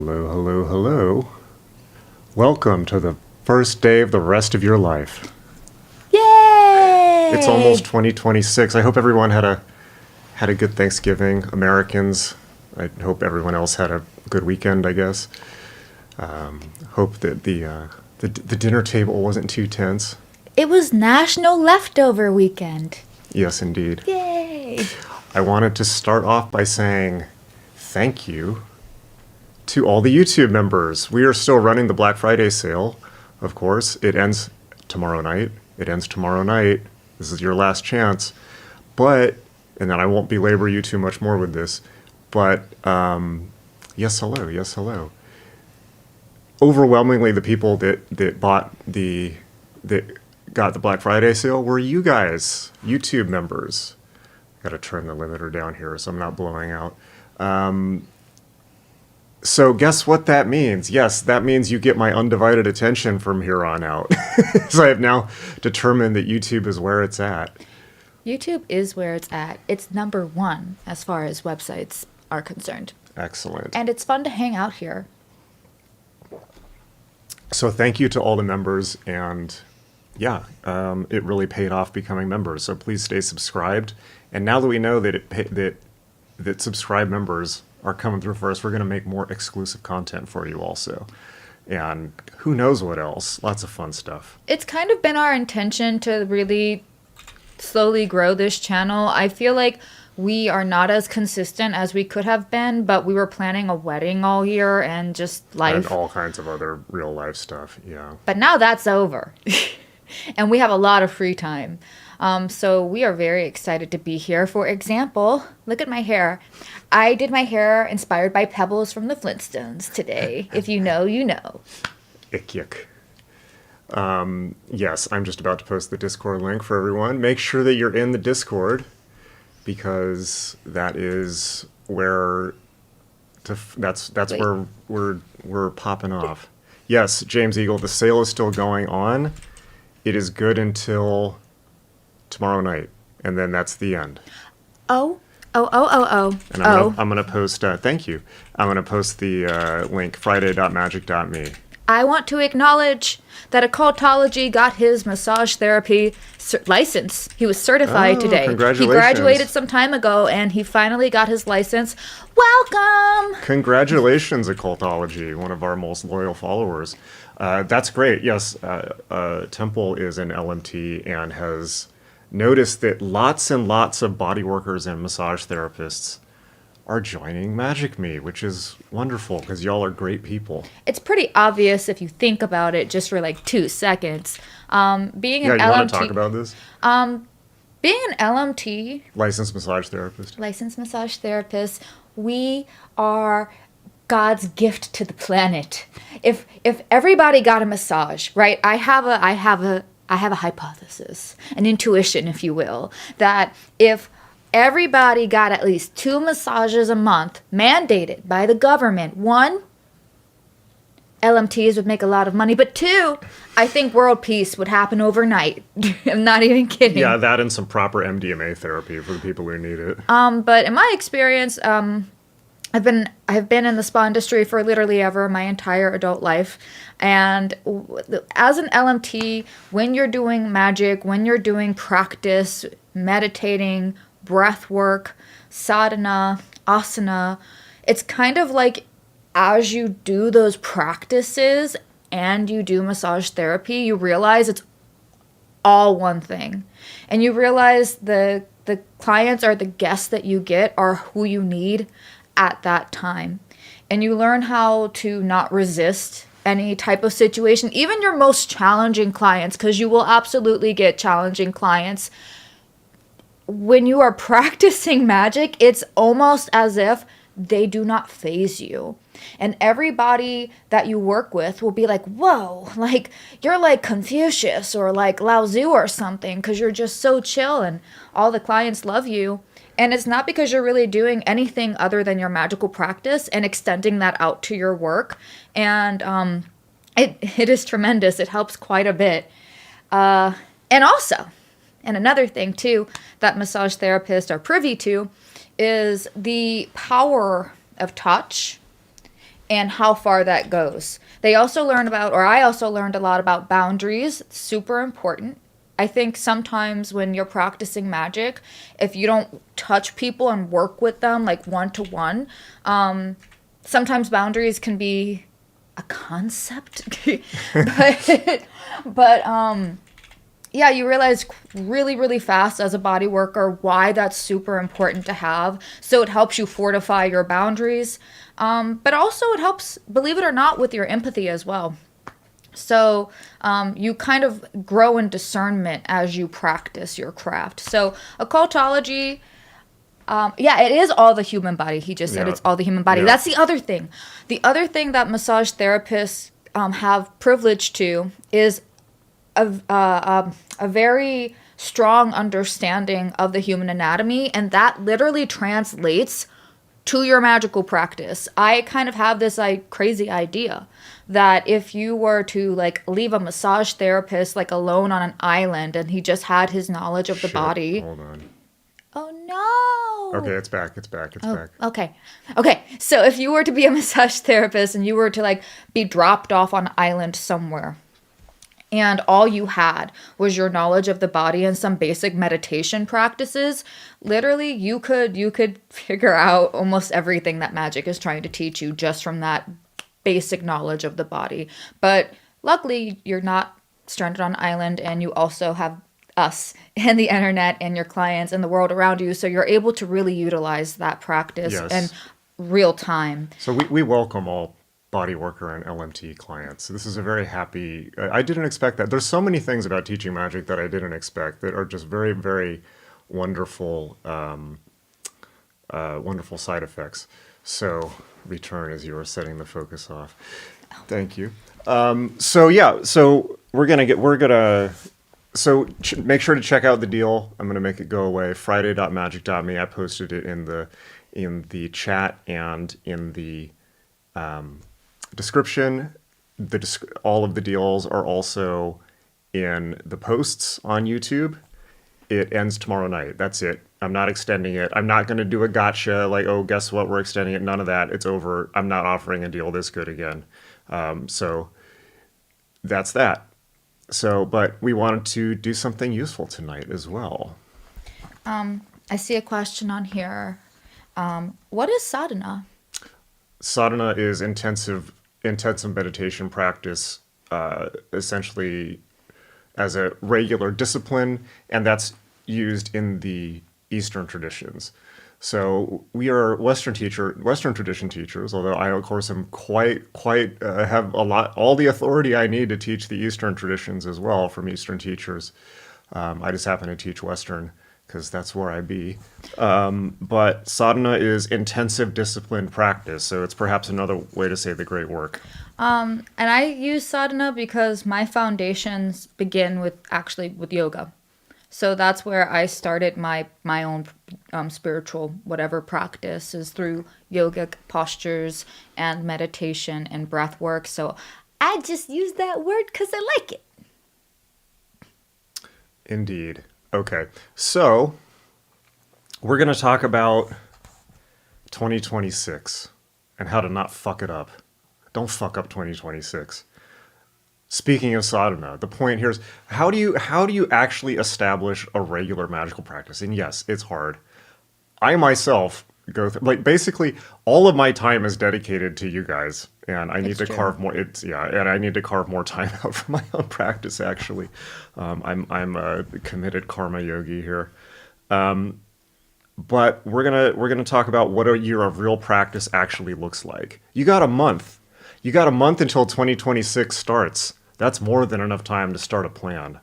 Hello, hello, hello. Welcome to the first day of the rest of your life. Yay! It's almost 2026. I hope everyone had a good Thanksgiving. Americans, I hope everyone else had a good weekend, I guess. Hope that the dinner table wasn't too tense. It was National Leftover Weekend. Yes, indeed. Yay! I wanted to start off by saying thank you to all the YouTube members. We are still running the Black Friday sale, of course. It ends tomorrow night. This is your last chance. And then I won't belabor you too much more with this, but yes, hello. Overwhelmingly, the people that got the Black Friday sale were you guys, YouTube members. Got to turn the limiter down here so I'm not blowing out. So guess what that means? Yes, that means you get my undivided attention from here on out. So I have now determined that YouTube is where it's at. YouTube is where it's at. It's number one as far as websites are concerned. Excellent. And it's fun to hang out here. So thank you to all the members, and yeah, it really paid off becoming members. So please stay subscribed. And now that we know that that subscribed members are coming through first, we're going to make more exclusive content for you also. And who knows what else? Lots of fun stuff. It's kind of been our intention to really slowly grow this channel. I feel like we are not as consistent as we could have been, but we were planning a wedding all year and just life. And all kinds of other real life stuff, yeah. But now that's over. And we have a lot of free time. So we are very excited to be here. For example, look at my hair. I did my hair inspired by pebbles from the Flintstones today. If you know, you know. Ick. Yes, I'm just about to post the Discord link for everyone. Make sure that you're in the Discord, because that is where that's where we're popping off. Yes, James Eagle, the sale is still going on. It is good until tomorrow night, and then that's the end. Oh. And I'm gonna post. Thank you. I'm gonna post the link friday.magick.me. I want to acknowledge that Occultology got his massage therapy license. He was certified today. Congratulations. He graduated some time ago, and he finally got his license. Welcome! Congratulations, Occultology, one of our most loyal followers. That's great. Yes, Temple is an LMT and has noticed that lots and lots of body workers and massage therapists are joining Magick Me, which is wonderful because y'all are great people. It's pretty obvious if you think about it just for like 2 seconds. Being an You LMT, want to talk about this? being an LMT, Licensed massage therapist. licensed massage therapist, we are God's gift to the planet. If everybody got a massage, right? I have a hypothesis, an intuition, if you will, that if everybody got at least 2 massages a month mandated by the government, 1, LMTs would make a lot of money, but 2, I think world peace would happen overnight. I'm not even kidding. Yeah, that and some proper MDMA therapy for the people who need it. But in my experience, I've been in the spa industry for literally ever my entire adult life, and as an LMT, when you're doing magic, when you're doing practice, meditating, breath work, sadhana, asana, it's kind of like as you do those practices and you do massage therapy, you realize it's all one thing, and you realize the clients or the guests that you get are who you need at that time. And you learn how to not resist any type of situation, even your most challenging clients, because you will absolutely get challenging clients. When you are practicing magic, it's almost as if they do not faze you. And everybody that you work with will be like, whoa, like you're like Confucius or like Lao Tzu or something, because you're just so chill and all the clients love you. And it's not because you're really doing anything other than your magical practice and extending that out to your work. And it is tremendous. It helps quite a bit. And another thing too that massage therapists are privy to is the power of touch and how far that goes. They also learn about, or I also learned a lot about boundaries, super important. I think sometimes when you're practicing magic, if you don't touch people and work with them like one to one, sometimes boundaries can be a concept. but yeah, you realize really, really fast as a body worker why that's super important to have. So it helps you fortify your boundaries. But also it helps, believe it or not, with your empathy as well. So you kind of grow in discernment as you practice your craft. So occultology, yeah, it is all the human body. He just said Yeah. it's all the human body. Yeah. That's the other thing. The other thing that massage therapists have privilege to is a very strong understanding of the human anatomy, and that literally translates to your magical practice. I kind of have this crazy idea that if you were to like leave a massage therapist like alone on an island and he just had his knowledge of the Shit, body. Hold on. Oh no. Okay, it's back. It's back. It's back. Okay. Okay. So if you were to be a massage therapist and you were to like be dropped off on an island somewhere, and all you had was your knowledge of the body and some basic meditation practices, literally you could figure out almost everything that magic is trying to teach you just from that basic knowledge of the body. But luckily you're not stranded on an island, and you also have us and the internet and your clients and the world around you, so you're able to really utilize that practice Yes. in real time. So we welcome all bodyworker and LMT clients. This is a very happy. I didn't expect that. There's so many things about teaching magic that I didn't expect that are just very, very wonderful, wonderful side effects. So return as you were setting the focus off. Thank you. So yeah, so make sure to check out the deal. I'm gonna make it go away. Friday.magic.me. I posted it in the chat and in the description. All of the deals are also in the posts on YouTube. It ends tomorrow night. That's it. I'm not extending it. I'm not going to do a gotcha like, oh, guess what? We're extending it. None of that. It's over. I'm not offering a deal this good again. So that's that. So, but we wanted to do something useful tonight as well. I see a question on here. What is sadhana? Sadhana is intensive meditation practice, essentially as a regular discipline, and that's used in the Eastern traditions. So we are Western tradition teachers, although I, of course, am quite have all the authority I need to teach the Eastern traditions as well from Eastern teachers. I just happen to teach Western because that's where I be. But sadhana is intensive disciplined practice, so it's perhaps another way to say the great work. And I use sadhana because my foundations begin with yoga. So that's where I started my own spiritual whatever practice, is through yogic postures and meditation and breath work. So I just use that word because I like it. Indeed. Okay, so we're going to talk about 2026 and how to not fuck it up. Don't fuck up 2026. Speaking of sadhana, the point here is how do you actually establish a regular magical practice? And yes, it's hard. I myself go through, like, basically all of my time is dedicated to you guys, and I need to carve more. And I need to carve more time out for my own practice. Actually, I'm a committed karma yogi here. But we're gonna talk about what a year of real practice actually looks like. You got a month. You got a month until 2026 starts. That's more than enough time to start a plan.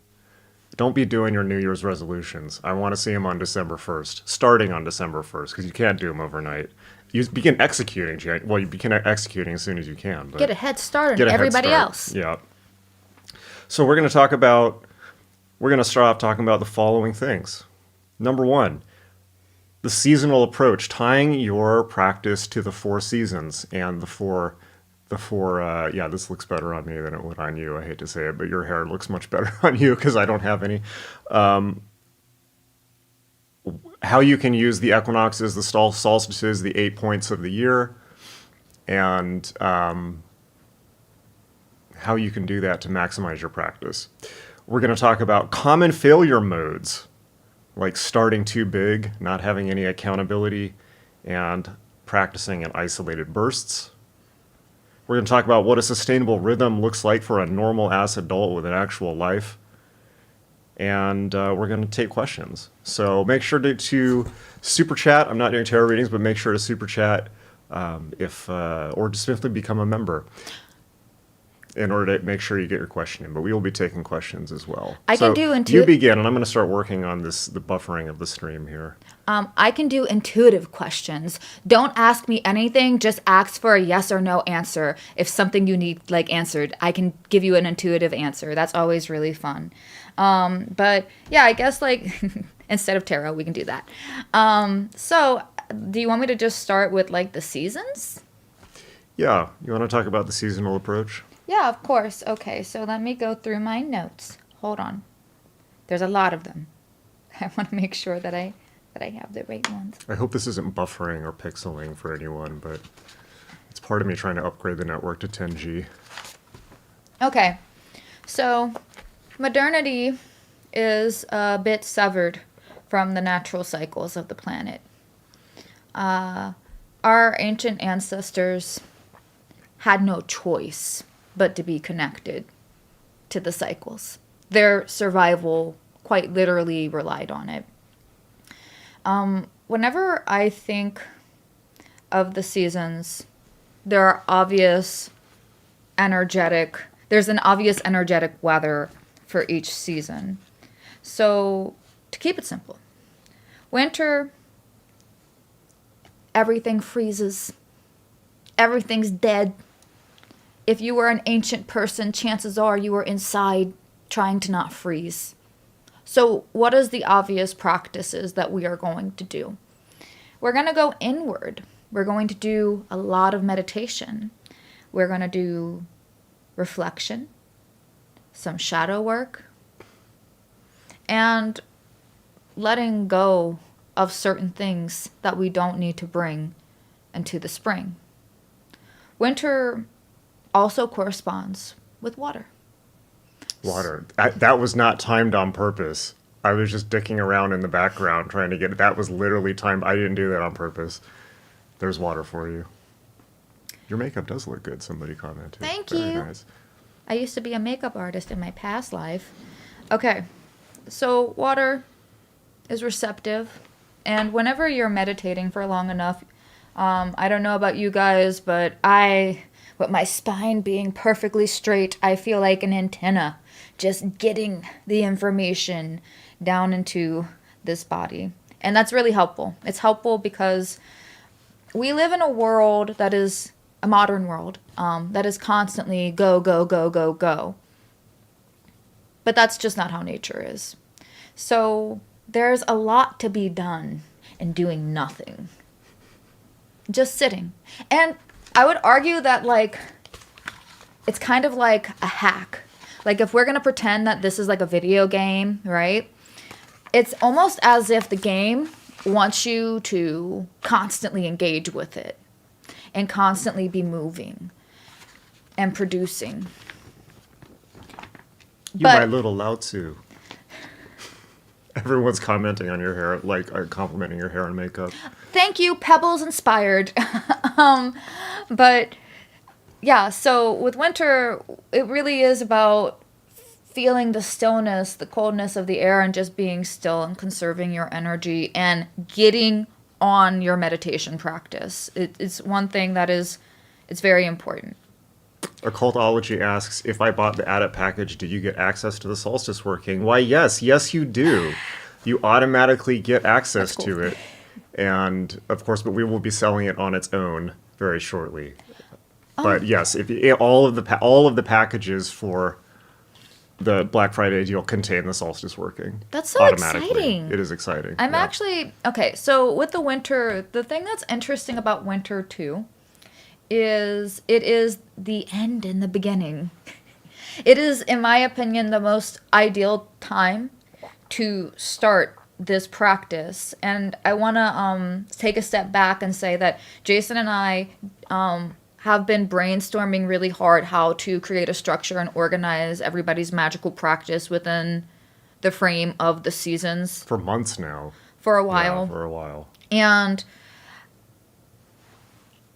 Don't be doing your New Year's resolutions. I want to see them on December 1st, starting on December 1st, because you can't do them overnight. You begin executing. Well, you begin executing as soon as you can. But Get a head start on everybody else. Yeah. So we're going to start off talking about the following things. Number one, the seasonal approach, tying your practice to the 4 seasons and the four, this looks better on me than it would on you. I hate to say it, but your hair looks much better on you because I don't have any. How you can use the equinoxes, the solstices, the 8 points of the year, and how you can do that to maximize your practice. We're going to talk about common failure modes, like starting too big, not having any accountability, and practicing in isolated bursts. We're going to talk about what a sustainable rhythm looks like for a normal-ass adult with an actual life. And we're going to take questions. So make sure to super chat. I'm not doing tarot readings, but make sure to super chat or just simply become a member in order to make sure you get your question in. But we will be taking questions as well. I can do You begin, and I'm going to start working on the buffering of the stream here. I can do intuitive questions. Don't ask me anything. Just ask for a yes or no answer. If something you need answered, I can give you an intuitive answer. That's always really fun. But yeah, I guess instead of tarot, we can do that. So do you want me to just start with the seasons? Yeah. You want to talk about the seasonal approach? Yeah, of course. Okay, so let me go through my notes. Hold on. There's a lot of them. I want to make sure that I have the right ones. I hope this isn't buffering or pixeling for anyone, but it's part of me trying to upgrade the network to 10G. Okay, so modernity is a bit severed from the natural cycles of the planet. Our ancient ancestors had no choice but to be connected to the cycles. Their survival quite literally relied on it. Whenever I think of the seasons, there's an obvious energetic weather for each season. So to keep it simple, winter, everything freezes. Everything's dead. If you were an ancient person, chances are you were inside trying to not freeze. So what is the obvious practices that we are going to do? We're going to go inward. We're going to do a lot of meditation. We're going to do reflection, some shadow work, and letting go of certain things that we don't need to bring into the spring. Winter also corresponds with water. Water. That was not timed on purpose. I was just dicking around in the background trying to get it. That was literally timed. I didn't do that on purpose. There's water for you. Your makeup does look good, somebody commented. Thank Very you. Nice. I used to be a makeup artist in my past life. Okay, so water is receptive. And whenever you're meditating for long enough, I don't know about you guys, but with my spine being perfectly straight, I feel like an antenna just getting the information down into this body. And that's really helpful. It's helpful because we live in a world that is a modern world that is constantly go, go, go, go, go. But that's just not how nature is. So there's a lot to be done in doing nothing. Just sitting. And I would argue that it's kind of like a hack. If we're going to pretend that this is a video game, right? It's almost as if the game wants you to constantly engage with it and constantly be moving and producing. My little Lao Tzu. Everyone's commenting on your hair, complimenting your hair and makeup. Thank you, Pebbles inspired. But yeah, so with winter, it really is about feeling the stillness, the coldness of the air, and just being still and conserving your energy and getting on your meditation practice. It's one thing that it's very important. Occultology asks, if I bought the Adept package, do you get access to the solstice working? Why, yes, you do. You automatically get access to it. And, of course, but we will be selling it on its own very shortly. Oh. But, yes, all of the packages for the Black Friday deal contain the solstice working. That's so exciting. It is exciting. I'm actually... Okay, so with the winter, the thing that's interesting about winter, too, is it is the end and the beginning. It is, in my opinion, the most ideal time to start this practice. And I want to take a step back and say that Jason and I have been brainstorming really hard how to create a structure and organize everybody's magical practice within the frame of the seasons For months now. for a Yeah, while. for a while. And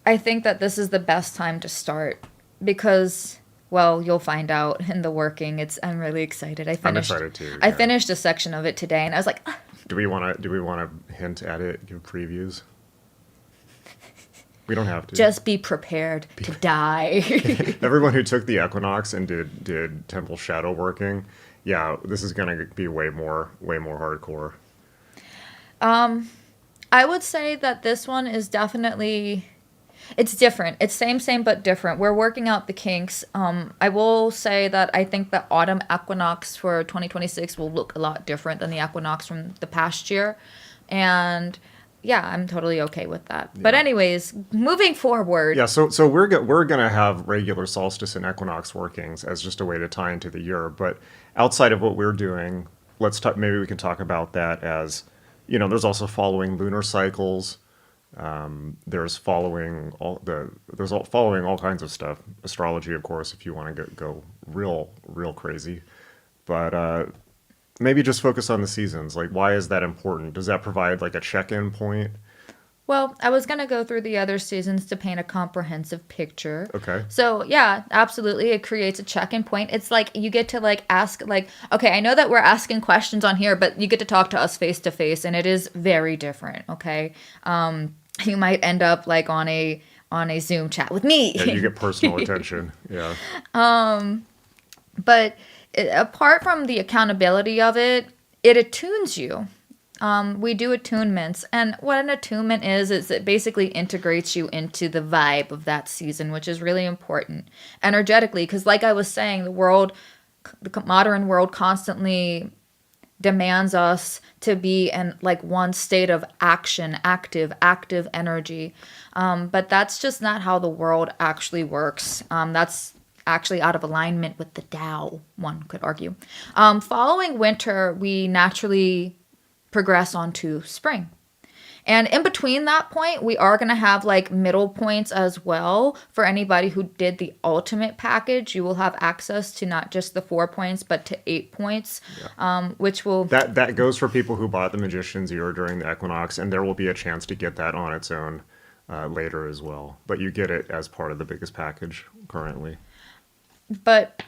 I think that this is the best time to start because, well, you'll find out in the working. I'm really excited. I'm excited too. I yeah. finished a section of it today, and I was like, "Ah." Do we want to hint at it? Give previews? We don't have to. Just be prepared to die. Everyone who took the Equinox and did Temple Shadow working, yeah, this is gonna be way more hardcore. I would say that this one is definitely, it's different. It's same, but different. We're working out the kinks. I will say that I think the autumn equinox for 2026 will look a lot different than the equinox from the past year. And yeah, I'm totally okay with that. But anyways, moving forward. Yeah, so we're gonna have regular solstice and equinox workings as just a way to tie into the year. But outside of what we're doing, maybe we can talk about that as, there's also following lunar cycles. There's following following all kinds of stuff. Astrology, of course, if you want to go real crazy. But maybe just focus on the seasons. Like, why is that important? Does that provide like a check-in point? Well, I was going to go through the other seasons to paint a comprehensive picture. Okay. So, yeah, absolutely. It creates a check-in point. It's like you get to like ask like, okay, I know that we're asking questions on here, but you get to talk to us face to face, and it is very different, okay? You might end up like on a Zoom chat with me. Yeah, you get personal attention. Yeah. But apart from the accountability of it, it attunes you. We do attunements, and what an attunement is it basically integrates you into the vibe of that season, which is really important energetically. Because, like I was saying, the modern world constantly demands us to be in like one state of action, active energy. But that's just not how the world actually works. That's actually out of alignment with the Tao, one could argue. Following winter, we naturally progress on to spring. And in between that point, we are going to have like middle points as well. For anybody who did the ultimate package, you will have access to not just the 4 points, but to 8 points, which will... That goes for people who bought the Magician's Ear during the Equinox, and there will be a chance to get that on its own later as well. But you get it as part of the biggest package currently. But...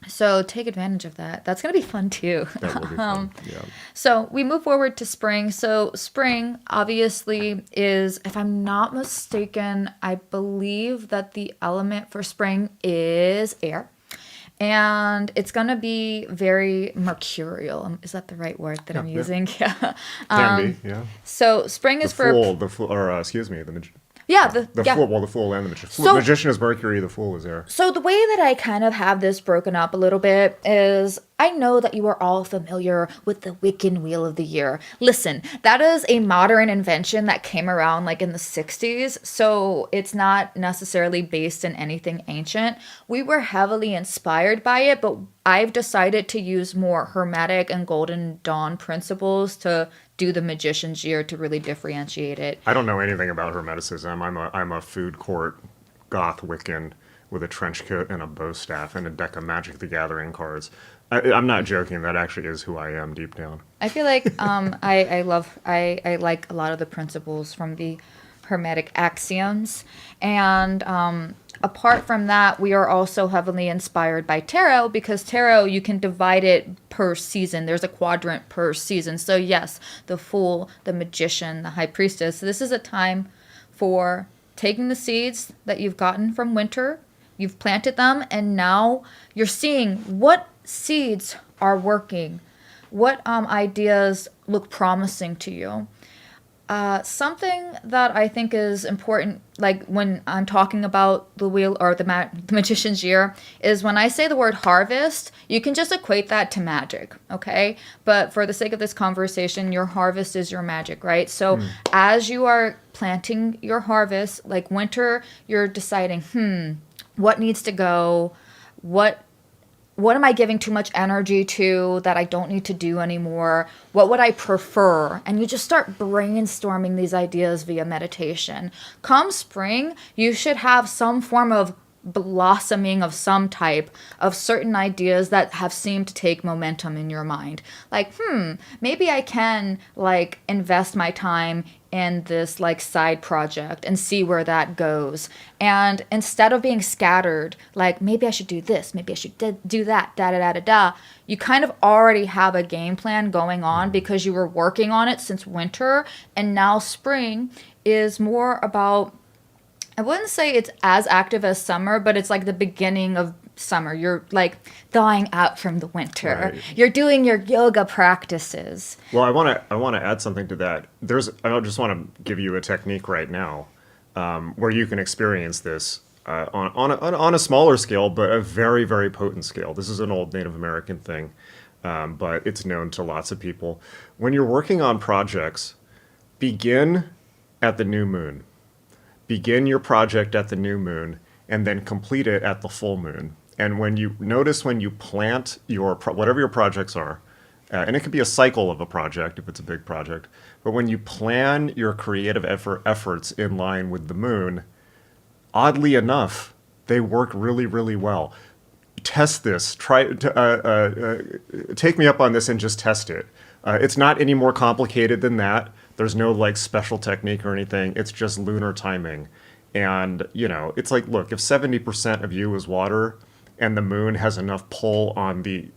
So take advantage of that. That's going to be fun too. That will be fun. Yeah. So we move forward to spring. So spring obviously is, if I'm not mistaken, I believe that the element for spring is air. And it's going to be very mercurial. Is that the right word that I'm using? Yeah. Can be, yeah. So spring is for... The fool, or excuse me, Yeah, fool. Well, the fool and the magician. So, magician is Mercury. The fool is air. So the way that I kind of have this broken up a little bit is I know that you are all familiar with the Wiccan Wheel of the Year. Listen, that is a modern invention that came around like in the 60s, so it's not necessarily based in anything ancient. We were heavily inspired by it, but I've decided to use more Hermetic and Golden Dawn principles to do the Magician's Year to really differentiate it. I don't know anything about Hermeticism. I'm a food court goth Wiccan with a trench coat and a bow staff and a deck of Magic the Gathering cards. I'm not joking. That actually is who I am deep down. I feel like I like a lot of the principles from the Hermetic axioms, and apart from that, we are also heavily inspired by tarot, because tarot, you can divide it per season. There's a quadrant per season. So yes, the Fool, the Magician, the High Priestess. So this is a time for taking the seeds that you've gotten from winter, you've planted them, and now you're seeing what seeds are working, what ideas look promising to you. Something that I think is important, like when I'm talking about the wheel or the Magician's Year, is when I say the word harvest, you can just equate that to magic, okay? But for the sake of this conversation, your harvest is your magic, right? So as you are planting your harvest, like winter, you're deciding, what needs to go, what what am I giving too much energy to that I don't need to do anymore? What would I prefer? And you just start brainstorming these ideas via meditation. Come spring, you should have some form of blossoming of some type of certain ideas that have seemed to take momentum in your mind. Like, maybe I can like invest my time in this like side project and see where that goes. And instead of being scattered, like maybe I should do this, maybe I should do that, da da da da da, you kind of already have a game plan going on because you were working on it since winter, and now spring is more about, I wouldn't say it's as active as summer, but it's like the beginning of summer. You're like thawing out from the winter. Right. You're doing your yoga practices. Well, I want to add something to that. I just want to give you a technique right now where you can experience this on a smaller scale, but a very, very potent scale. This is an old Native American thing, but it's known to lots of people. When you're working on projects, begin at the new moon. Begin your project at the new moon and then complete it at the full moon. And when you plant whatever your projects are, and it could be a cycle of a project if it's a big project, but when you plan your creative efforts in line with the moon, oddly enough, they work really, really well. Test this. Take me up on this and just test it. It's not any more complicated than that. There's no like special technique or anything. It's just lunar timing. And, it's like, look, if 70% of you is water and the moon has enough pull on the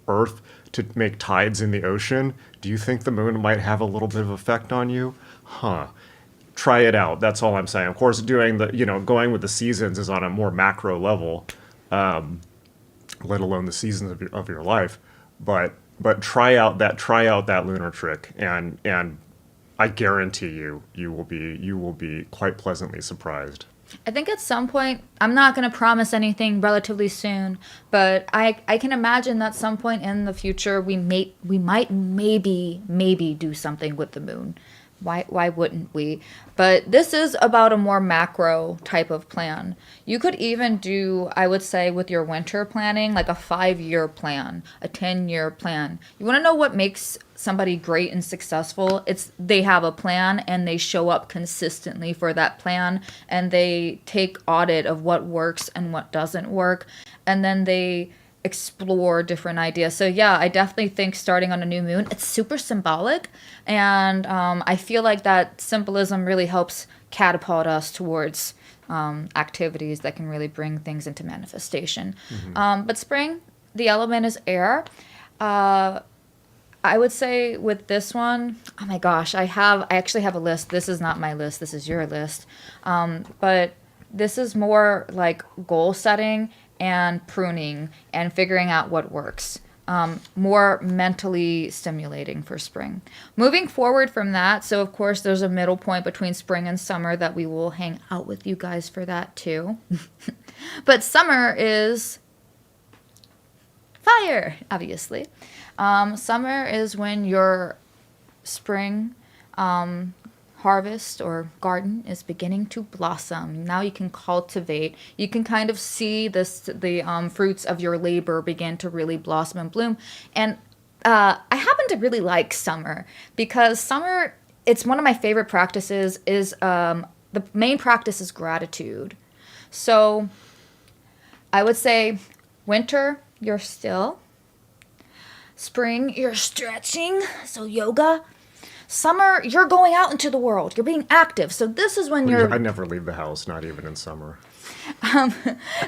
earth to make tides in the ocean, do you think the moon might have a little bit of effect on you? Try it out. That's all I'm saying. Of course, going with the seasons is on a more macro level, let alone the seasons of your life. But try out that lunar trick, and I guarantee you will be quite pleasantly surprised. I think at some point, I'm not going to promise anything relatively soon, but I can imagine that some point in the future we might maybe do something with the moon. Why wouldn't we? But this is about a more macro type of plan. You could even do, I would say, with your winter planning, like a 5-year plan, a 10-year plan. You want to know what makes somebody great and successful? It's they have a plan and they show up consistently for that plan, and they take audit of what works and what doesn't work, and then they explore different ideas. So yeah, I definitely think starting on a new moon, it's super symbolic, and I feel like that symbolism really helps catapult us towards activities that can really bring things into manifestation. But spring, the element is air. I would say with this one, oh my gosh, I actually have a list. This is not my list, this is your list. But this is more like goal setting and pruning and figuring out what works. More mentally stimulating for spring. Moving forward from that, so of course there's a middle point between spring and summer that we will hang out with you guys for that too. But summer is fire, obviously. Summer is when your spring harvest or garden is beginning to blossom. Now you can cultivate. You can kind of see the fruits of your labor begin to really blossom and bloom. And I happen to really like summer because summer, it's one of my favorite practices. Is the main practice is gratitude. So I would say winter, you're still. Spring, you're stretching, so yoga. Summer, you're going out into the world. You're being active. So this is when I never leave the house, not even in summer.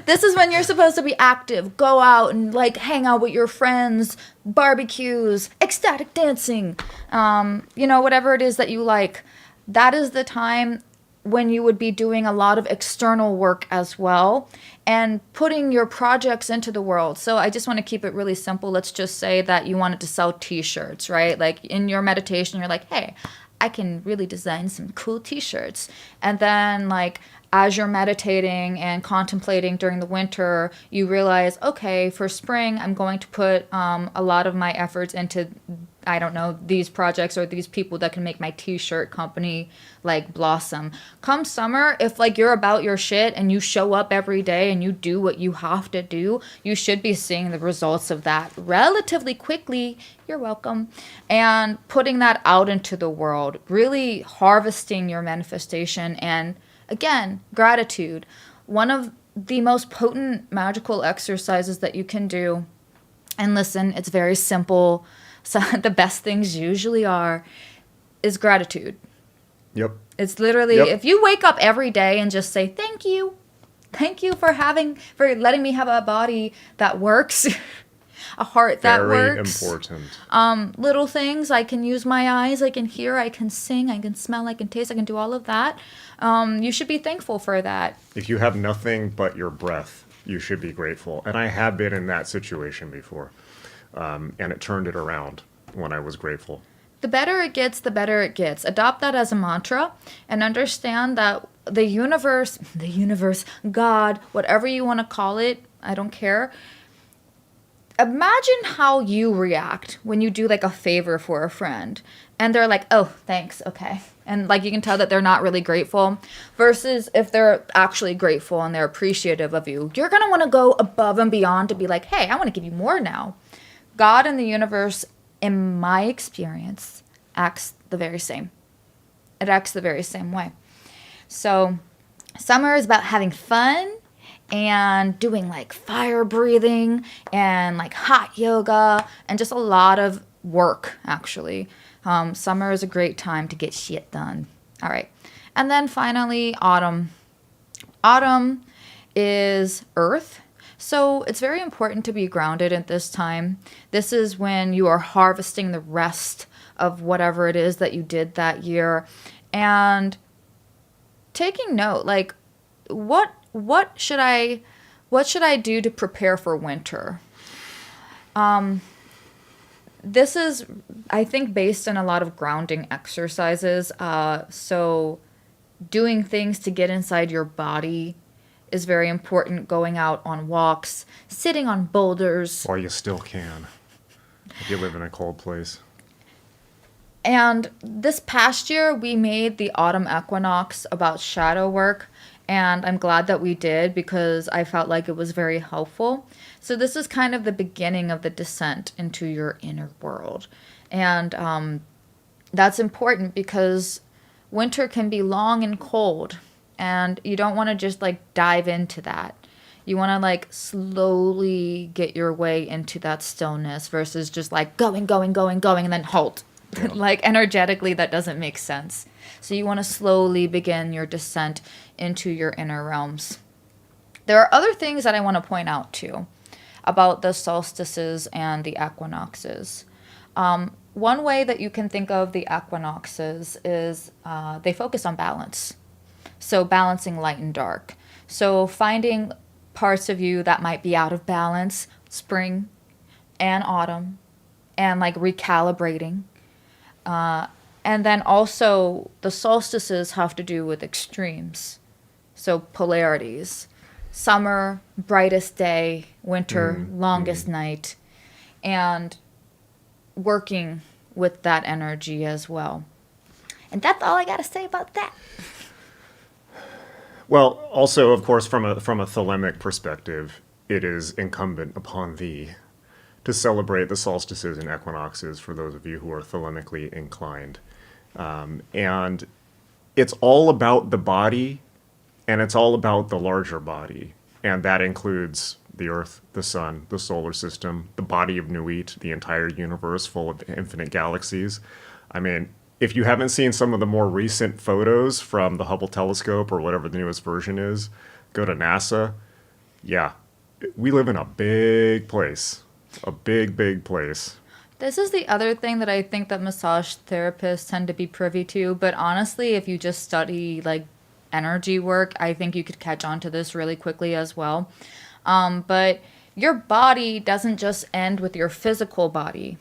This is when you're supposed to be active. Go out and like hang out with your friends, barbecues, ecstatic dancing, whatever it is that you like. That is the time when you would be doing a lot of external work as well and putting your projects into the world. So I just want to keep it really simple. Let's just say that you wanted to sell t-shirts, right? Like in your meditation, you're like, hey, I can really design some cool t-shirts. And then like as you're meditating and contemplating during the winter, you realize, okay, for spring, I'm going to put a lot of my efforts into I don't know, these projects or these people that can make my t-shirt company like blossom. Come summer, if like you're about your shit and you show up every day and you do what you have to do, you should be seeing the results of that relatively quickly. You're welcome. And putting that out into the world, really harvesting your manifestation, and again, gratitude. One of the most potent magical exercises that you can do, and listen, it's very simple. So the best things usually are, is gratitude. Yep. It's literally, Yep. if you wake up every day and just say, thank you for letting me have a body that works, a heart that Very works. important. Little things, I can use my eyes, I can hear, I can sing, I can smell, I can taste, I can do all of that. You should be thankful for that. If you have nothing but your breath, you should be grateful. And I have been in that situation before. And it turned it around when I was grateful. The better it gets, the better it gets. Adopt that as a mantra and understand that the universe, God, whatever you want to call it, I don't care. Imagine how you react when you do like a favor for a friend and they're like, oh, thanks, okay. And like you can tell that they're not really grateful, versus if they're actually grateful and they're appreciative of you. You're going to want to go above and beyond to be like, hey, I want to give you more now. God and the universe, in my experience, acts the very same. It acts the very same way. So summer is about having fun and doing like fire breathing and like hot yoga and just a lot of work, actually. Summer is a great time to get shit done. All right. And then finally, autumn. Autumn is earth. So it's very important to be grounded at this time. This is when you are harvesting the rest of whatever it is that you did that year, and taking note, like what should I do to prepare for winter? This is, I think, based on a lot of grounding exercises. So doing things to get inside your body is very important. Going out on walks, sitting on boulders. While you still can. If you live in a cold place. And this past year, we made the autumn equinox about shadow work. And I'm glad that we did, because I felt like it was very helpful. So this is kind of the beginning of the descent into your inner world. And that's important because winter can be long and cold. And you don't want to just like dive into that. You want to like slowly get your way into that stillness versus just like going, and then halt. Yeah. Like energetically, that doesn't make sense. So you want to slowly begin your descent into your inner realms. There are other things that I want to point out too about the solstices and the equinoxes. One way that you can think of the equinoxes is they focus on balance. So balancing light and dark. So finding parts of you that might be out of balance, spring and autumn, and like recalibrating. And then also the solstices have to do with extremes. So polarities. Summer, brightest day. Winter, longest night. And working with that energy as well. And that's all I got to say about that. Well, also, of course, from a thelemic perspective, it is incumbent upon thee to celebrate the solstices and equinoxes for those of you who are thelemically inclined. And it's all about the body, and it's all about the larger body. And that includes the Earth, the Sun, the solar system, the body of Nuit, the entire universe full of infinite galaxies. I mean, if you haven't seen some of the more recent photos from the Hubble telescope or whatever the newest version is, go to NASA. Yeah, we live in a big place. A big, big place. This is the other thing that I think that massage therapists tend to be privy to. But honestly, if you just study like energy work, I think you could catch on to this really quickly as well. But your body doesn't just end with your physical body.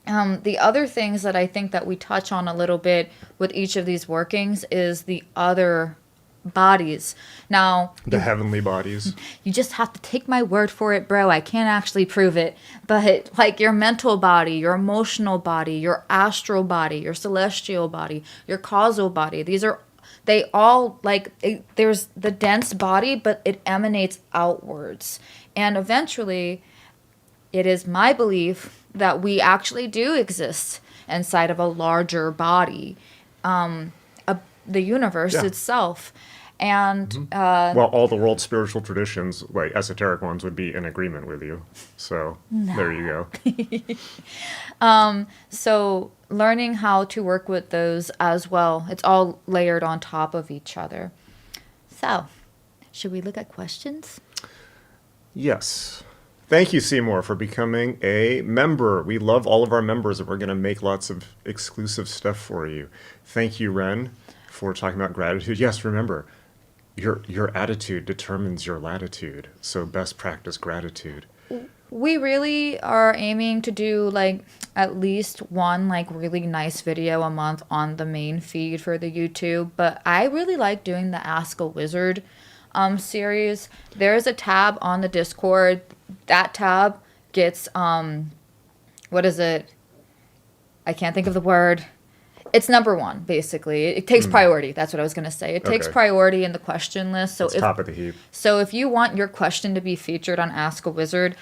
The other things that I think that we touch on a little bit with each of these workings is the other bodies. Now, The heavenly bodies. you just have to take my word for it, bro. I can't actually prove it. But like your mental body, your emotional body, your astral body, your celestial body, your causal body, they all there's the dense body, but it emanates outwards. And eventually, it is my belief that we actually do exist inside of a larger body, the universe Yeah. itself. And Well, all the world spiritual traditions, like esoteric ones, would be in agreement with you. So there you go. so learning how to work with those as well, it's all layered on top of each other. So, should we look at questions? Yes. Thank you, Seymour, for becoming a member. We love all of our members, and we're going to make lots of exclusive stuff for you. Thank you, Ren, for talking about gratitude. Yes, remember, your attitude determines your latitude. So best practice gratitude. We really are aiming to do like at least one like really nice video a month on the main feed for the YouTube, but I really like doing the Ask a Wizard series. There's a tab on the Discord. That tab gets what is it? I can't think of the word. It's number one, basically. It takes priority. That's what I was going to say. It takes Okay. priority in the question list. So It's top of the heap. So if you want your question to be featured on Ask a Wizard,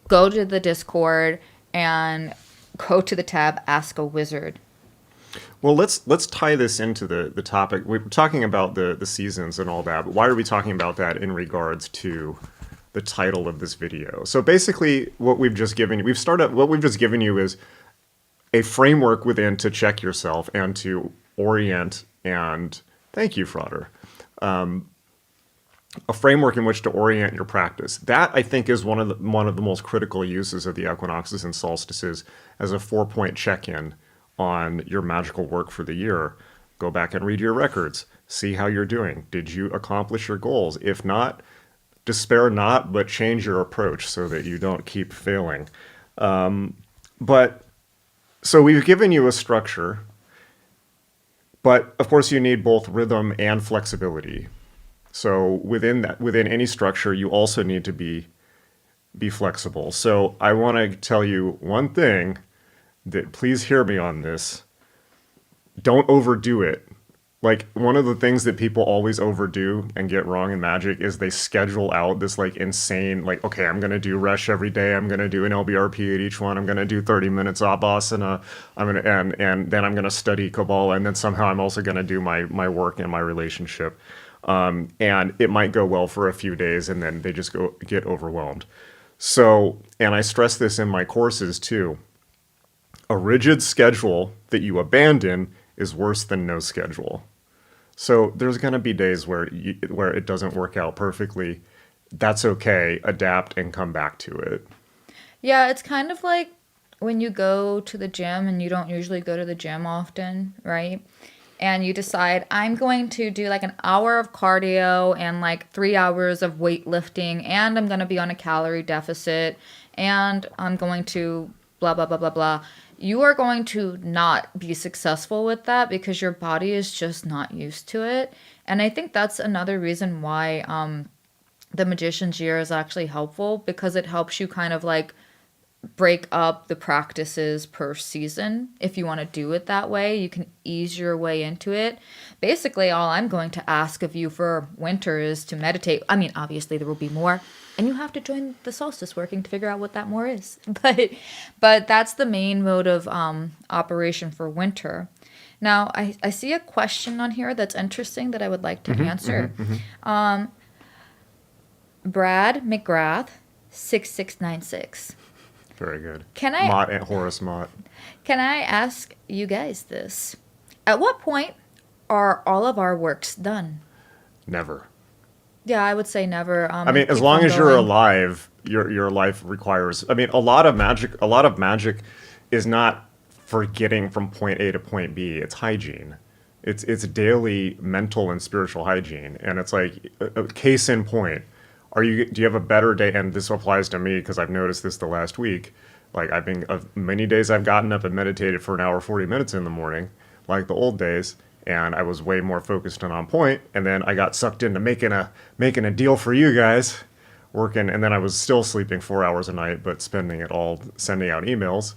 go to the Discord and go to the tab Ask a Wizard. Well, let's tie this into the topic. We're talking about the seasons and all that, but why are we talking about that in regards to the title of this video? So basically, what we've just given you is a framework within to check yourself and to orient and thank you, Frauder. A framework in which to orient your practice. That, I think, is one of the most critical uses of the equinoxes and solstices as a 4-point check-in on your magical work for the year. Go back and read your records. See how you're doing. Did you accomplish your goals? If not, despair not, but change your approach so that you don't keep failing. So we've given you a structure, but of course you need both rhythm and flexibility. So within any structure, you also need to be flexible. So I want to tell you one thing that please hear me on this. Don't overdo it. Like one of the things that people always overdo and get wrong in Magic is they schedule out this like insane, like, okay, I'm going to do Resh every day. I'm going to do an LBRP at each one. I'm going to do 30 minutes Abasana. And then I'm going to study Kabbalah. And then somehow I'm also going to do my work and my relationship. And it might go well for a few days and then they just get overwhelmed. So, and I stress this in my courses too. A rigid schedule that you abandon is worse than no schedule. So there's going to be days where it doesn't work out perfectly. That's okay. Adapt and come back to it. Yeah, it's kind of like when you go to the gym and you don't usually go to the gym often, right? And you decide, I'm going to do like an hour of cardio and like 3 hours of weightlifting, and I'm going to be on a calorie deficit, and I'm going to blah, blah, blah, blah, blah. You are going to not be successful with that because your body is just not used to it. And I think that's another reason why the Magician's Year is actually helpful, because it helps you kind of like break up the practices per season. If you want to do it that way, you can ease your way into it. Basically, all I'm going to ask of you for winter is to meditate. I mean, obviously there will be more, and you have to join the solstice working to figure out what that more is. But that's the main mode of operation for winter. Now, I see a question on here that's interesting that I would like to answer. Brad McGrath, 6696. Very good. Can Horace Mott. Can I ask you guys this? At what point are all of our works done? Never. Yeah, I would say never. I mean, as keep long on as you're going. alive, your life requires. I mean, a lot of magic is not for getting from point A to point B. It's hygiene. It's daily mental and spiritual hygiene, and it's like a case in point. Do you have a better day? And this applies to me because I've noticed this the last week. Like many days I've gotten up and meditated for an hour, 40 minutes in the morning, like the old days. and I was way more focused and on point. And then I got sucked into making a deal for you guys, working, and then I was still sleeping 4 hours a night, but spending it all sending out emails.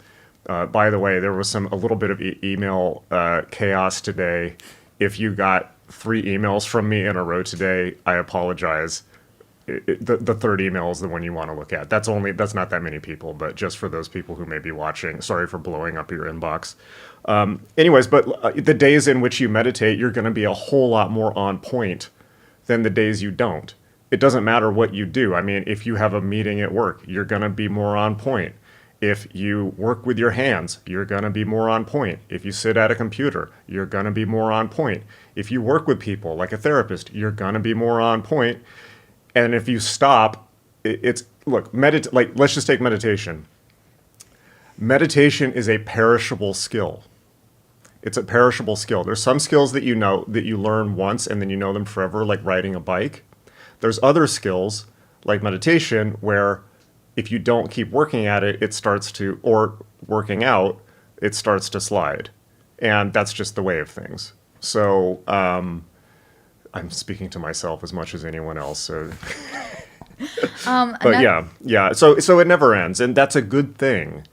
By the way, there was a little bit of email chaos today. If you got 3 emails from me in a row today, I apologize. The third email is the one you want to look at. That's not that many people, but just for those people who may be watching, sorry for blowing up your inbox. Anyways, but the days in which you meditate, you're going to be a whole lot more on point than the days you don't. It doesn't matter what you do. I mean, if you have a meeting at work, you're going to be more on point. If you work with your hands, you're going to be more on point. If you sit at a computer, you're going to be more on point. If you work with people like a therapist, you're going to be more on point. And if you stop, let's just take meditation. Meditation is a perishable skill. It's a perishable skill. There's some skills that you know, that you learn once and then you know them forever, like riding a bike. There's other skills, like meditation, where if you don't keep working at it, or working out, it starts to slide. And that's just the way of things. So, I'm speaking to myself as much as anyone else. So, but yeah. So it never ends, and that's a good thing.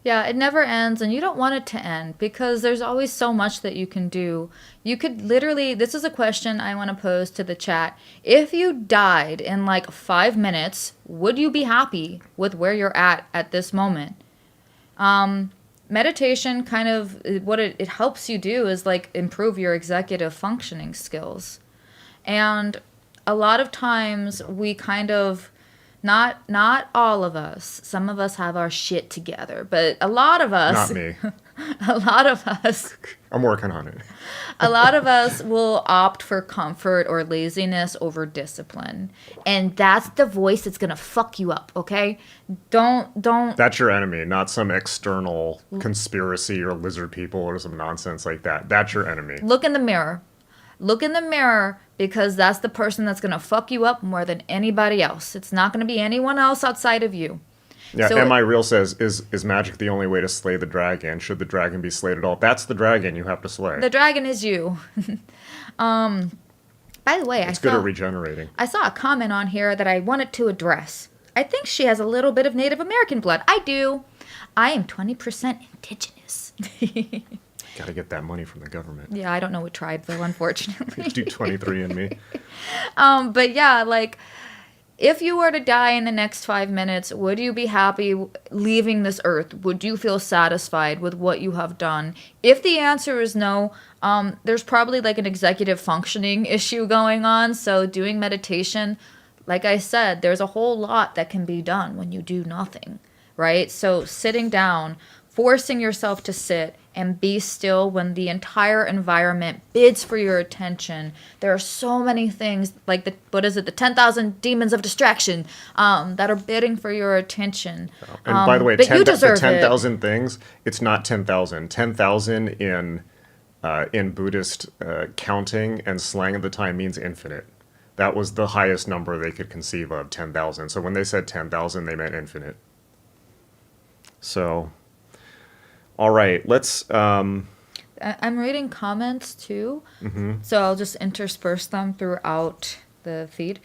Yeah, it never ends, and you don't want it to end because there's always so much that you can do. You could literally, this is a question I want to pose to the chat. If you died in like 5 minutes, would you be happy with where you're at this moment? Meditation kind of, what it helps you do is like improve your executive functioning skills. And a lot of times we kind of, not all of us, some of us have our shit together, but a lot of us. Not me. A lot of us. I'm working on it. A lot of us will opt for comfort or laziness over discipline. And that's the voice that's going to fuck you up, okay? Don't. That's your enemy, not some external conspiracy or lizard people or some nonsense like that. That's your enemy. Look in the mirror. Look in the mirror because that's the person that's going to fuck you up more than anybody else. It's not going to be anyone else outside of you. Yeah, so, MI Real says, is Magick the only way to slay the dragon? Should the dragon be slayed at all? That's the dragon you have to slay. The dragon is you. By the way, it's good at regenerating. I saw a comment on here that I wanted to address. I think she has a little bit of Native American blood. I do. I am 20% indigenous. Gotta get that money from the government. Yeah, I don't know what tribe, though, unfortunately. Do 23andMe. But yeah, like, if you were to die in the next 5 minutes, would you be happy leaving this earth? Would you feel satisfied with what you have done? If the answer is no, there's probably like an executive functioning issue going on. So doing meditation, like I said, there's a whole lot that can be done when you do nothing, right? So sitting down, forcing yourself to sit and be still when the entire environment bids for your attention. There are so many things, like the 10,000 demons of distraction that are bidding for your attention. And by the way, but 10,000 things, it's not 10,000. 10,000 in Buddhist counting and slang at the time means infinite. That was the highest number they could conceive of, 10,000. So when they said 10,000, they meant infinite. So... all right, let's... I'm reading comments, too, so I'll just intersperse them throughout the feed.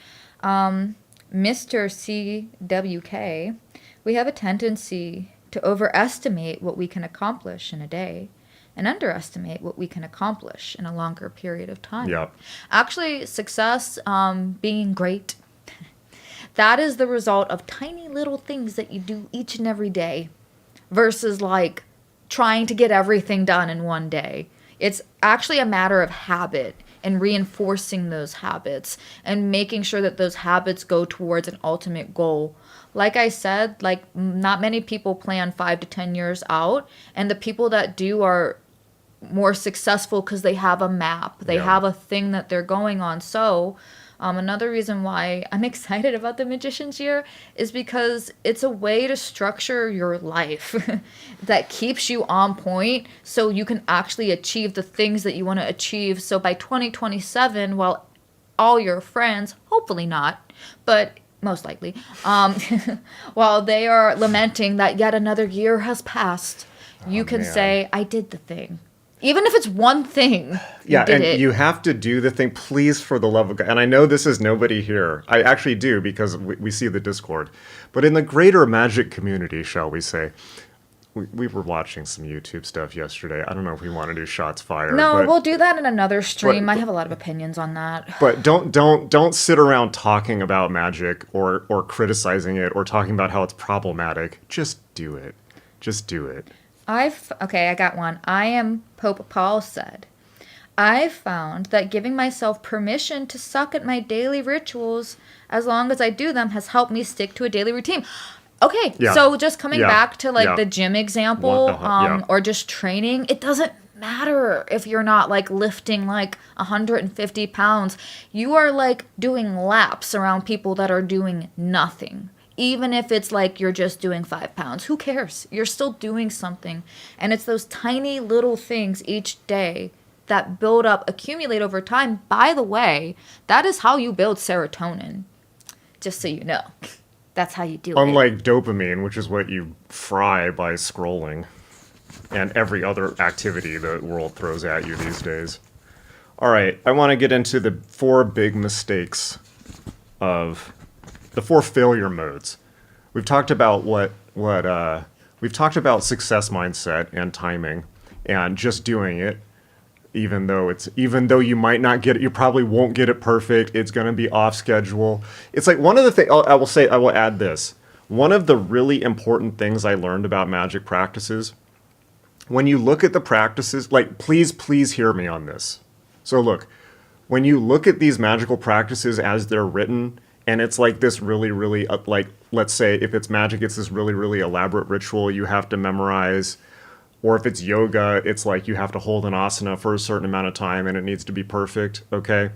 Mr. CWK, we have a tendency to overestimate what we can accomplish in a day and underestimate what we can accomplish in a longer period of time. Yep. Actually, success, being great, that is the result of tiny little things that you do each and every day versus, like, trying to get everything done in one day. It's actually a matter of habit and reinforcing those habits and making sure that those habits go towards an ultimate goal. Like I said, like, not many people plan 5 to 10 years out, and the people that do are more successful because they have a map. They have a thing that they're going on. So another reason why I'm excited about the Magician's Year is because it's a way to structure your life that keeps you on point so you can actually achieve the things that you want to achieve. So by 2027, while all your friends, hopefully not, but most likely, while they are lamenting that yet another year has passed, you can say, I did the thing. Even if it's one thing, Yeah, did and it. you have to do the thing, please, for the love of God. And I know this is nobody here. I actually do because we see the Discord. But in the greater Magic community, shall we say, we were watching some YouTube stuff yesterday. I don't know if we want to do shots fired. No, but, we'll do that in another stream. but- I have a lot of opinions on that. But don't sit around talking about Magic or criticizing it or talking about how it's problematic. Just do it. Just do it. Okay, I got one. I am Pope Paul said. I found that giving myself permission to suck at my daily rituals as long as I do them has helped me stick to a daily routine. Okay, Yeah. so just coming Yeah. back to like Yeah. the gym example, Yeah. or just training, it doesn't matter if you're not like lifting like 150 pounds. You are like doing laps around people that are doing nothing. Even if it's like you're just doing 5 pounds, who cares? You're still doing something. And it's those tiny little things each day that build up, accumulate over time. By the way, that is how you build serotonin. Just so you know. That's how you do it. Unlike dopamine, which is what you fry by scrolling, and every other activity the world throws at you these days. All right, I want to get into the 4 big mistakes of the 4 failure modes. We've talked about we've talked about success mindset and timing, and just doing it, even though you might not get it, you probably won't get it perfect. It's going to be off schedule. It's like one of the things I will add this. One of the really important things I learned about Magic practices, when you look at the practices, like please hear me on this. So look, when you look at these magical practices as they're written, and it's like this really, really, like, let's say if it's Magic, it's this really, really elaborate ritual you have to memorize. Or if it's yoga, it's like you have to hold an asana for a certain amount of time and it needs to be perfect, okay?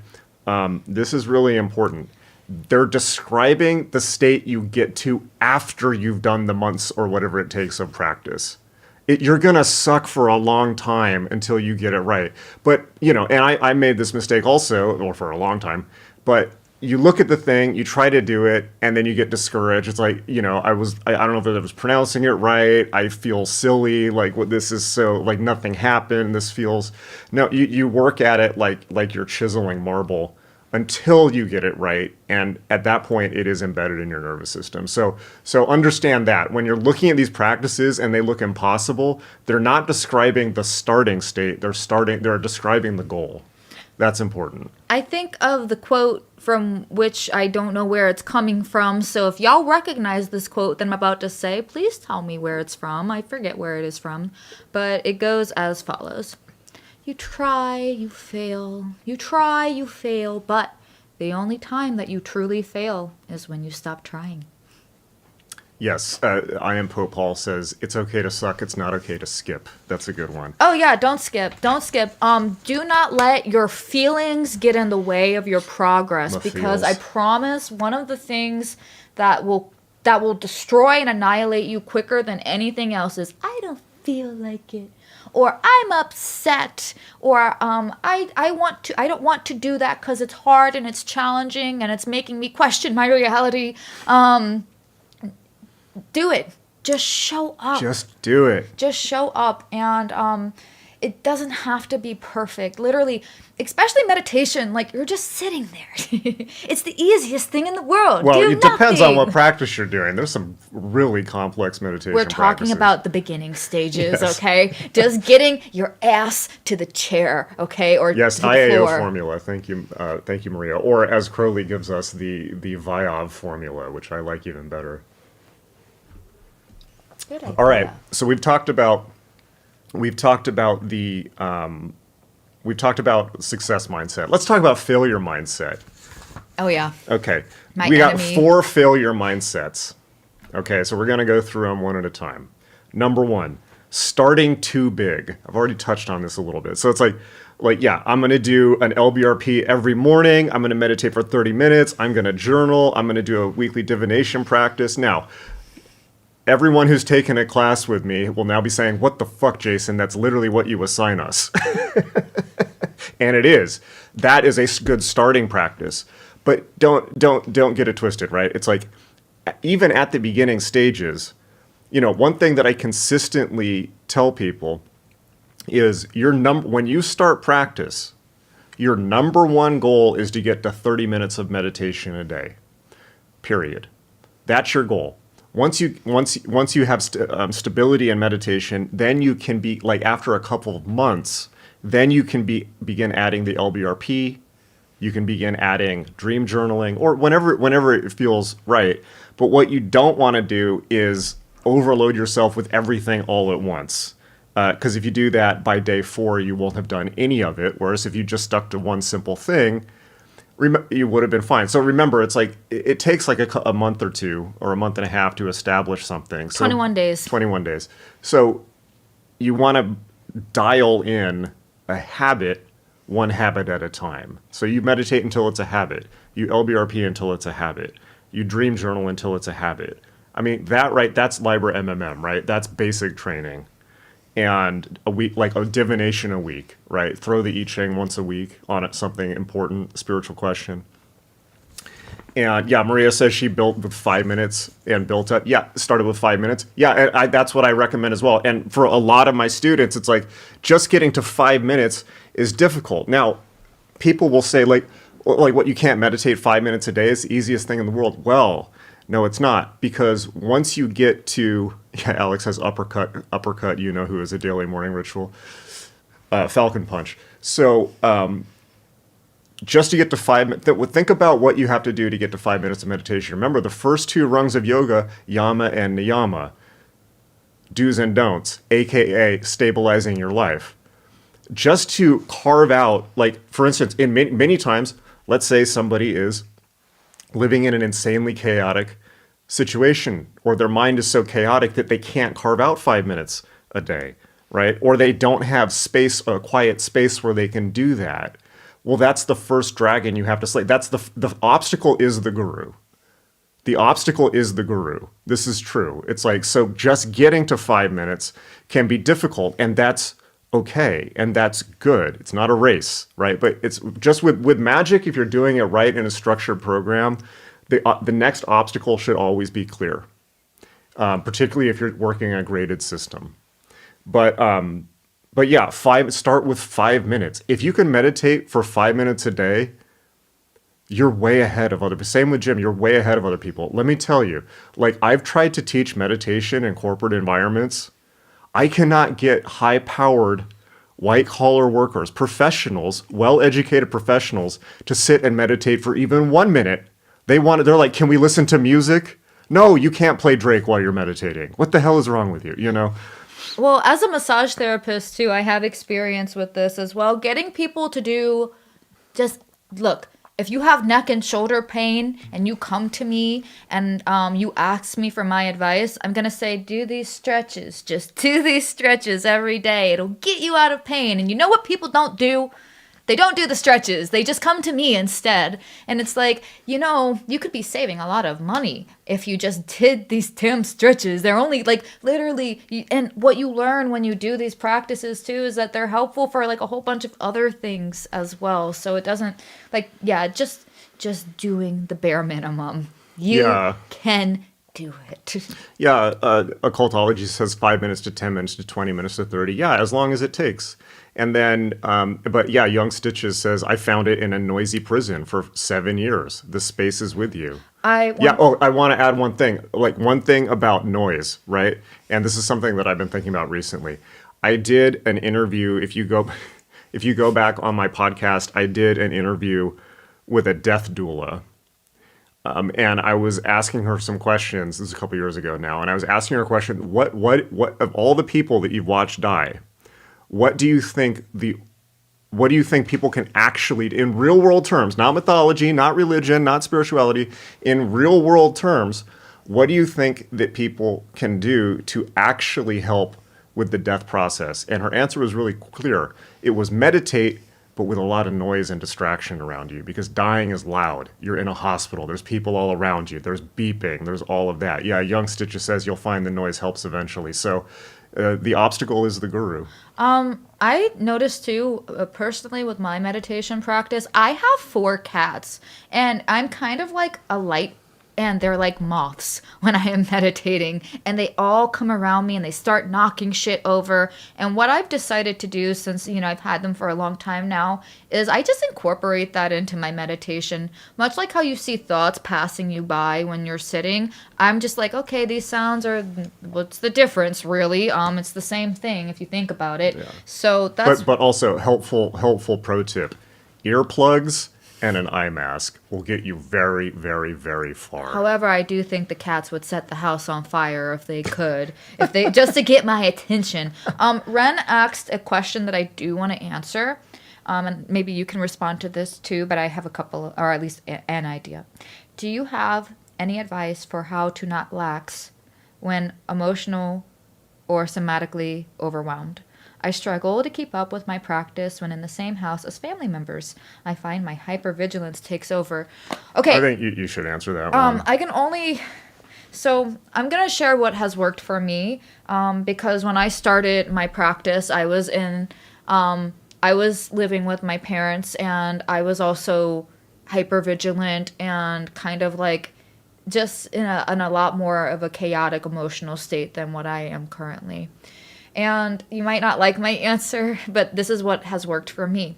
This is really important. They're describing the state you get to after you've done the months or whatever it takes of practice. You're going to suck for a long time until you get it right. But, and I made this mistake also, or for a long time, but you look at the thing, you try to do it, and then you get discouraged. It's like, I don't know if I was pronouncing it right. I feel silly. Like, what this is so, like, nothing happened. This feels, no, you work at it like you're chiseling marble until you get it right. And at that point, it is embedded in your nervous system. So understand that when you're looking at these practices and they look impossible, they're not describing the starting state. They're describing the goal. That's important. I think of the quote from which I don't know where it's coming from. So if y'all recognize this quote that I'm about to say, please tell me where it's from. I forget where it is from. But it goes as follows. You try, you fail. You try, you fail. But the only time that you truly fail is when you stop trying. Yes, I Am Pope Paul says, it's okay to suck, it's not okay to skip. That's a good one. Oh yeah, don't skip. Don't skip. Do not let your feelings get in the way of your progress, The because feels. I promise one of the things that will destroy and annihilate you quicker than anything else is I don't feel like it, or I'm upset, or I don't want to do that because it's hard and it's challenging and it's making me question my reality. Do it. Just show up. Just do it. Just show up, and it doesn't have to be perfect. Literally, especially meditation, like you're just sitting there. It's the easiest thing in the world. Well, Do it depends nothing. on what practice you're doing. There's some really complex meditation We're talking practices. about the beginning stages, Yes. okay? Just getting your ass to the chair, okay, or Yes, to the IAO floor. formula. Thank you, Maria. Or as Crowley gives us, the Vyov formula, which I like even better. Good idea. All right, so we've talked about success mindset. Let's talk about failure mindset. Oh yeah. Okay, My we enemy. got 4 failure mindsets. Okay, so we're gonna go through them one at a time. Number 1, starting too big. I've already touched on this a little bit. So it's like yeah, I'm gonna do an LBRP every morning. I'm gonna meditate for 30 minutes. I'm gonna journal. I'm gonna do a weekly divination practice. Now, everyone who's taken a class with me will now be saying, "What the fuck, Jason? That's literally what you assign us." And it is. That is a good starting practice. But don't get it twisted, right? It's like, even at the beginning stages, one thing that I consistently tell people is when you start practice, your number one goal is to get to 30 minutes of meditation a day. Period. That's your goal. Once you have stability in meditation, then you can be like after a couple of months, then you can begin adding the LBRP. You can begin adding dream journaling or whenever it feels right. But what you don't want to do is overload yourself with everything all at once. Because if you do that, by day 4, you won't have done any of it. Whereas if you just stuck to one simple thing, you would have been fine. So remember, it's like it takes like a month or two or a month and a half to establish something. So 21 days. 21 days. So you want to dial in a habit, one habit at a time. So you meditate until it's a habit. You LBRP until it's a habit. You dream journal until it's a habit. I mean, that's Libra MMM, right? That's basic training. And a week, like a divination a week, right? Throw the I Ching once a week on it, something important, spiritual question. And yeah, Maria says she built with 5 minutes and built up. Yeah, started with 5 minutes. Yeah, and that's what I recommend as well. And for a lot of my students, it's like just getting to 5 minutes is difficult. Now, people will say like what, you can't meditate 5 minutes a day is the easiest thing in the world. Well, no, it's not, because once you get to, yeah, Alex has uppercut, you know, who is a daily morning ritual, Falcon Punch. So just to get to 5 minutes, think about what you have to do to get to 5 minutes of meditation. Remember, the first 2 rungs of yoga, yama and niyama, do's and don'ts, aka stabilizing your life. Just to carve out, like, for instance, in many times, let's say somebody is living in an insanely chaotic situation, or their mind is so chaotic that they can't carve out 5 minutes a day, right? Or they don't have space, a quiet space where they can do that. Well, that's the first dragon you have to slay. That's the obstacle is the guru. The obstacle is the guru. This is true. It's like, so just getting to 5 minutes can be difficult, and that's okay, and that's good. It's not a race, right? But it's just with Magick, if you're doing it right in a structured program, the next obstacle should always be clear, particularly if you're working a graded system. But yeah, start with 5 minutes. If you can meditate for 5 minutes a day, you're way ahead of other people. Same with Jim, you're way ahead of other people. Let me tell you, like, I've tried to teach meditation in corporate environments. I cannot get high-powered, white-collar workers, professionals, well-educated professionals, to sit and meditate for even 1 minute. They're like, can we listen to music? No, you can't play Drake while you're meditating. What the hell is wrong with you, you know? Well, as a massage therapist, too, I have experience with this as well. Getting people to do, just, look, if you have neck and shoulder pain and you come to me and you ask me for my advice, I'm going to say, do these stretches. Just do these stretches every day. It'll get you out of pain. And you know what people don't do? They don't do the stretches. They just come to me instead. And it's like, you know, you could be saving a lot of money if you just did these damn stretches. They're only like literally, and what you learn when you do these practices too is that they're helpful for like a whole bunch of other things as well. So it doesn't like, yeah, just doing the bare minimum. You can do it. Yeah, occultology says 5 minutes to 10 minutes to 20 minutes to 30. Yeah, as long as it takes. And then, but yeah, Young Stitches says, I found it in a noisy prison for 7 years. The space is with you. I want to add one thing, like one thing about noise, right? And this is something that I've been thinking about recently. I did an interview, if you go back on my podcast, I did an interview with a death doula. And I was asking her some questions. This is a couple years ago now. And I was asking her a question, what of all the people that you've watched die, what do you think people can actually, in real world terms, not mythology, not religion, not spirituality, in real world terms, what do you think that people can do to actually help with the death process? And her answer was really clear. It was meditate, but with a lot of noise and distraction around you, because dying is loud. You're in a hospital. There's people all around you. There's beeping. There's all of that. Yeah, Young Stitches says you'll find the noise helps eventually. So the obstacle is the guru. I noticed too, personally with my meditation practice, I have 4 cats, and I'm kind of like a light and they're like moths when I am meditating, and they all come around me and they start knocking shit over. And what I've decided to do, since I've had them for a long time now, is I just incorporate that into my meditation. Much like how you see thoughts passing you by when you're sitting, I'm just like, okay, these sounds are, what's the difference really? It's the same thing if you think about it. Yeah. So that's But also helpful pro tip: earplugs and an eye mask will get you very, very, very far. However, I do think the cats would set the house on fire if they could, if they just to get my attention. Ren asked a question that I do want to answer, and maybe you can respond to this too. But I have a couple, or at least an idea. Do you have any advice for how to not lax when emotional or somatically overwhelmed? I struggle to keep up with my practice when in the same house as family members. I find my hypervigilance takes over. Okay. I think you should answer that one. I can only. So I'm gonna share what has worked for me, because when I started my practice, I was living with my parents, and I was also hypervigilant and kind of like just in a lot more of a chaotic emotional state than what I am currently. And you might not like my answer, but this is what has worked for me.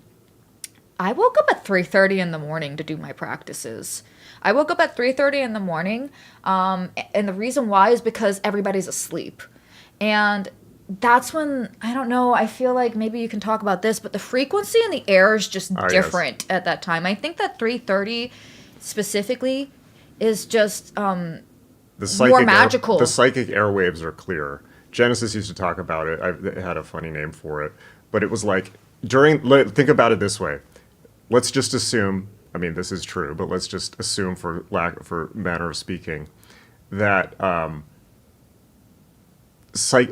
I woke up at 3:30 in the morning to do my practices. I woke up at 3:30 in the morning, and the reason why is because everybody's asleep. And that's when, I don't know, I feel like maybe you can talk about this, but the frequency in the air is just different at that time. I think that 3:30 specifically is just more magical. The psychic airwaves are clear. Genesis used to talk about it. It had a funny name for it. But it was like, think about it this way. Let's just assume, I mean, this is true, but let's just assume for manner of speaking, that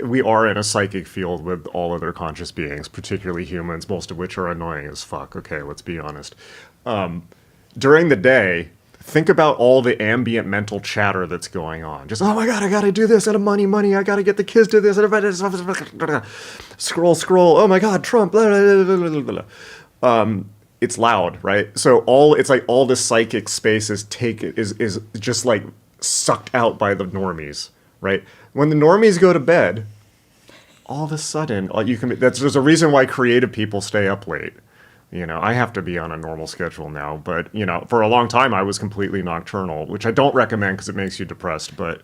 we are in a psychic field with all other conscious beings, particularly humans, most of which are annoying as fuck. Okay, let's be honest. During the day, think about all the ambient mental chatter that's going on. Just, oh my God, I gotta do this, and money, I gotta get the kids to this, scroll, oh my God, Trump, blah, blah, blah, blah, blah. It's loud, right? So it's like all the psychic space is just like sucked out by the normies, right? When the normies go to bed, all of a sudden, there's a reason why creative people stay up late. I have to be on a normal schedule now, but, for a long time I was completely nocturnal, which I don't recommend because it makes you depressed. But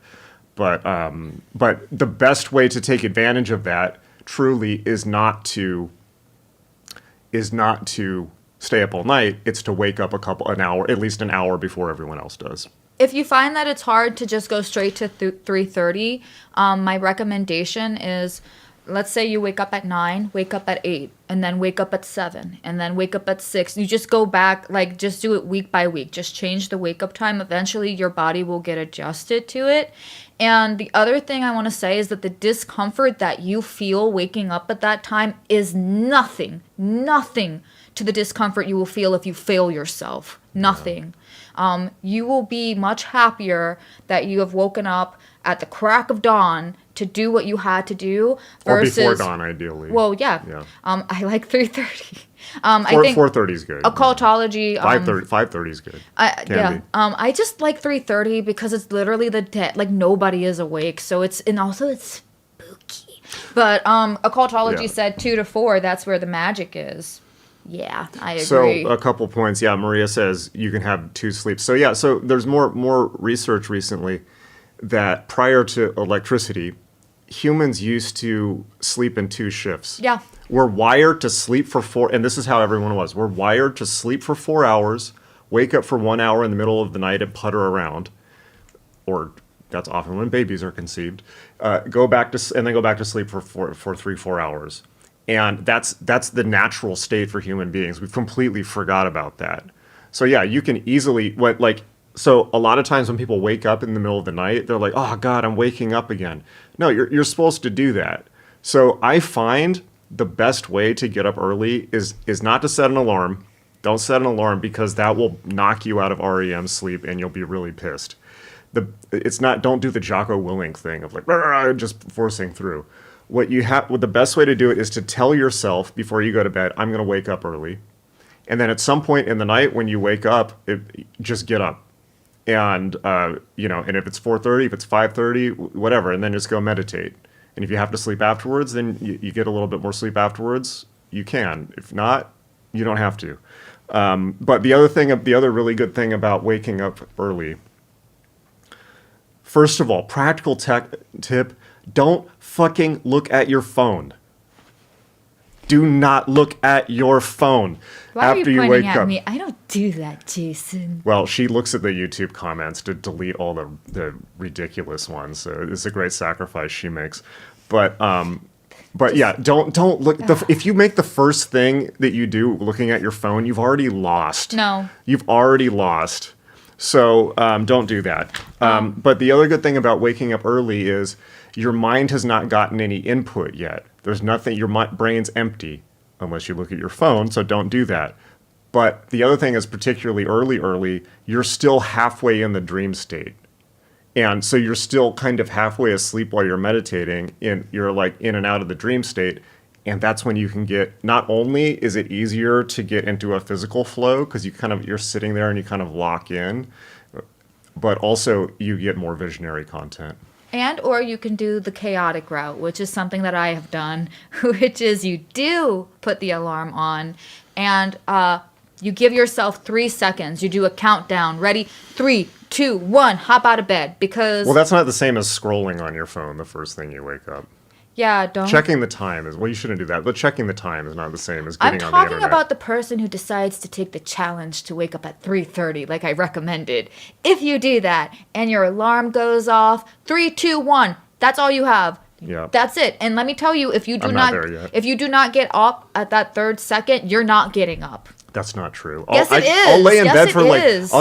the best way to take advantage of that truly is not to stay up all night. It's to wake up at least an hour before everyone else does. If you find that it's hard to just go straight to 3:30, my recommendation is, let's say you wake up at 9, wake up at 8, and then wake up at 7, and then wake up at 6. You just go back, just do it week by week. Just change the wake up time. Eventually, your body will get adjusted to it. And the other thing I want to say is that the discomfort that you feel waking up at that time is nothing to the discomfort you will feel if you fail yourself. Nothing. You will be much happier that you have woken up at the crack of dawn to do what you had to do versus... Or before dawn, ideally. Well, yeah. I like 3:30. I think 4:30 is good. Occultology... 5:30 is good. I just like 3:30 because it's literally the dead. Nobody is awake, so it's spooky. But occultology said 2 to 4, that's where the magic is. Yeah, I agree. So a couple points. Yeah, Maria says you can have 2 sleeps. So yeah, so there's more research recently that prior to electricity, humans used to sleep in 2 shifts. Yeah. We're wired to sleep for 4, and this is how everyone was. We're wired to sleep for 4 hours, wake up for 1 hour in the middle of the night and putter around, or that's often when babies are conceived. Go back to sleep for 3-4 hours. And that's the natural state for human beings. We've completely forgot about that. So yeah, you can easily so a lot of times when people wake up in the middle of the night, they're like, "Oh God, I'm waking up again." No, you're supposed to do that. So I find the best way to get up early is not to set an alarm. Don't set an alarm because that will knock you out of REM sleep and you'll be really pissed. Don't do the Jocko Willink thing of just forcing through. What the best way to do it is to tell yourself before you go to bed, I'm going to wake up early. And then at some point in the night when you wake up, just get up. and and if it's 4:30, if it's 5:30, whatever, and then just go meditate. And if you have to sleep afterwards, then you get a little bit more sleep afterwards. You can. If not, you don't have to. But the other really good thing about waking up early. First of all, practical tip: don't fucking look at your phone. Do not look at your phone after you wake up. Me? I don't do that, Jason. Well, she looks at the YouTube comments to delete all the ridiculous ones. So it's a great sacrifice she makes. But yeah, don't look. If you make the first thing that you do looking at your phone, you've already lost. No. You've already lost. So don't do that. But the other good thing about waking up early is your mind has not gotten any input yet. There's nothing, your brain's empty unless you look at your phone, so don't do that. But the other thing is particularly early, you're still halfway in the dream state. And so you're still kind of halfway asleep while you're meditating, and you're like in and out of the dream state. And that's when you can get, not only is it easier to get into a physical flow, because you're sitting there and you kind of lock in, but also you get more visionary content. Or you can do the chaotic route, which is something that I have done, which is you do put the alarm on and you give yourself 3 seconds. You do a countdown. Ready? 3, 2, 1. Hop out of bed because... Well, that's not the same as scrolling on your phone the first thing you wake up. Yeah, don't... Checking the time is... Well, you shouldn't do that. But checking the time is not the same as getting on the internet. I'm talking about the person who decides to take the challenge to wake up at 3:30 like I recommended. If you do that and your alarm goes off, 3, 2, 1, that's all you have. Yeah. That's it. And let me tell you, if you do I'm not there yet. If you do not get up at that 3rd second, you're not getting up. That's not true. Yes, it is. I'll lay in Yes, bed it for is.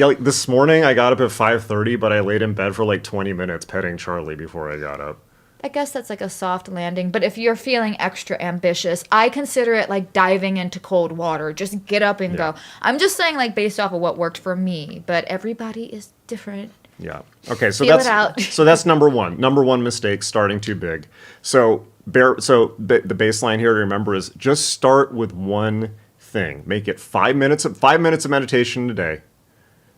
like this morning I got up at 5:30, but I laid in bed for like 20 minutes petting Charlie before I got up. I guess that's like a soft landing, but if you're feeling extra ambitious, I consider it like diving into cold water. Just get up and go. I'm just saying like based off of what worked for me, but everybody is different. Yeah. Okay, so Feel it out. so that's number one. Number one mistake, starting too big. So the baseline here to remember is just start with one thing. Make it 5 minutes of meditation a day.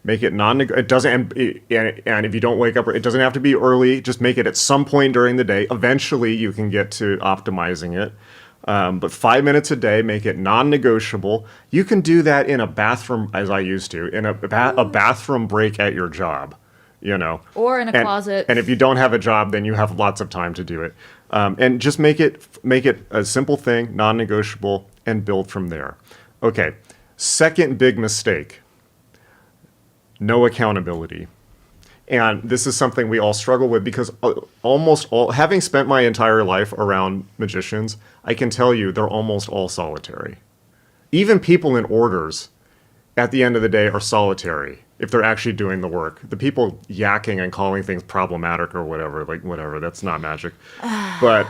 Make it it doesn't, and if you don't wake up, it doesn't have to be early. Just make it at some point during the day. Eventually, you can get to optimizing it. But 5 minutes a day, make it non-negotiable. You can do that in a bathroom, as I used to, in a bathroom break at your job, Or in a closet. And if you don't have a job, then you have lots of time to do it. And just make it a simple thing, non-negotiable, and build from there. Okay, second big mistake. No accountability. And this is something we all struggle with because having spent my entire life around magicians, I can tell you they're almost all solitary. Even people in orders at the end of the day are solitary if they're actually doing the work. The people yakking and calling things problematic or whatever, that's not magic. But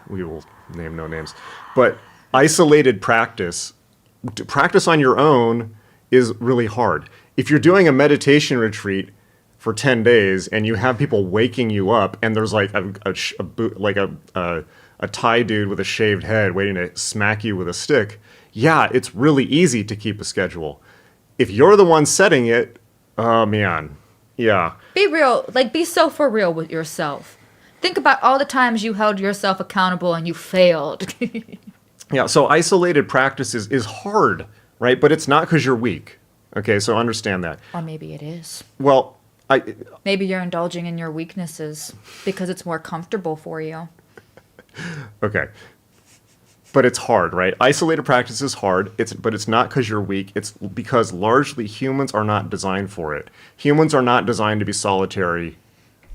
we will name no names. But isolated practice on your own is really hard. If you're doing a meditation retreat for 10 days and you have people waking you up and there's like a Thai dude with a shaved head waiting to smack you with a stick, yeah, it's really easy to keep a schedule. If you're the one setting it, oh man, yeah. Be real, be so for real with yourself. Think about all the times you held yourself accountable and you failed. Yeah, so isolated practice is hard, right? But it's not because you're weak. Okay, so understand that. Or maybe it is. Well, maybe you're indulging in your weaknesses because it's more comfortable for you. Okay. But it's hard, right? Isolated practice is hard, but it's not because you're weak. It's because largely humans are not designed for it. Humans are not designed to be solitary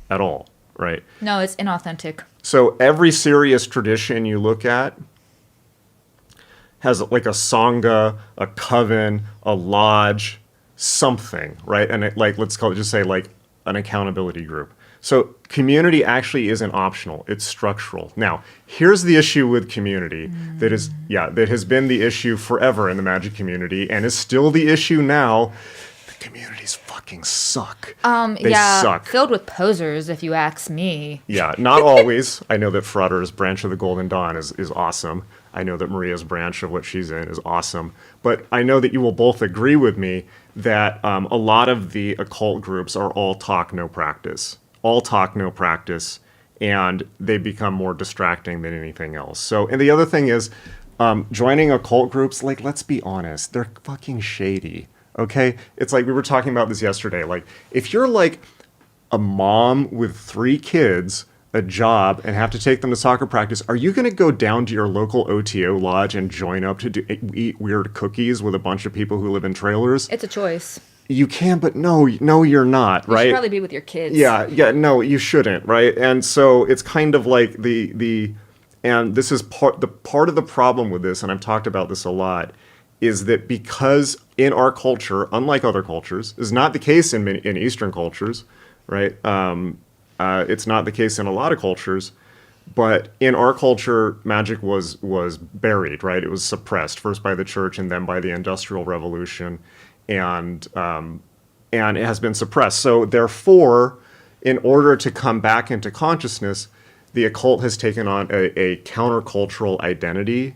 at all, right? No, it's inauthentic. So every serious tradition you look at has like a sangha, a coven, a lodge, something, right? And let's say an accountability group. So community actually isn't optional; it's structural. Now, here's the issue with community that has been the issue forever in the magic community and is still the issue now. The communities fucking suck. They suck. Filled with posers, if you ask me. Yeah, not always. I know that Frotter's branch of the Golden Dawn is awesome. I know that Maria's branch of what she's in is awesome. But I know that you will both agree with me that a lot of the occult groups are all talk, no practice. All talk, no practice, and they become more distracting than anything else. So, and the other thing is, joining occult groups, like, let's be honest, they're fucking shady, okay? It's like, we were talking about this yesterday. Like, if you're like a mom with 3 kids, a job, and have to take them to soccer practice, are you going to go down to your local OTO lodge and join up to eat weird cookies with a bunch of people who live in trailers? It's a choice. You can, but no, you're not, right? You should probably be with your kids. Yeah, no, you shouldn't, right? And so it's kind of like and this is part of the problem with this, and I've talked about this a lot, is that because in our culture, unlike other cultures, is not the case in Eastern cultures, right? It's not the case in a lot of cultures, but in our culture, magic was buried, right? It was suppressed first by the church and then by the Industrial Revolution, and it has been suppressed. So therefore, in order to come back into consciousness, the occult has taken on a countercultural identity,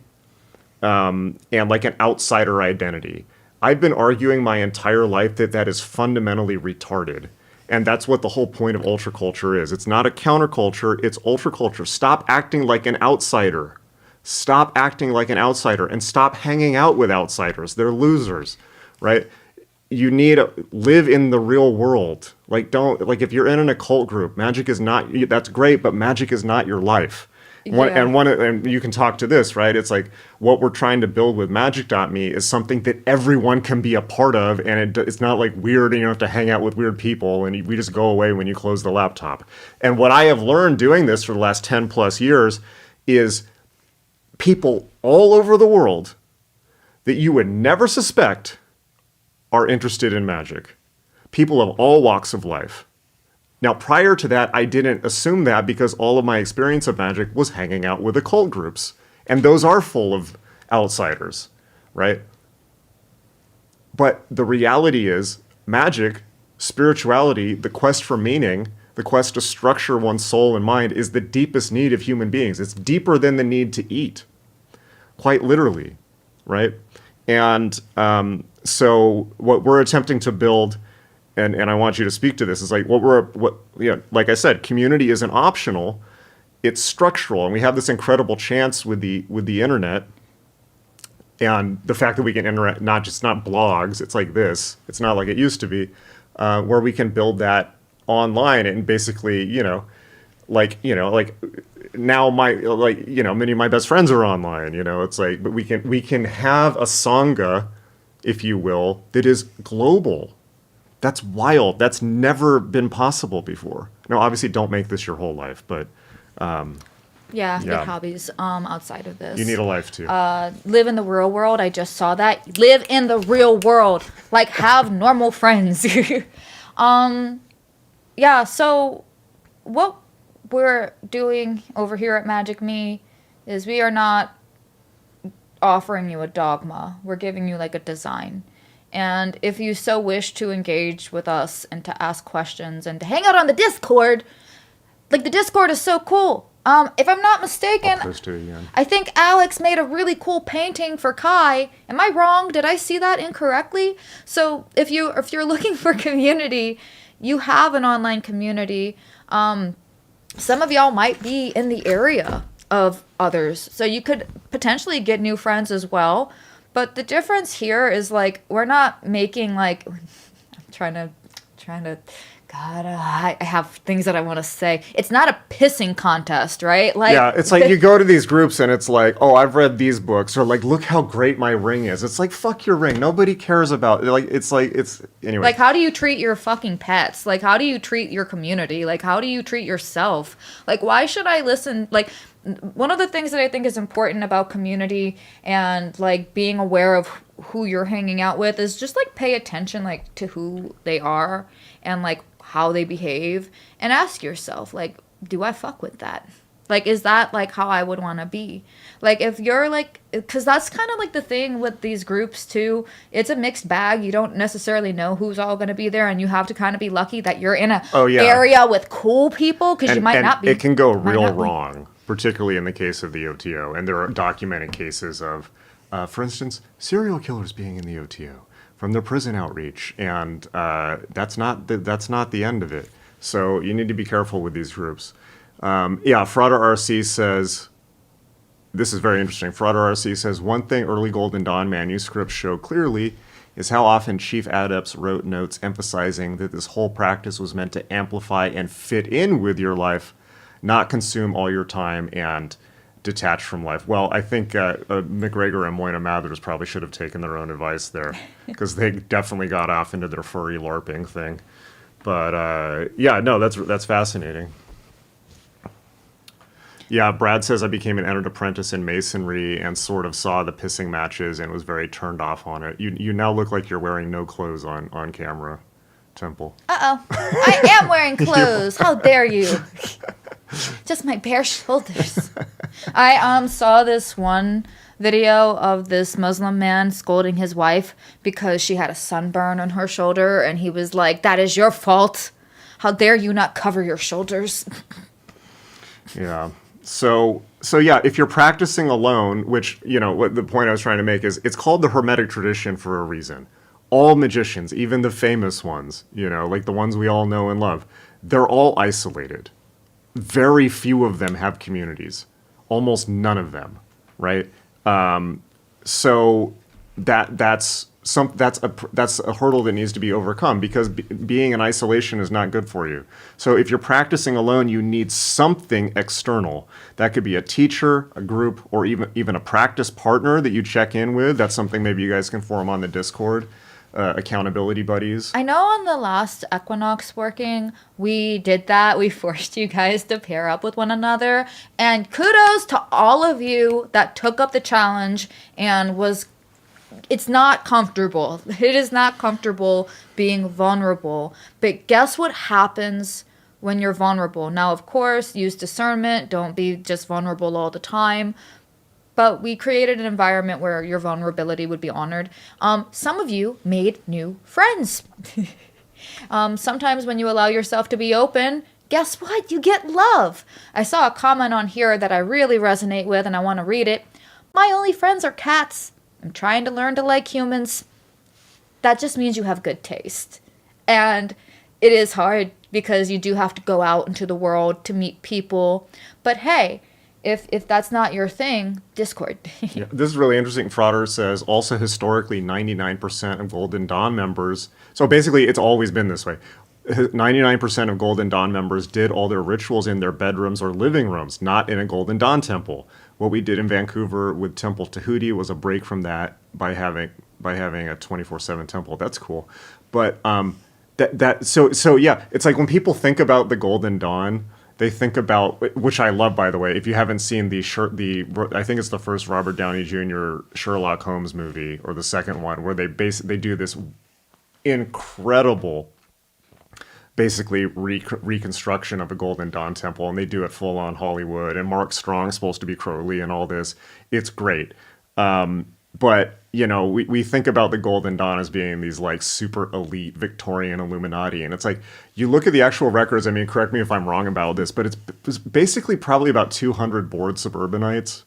and like an outsider identity. I've been arguing my entire life that is fundamentally retarded. And that's what the whole point of ultraculture is. It's not a counterculture, it's ultraculture. Stop acting like an outsider. Stop acting like an outsider and stop hanging out with outsiders. They're losers, right? You need to live in the real world. Like, if you're in an occult group, magic is not, that's great, but magic is not your life. Yeah. And you can talk to this, right? It's like what we're trying to build with Magick.me is something that everyone can be a part of, and it's not like weird and you don't have to hang out with weird people and we just go away when you close the laptop. And what I have learned doing this for the last 10 plus years is people all over the world that you would never suspect are interested in magic. People of all walks of life. Now, prior to that, I didn't assume that because all of my experience of magic was hanging out with occult groups. And those are full of outsiders, right? But the reality is, magic, spirituality, the quest for meaning, the quest to structure one's soul and mind is the deepest need of human beings. It's deeper than the need to eat, quite literally, right? And so what we're attempting to build, and I want you to speak to this, is like like I said, community isn't optional, it's structural, and we have this incredible chance with the internet, and the fact that we can interact, not blogs, it's like this, it's not like it used to be, where we can build that online, and basically, now many of my best friends are online, it's like, but we can have a sangha, if you will, that is global. That's wild. That's never been possible before. Now, obviously, don't make this your whole life, but get hobbies outside of this. You need a life too. Live in the real world. I just saw that. Live in the real world. Like, have normal friends. So what we're doing over here at Magick Me is we are not offering you a dogma. We're giving you like a design. And if you so wish to engage with us and to ask questions and to hang out on the Discord, like the Discord is so cool. If I'm not mistaken, I think Alex made a really cool painting for Kai. Am I wrong? Did I see that incorrectly? So if you're looking for community, you have an online community. Some of y'all might be in the area of others, so you could potentially get new friends as well. But the difference here is, like, we're not making, like, I'm trying to, God, I have things that I want to say. It's not a pissing contest, right? Like, yeah, it's like you go to these groups and it's like, oh, I've read these books, or like, look how great my ring is. It's like, fuck your ring. Nobody cares about it. Anyway. Like, how do you treat your fucking pets? Like, how do you treat your community? Like, how do you treat yourself? Like, why should I listen? Like, one of the things that I think is important about community and like being aware of who you're hanging out with is just like pay attention like to who they are and like how they behave, and ask yourself, like, do I fuck with that? Like, is that like how I would want to be? Like, if you're like, because that's kind of like the thing with these groups too. It's a mixed bag. You don't necessarily know who's all going to be there, and you have to kind of be lucky that you're in a area with cool people, because you might not be. It can go real wrong, particularly in the case of the OTO. And there are documented cases of, for instance, serial killers being in the OTO. from the prison outreach, and that's not the end of it. So you need to be careful with these groups. Yeah, Frauder RC says, this is very interesting. Frauder RC says, one thing early Golden Dawn manuscripts show clearly is how often chief adepts wrote notes emphasizing that this whole practice was meant to amplify and fit in with your life, not consume all your time and detach from life. Well, I think McGregor and Moina Mathers probably should have taken their own advice there, because they definitely got off into their furry LARPing thing. But yeah, no, that's fascinating. Yeah, Brad says I became an entered apprentice in masonry and sort of saw the pissing matches and was very turned off on it. You now look like you're wearing no clothes on camera, Temple. Uh-oh. I am wearing clothes. How dare you? Just my bare shoulders. I saw this one video of this Muslim man scolding his wife because she had a sunburn on her shoulder, and he was like, "That is your fault. How dare you not cover your shoulders?" Yeah. So yeah, if you're practicing alone, which, what the point I was trying to make is, it's called the Hermetic tradition for a reason. All magicians, even the famous ones, like the ones we all know and love, they're all isolated. Very few of them have communities. Almost none of them, right? So that's a hurdle that needs to be overcome, because being in isolation is not good for you. So if you're practicing alone, you need something external. That could be a teacher, a group, or even a practice partner that you check in with. That's something maybe you guys can form on the Discord. Accountability buddies. I know on the last Equinox working, we did that. We forced you guys to pair up with one another. And kudos to all of you that took up the challenge and it's not comfortable. It is not comfortable being vulnerable. But guess what happens when you're vulnerable? Now, of course, use discernment. Don't be just vulnerable all the time. But we created an environment where your vulnerability would be honored. Some of you made new friends. Sometimes when you allow yourself to be open, guess what? You get love. I saw a comment on here that I really resonate with, and I want to read it. My only friends are cats. I'm trying to learn to like humans. That just means you have good taste. And it is hard because you do have to go out into the world to meet people. But hey, if that's not your thing, Discord. Yeah, this is really interesting. Frauder says, also historically, 99% of Golden Dawn members, so basically it's always been this way. 99% of Golden Dawn members did all their rituals in their bedrooms or living rooms, not in a Golden Dawn temple. What we did in Vancouver with Temple Tahuti was a break from that by having a 24/7 temple. That's cool. But so yeah, it's like when people think about the Golden Dawn, they think about, which I love, by the way. If you haven't seen I think it's the first Robert Downey Jr. Sherlock Holmes movie, or the second one, where they do this incredible, basically reconstruction of a Golden Dawn temple, and they do it full on Hollywood. And Mark Strong's supposed to be Crowley and all this. It's great. But we think about the Golden Dawn as being these like super elite Victorian Illuminati, and it's like, you look at the actual records. I mean, correct me if I'm wrong about this, but it's basically probably about 200 bored suburbanites,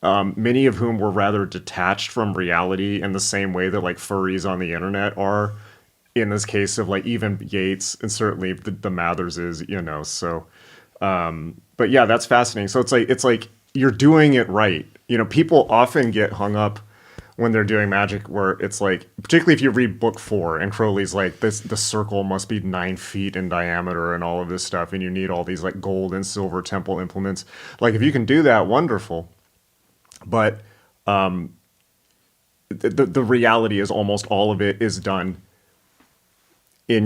many of whom were rather detached from reality in the same way that like furries on the internet are. In this case of like even Yates, and certainly the Mathers is, so. But yeah, that's fascinating. So it's like you're doing it right. People often get hung up when they're doing magic, where it's like, particularly if you read book 4 and Crowley's like, the circle must be 9 feet in diameter and all of this stuff, and you need all these like gold and silver temple implements. Like, if you can do that, wonderful. But the reality is almost all of it is done in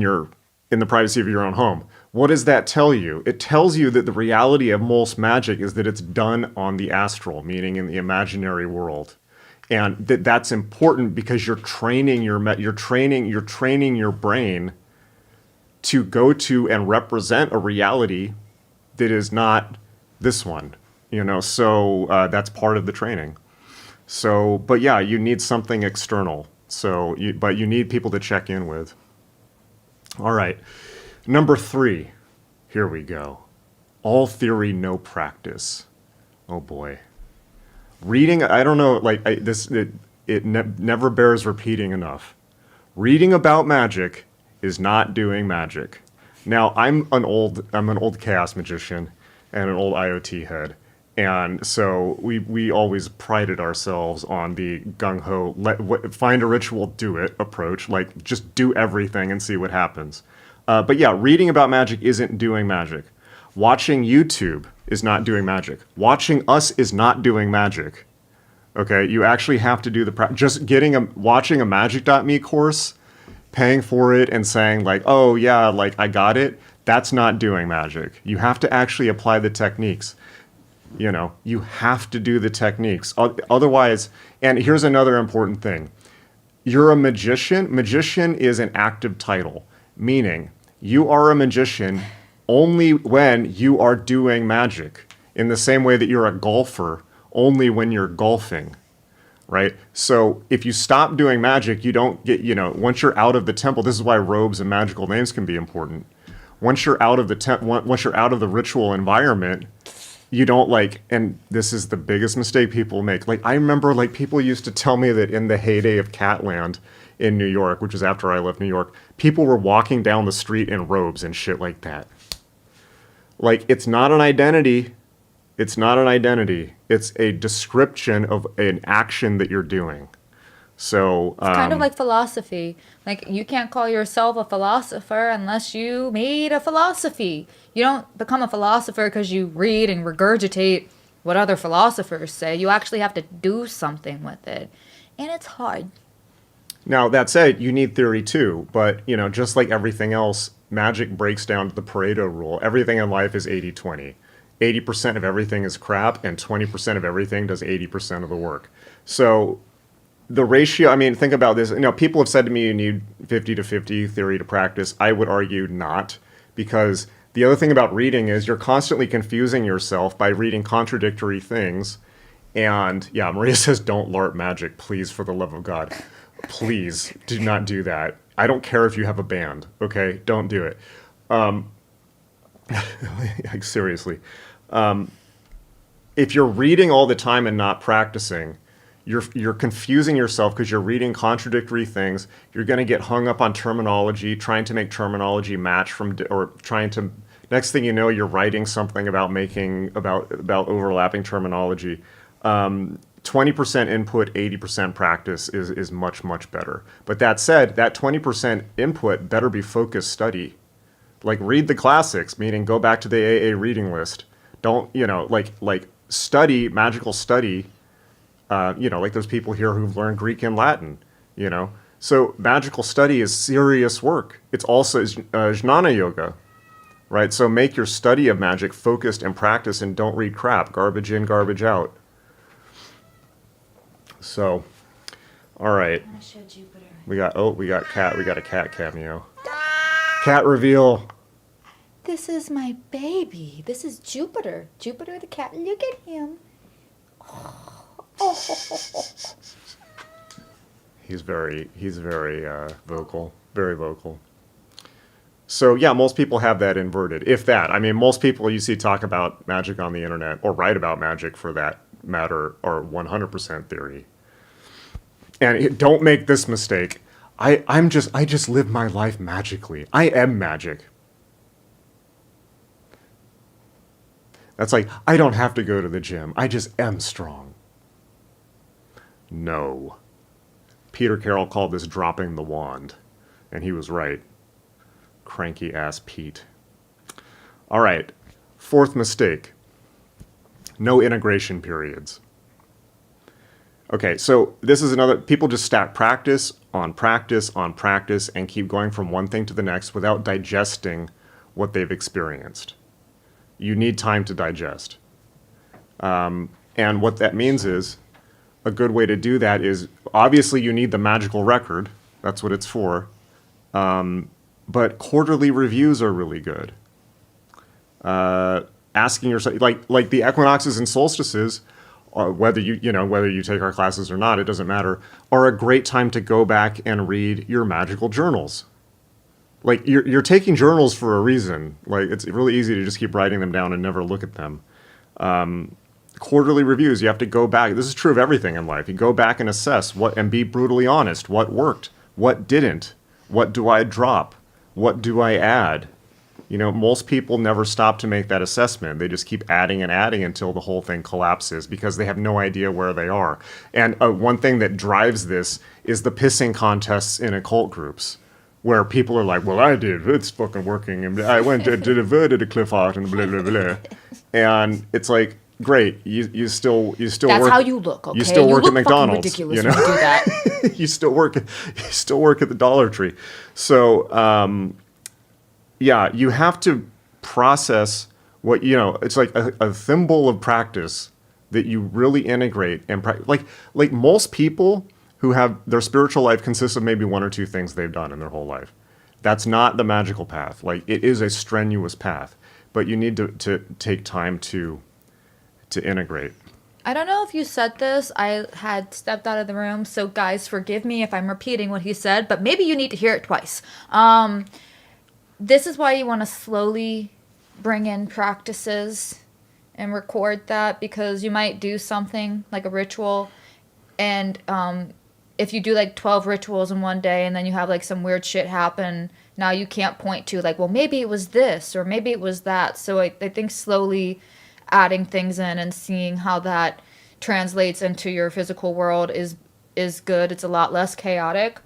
the privacy of your own home. What does that tell you? It tells you that the reality of most magic is that it's done on the astral, meaning in the imaginary world. And that's important because you're training your brain to go to and represent a reality that is not this one, so that's part of the training. So, but yeah, you need something external. But you need people to check in with. All right. Number 3. Here we go. All theory, no practice. Oh boy. Reading, I don't know, it never bears repeating enough. Reading about magic is not doing magic. Now, I'm an old chaos magician and an old IoT head. And so we always prided ourselves on the gung-ho, find a ritual, do it approach, like just do everything and see what happens. But yeah, reading about magic isn't doing magic. Watching YouTube is not doing magic. Watching us is not doing magic. Okay, you actually have to do just watching a Magick.me course, paying for it and saying like, oh yeah, like I got it, that's not doing magic. You have to actually apply the techniques. You know, you have to do the techniques. Otherwise, and here's another important thing. You're a magician. Magician is an active title, meaning you are a magician only when you are doing magic. In the same way that you're a golfer only when you're golfing, right? So if you stop doing magic, you don't get, once you're out of the temple, this is why robes and magical names can be important. Once you're out of the ritual environment, you don't and this is the biggest mistake people make. Like, I remember people used to tell me that in the heyday of Catland in New York, which is after I left New York, people were walking down the street in robes and shit like that. Like, it's not an identity. It's not an identity. It's a description of an action that you're doing. So It's kind of like philosophy. Like, you can't call yourself a philosopher unless you made a philosophy. You don't become a philosopher because you read and regurgitate what other philosophers say. You actually have to do something with it. And it's hard. Now, that said, you need theory too. But, just like everything else, magic breaks down to the Pareto rule. Everything in life is 80-20. 80% of everything is crap, and 20% of everything does 80% of the work. So the ratio, think about this. People have said to me you need 50-50 theory to practice. I would argue not, because the other thing about reading is you're constantly confusing yourself by reading contradictory things. And yeah, Maria says, don't LARP magic, please, for the love of God. Please do not do that. I don't care if you have a band, okay? Don't do it. Like, seriously. If you're reading all the time and not practicing, you're confusing yourself because you're reading contradictory things. You're going to get hung up on terminology, trying to make terminology match next thing you know, you're writing something about overlapping terminology. 20% input, 80% practice is much, much better. But that said, that 20% input better be focused study. Like, read the classics, meaning go back to the AA reading list. Don't, study, magical study. Like there's people here who've learned Greek and Latin, So magical study is serious work. It's also jnana yoga, right? So make your study of magic focused and practice, and don't read crap. Garbage in, garbage out. So, all right. I'm gonna show Jupiter. We got a cat cameo. Cat reveal. This is my baby. This is Jupiter. Jupiter the cat. Look at him. He's very vocal, very vocal. So yeah, most people have that inverted, if that. Most people you see talk about magic on the internet, or write about magic for that matter, are 100% theory. And don't make this mistake. I just live my life magically. I am magic. That's like, I don't have to go to the gym. I just am strong. No. Peter Carroll called this dropping the wand. And he was right. Cranky ass Pete. All right. Fourth mistake. No integration periods. Okay, so this is another, people just stack practice on practice on practice and keep going from one thing to the next without digesting what they've experienced. You need time to digest. And what that means is, a good way to do that is, obviously you need the magical record. That's what it's for. But quarterly reviews are really good. Asking yourself, like the equinoxes and solstices, whether you take our classes or not, it doesn't matter, are a great time to go back and read your magical journals. Like, you're taking journals for a reason. Like, it's really easy to just keep writing them down and never look at them. quarterly reviews. You have to go back. This is true of everything in life. You go back and assess what and be brutally honest. What worked? What didn't? What do I drop? What do I add? You know, most people never stop to make that assessment. They just keep adding and adding until the whole thing collapses because they have no idea where they are. And one thing that drives this is the pissing contests in occult groups, where people are like, well, I did, it's fucking working, and I went to did a cliff art and blah, blah, blah. And it's like, great, you still That's work. how you look, okay? You still work at look fucking McDonald's. ridiculous You know? when you do that. you still work at the Dollar Tree. So, yeah, you have to process what, you know, it's like a thimble of practice that you really integrate and like most people who have their spiritual life consists of maybe one or two things they've done in their whole life. That's not the magical path. Like, it is a strenuous path, but you need to take time to integrate. I don't know if you said this. I had stepped out of the room, so guys, forgive me if I'm repeating what he said, but maybe you need to hear it twice. This is why you want to slowly bring in practices and record that, because you might do something like a ritual, and if you do like 12 rituals in one day and then you have like some weird shit happen, now you can't point to like, well, maybe it was this or maybe it was that. So I think slowly adding things in and seeing how that translates into your physical world is good. It's a lot less chaotic.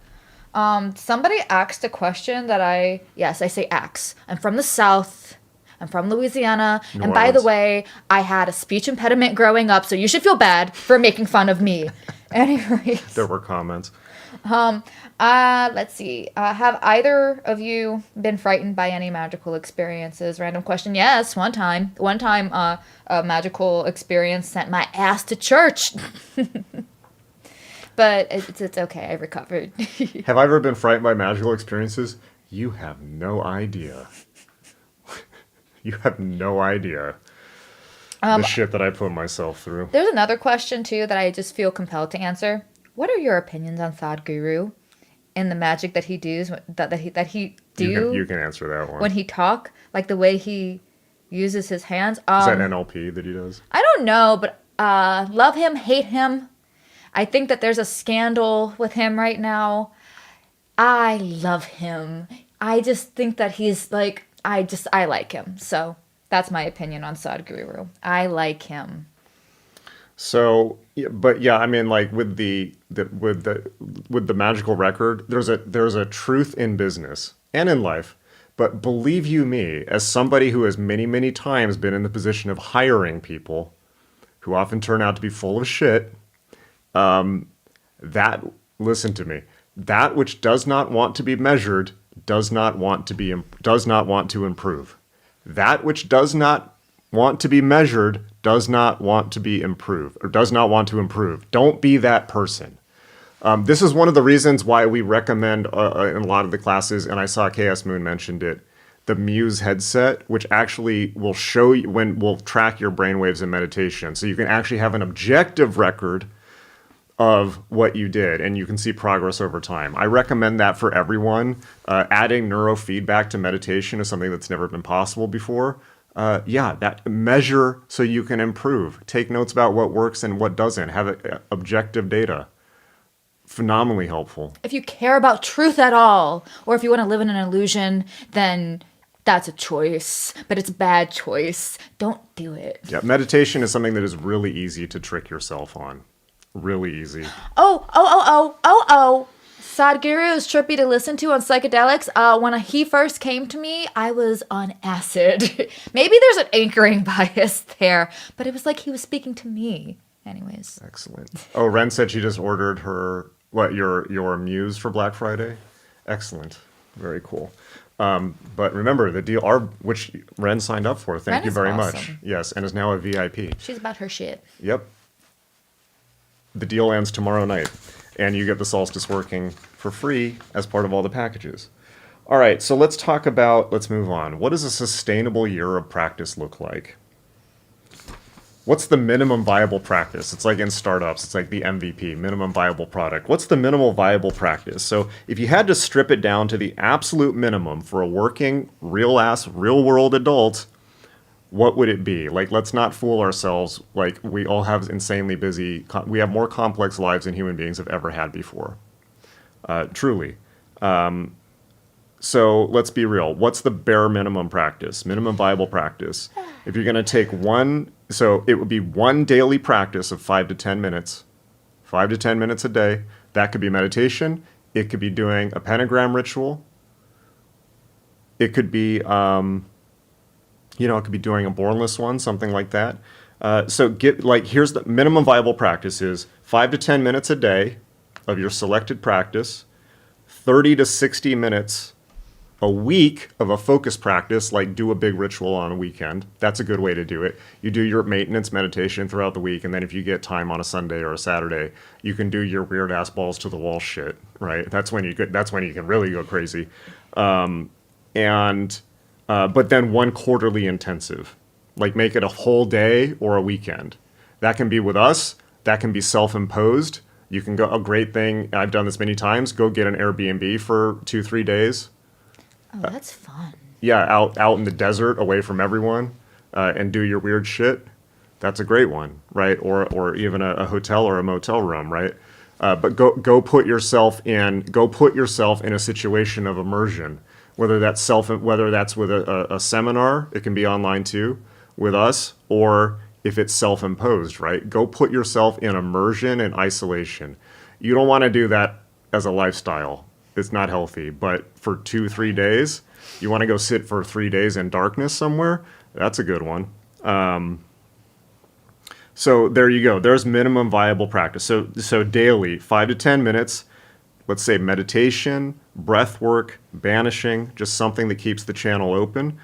Somebody asked a question that I say axe. I'm from the South. I'm from Louisiana. New and by the Orleans. way, I had a speech impediment growing up, so you should feel bad for making fun of me. Anyways. There were comments. Let's see. Have either of you been frightened by any magical experiences? Random question. Yes, one time. A magical experience sent my ass to church. But it's okay. I recovered. Have I ever been frightened by magical experiences? You have no idea. You have no idea the shit that I put myself through. There's another question, too, that I just feel compelled to answer. What are your opinions on Sadhguru and the magic that he does? That he do? You can answer that one. When he talk, like the way he uses his hands. Is that NLP that he does? I don't know, but love him, hate him. I think that there's a scandal with him right now. I love him. I just think that he's like, I like him. So that's my opinion on Sadhguru. I like him. So, but yeah, I mean, like with the magical record, there's a truth in business and in life. But believe you me, as somebody who has many times been in the position of hiring people who often turn out to be full of shit, listen to me, that which does not want to be measured does not want to improve. That which does not want to be measured does not want to be improved, or does not want to improve. Don't be that person. This is one of the reasons why we recommend in a lot of the classes, and I saw KS Moon mentioned it, the Muse headset, which actually will show you will track your brainwaves in meditation. So you can actually have an objective record of what you did, and you can see progress over time. I recommend that for everyone. Adding neurofeedback to meditation is something that's never been possible before. That measure so you can improve. Take notes about what works and what doesn't. Have objective data. Phenomenally helpful. If you care about truth at all, or if you want to live in an illusion, then that's a choice, but it's a bad choice. Don't do it. Yeah, meditation is something that is really easy to trick yourself on. Really easy. Sadhguru is trippy to listen to on psychedelics. When he first came to me, I was on acid. Maybe there's an anchoring bias there, but it was like he was speaking to me. Anyways. Excellent. Oh, Ren said she just ordered your Muse for Black Friday. Excellent. Very cool. But remember, the deal, which Ren signed up for. Thank you very much. Yes, and is now a VIP. She's about her shit. Yep. The deal ends tomorrow night, and you get the Solstice working for free as part of all the packages. All right, so let's move on. What does a sustainable year of practice look like? What's the minimum viable practice? It's like in startups, it's like the MVP, minimum viable product. What's the minimal viable practice? So if you had to strip it down to the absolute minimum for a working, real world adult, what would it be? Like, let's not fool ourselves. Like, we all have insanely busy, we have more complex lives than human beings have ever had before. Truly. So let's be real. What's the bare minimum practice, minimum viable practice? If you're going to take one, so it would be one daily practice of 5 to 10 minutes, 5 to 10 minutes a day. That could be meditation. It could be doing a pentagram ritual. It could be, it could be doing a bornless one, something like that. So here's the minimum viable practice is 5 to 10 minutes a day of your selected practice, 30 to 60 minutes a week of a focus practice, like do a big ritual on a weekend. That's a good way to do it. You do your maintenance meditation throughout the week, and then if you get time on a Sunday or a Saturday, you can do your weird ass balls to the wall shit, right? That's when you can really go crazy. But then one quarterly intensive, like make it a whole day or a weekend. That can be with us. That can be self-imposed. You can go, a great thing, I've done this many times, go get an Airbnb for 2-3 days. Oh, that's fun. Yeah, out in the desert, away from everyone, and do your weird shit. That's a great one, right? Or even a hotel or a motel room, right? But go put yourself in a situation of immersion, whether that's with a seminar, it can be online too, with us, or if it's self-imposed, right? Go put yourself in immersion and isolation. You don't want to do that as a lifestyle. It's not healthy, but for 2-3 days, you want to go sit for 3 days in darkness somewhere. That's a good one. So there you go. There's minimum viable practice. So daily, 5 to 10 minutes. Let's say meditation, breath work, banishing, just something that keeps the channel open.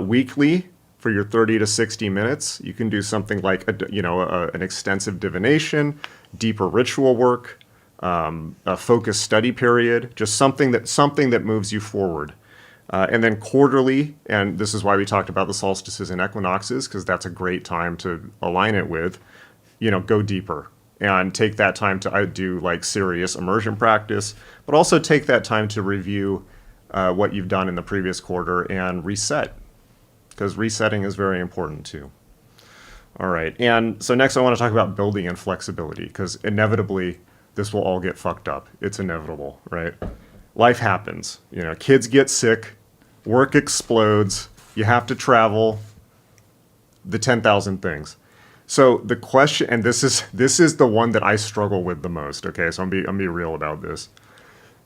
Weekly, for your 30 to 60 minutes, you can do something like an extensive divination, deeper ritual work. A focused study period, just something that moves you forward. And then quarterly, and this is why we talked about the solstices and equinoxes, because that's a great time to align it with, go deeper and take that time to do like serious immersion practice, but also take that time to review what you've done in the previous quarter and reset, because resetting is very important too. All right, and so next I want to talk about building in flexibility, because inevitably, this will all get fucked up. It's inevitable, right? Life happens. Kids get sick, work explodes, you have to travel, the 10,000 things. So the question, and this is the one that I struggle with the most, okay? So I'm be real about this.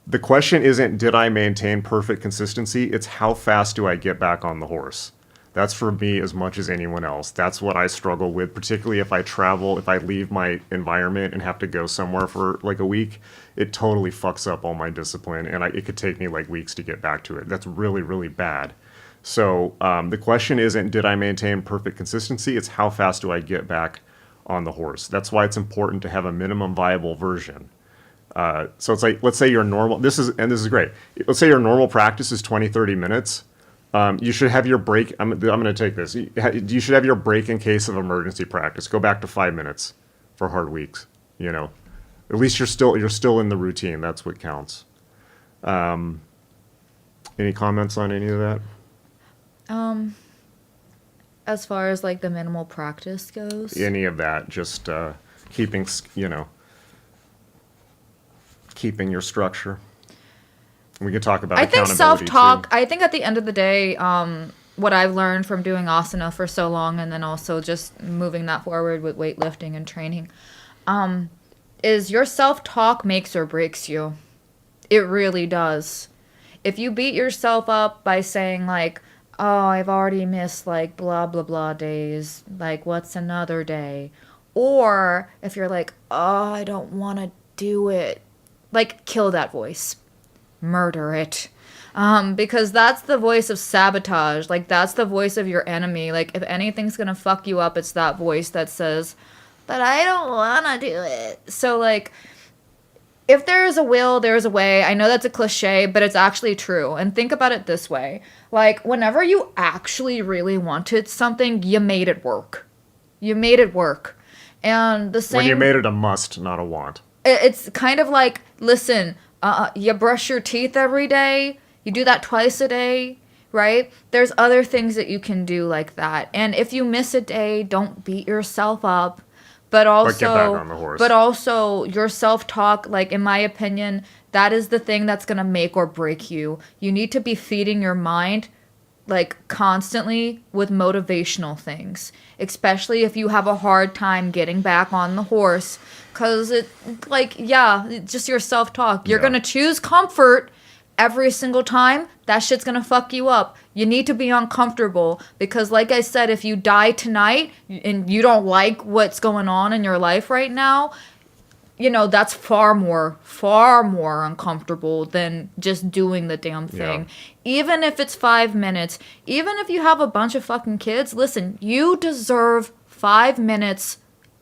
The question isn't, did I maintain perfect consistency? It's how fast do I get back on the horse? That's for me as much as anyone else. That's what I struggle with, particularly if I travel, if I leave my environment and have to go somewhere for like a week. It totally fucks up all my discipline, and it could take me like weeks to get back to it. That's really, really bad. So the question isn't, did I maintain perfect consistency? It's how fast do I get back on the horse? That's why it's important to have a minimum viable version. So it's like, let's say your normal, this is great. Let's say your normal practice is 20-30 minutes. You should have your break. I'm going to take this. You should have your break in case of emergency practice. Go back to 5 minutes for hard weeks. At least you're still in the routine. That's what counts. Any comments on any of that? As far as like the minimal practice goes, Any of that? Just keeping your structure. We can talk about I think accountability, self-talk, too. I think at the end of the day, what I've learned from doing asana for so long, and then also just moving that forward with weightlifting and training, is your self-talk makes or breaks you. It really does. If you beat yourself up by saying like, oh, I've already missed like blah, blah, blah days, like what's another day? Or if you're like, oh, I don't want to do it, like kill that voice. Murder it. Because that's the voice of sabotage. Like, that's the voice of your enemy. Like, if anything's gonna fuck you up, it's that voice that says, but I don't wanna do it. So, like, if there is a will, there is a way. I know that's a cliche, but it's actually true. And think about it this way. Like, whenever you actually really wanted something, you made it work. You made it work. And the same... When you made it a must, not a want. It's kind of like, listen... you brush your teeth every day. You do that twice a day, right? There's other things that you can do like that. And if you miss a day, don't beat yourself up. But But get back on the horse. your self-talk, like in my opinion, that is the thing that's going to make or break you. You need to be feeding your mind like constantly with motivational things, especially if you have a hard time getting back on the horse, cuz just your self-talk. You're Yeah. going to choose comfort every single time. That shit's going to fuck you up. You need to be uncomfortable because like I said, if you die tonight and you don't like what's going on in your life right now, that's far more uncomfortable than just doing the damn thing. Yeah. Even if it's 5 minutes, even if you have a bunch of fucking kids, listen, you deserve 5 minutes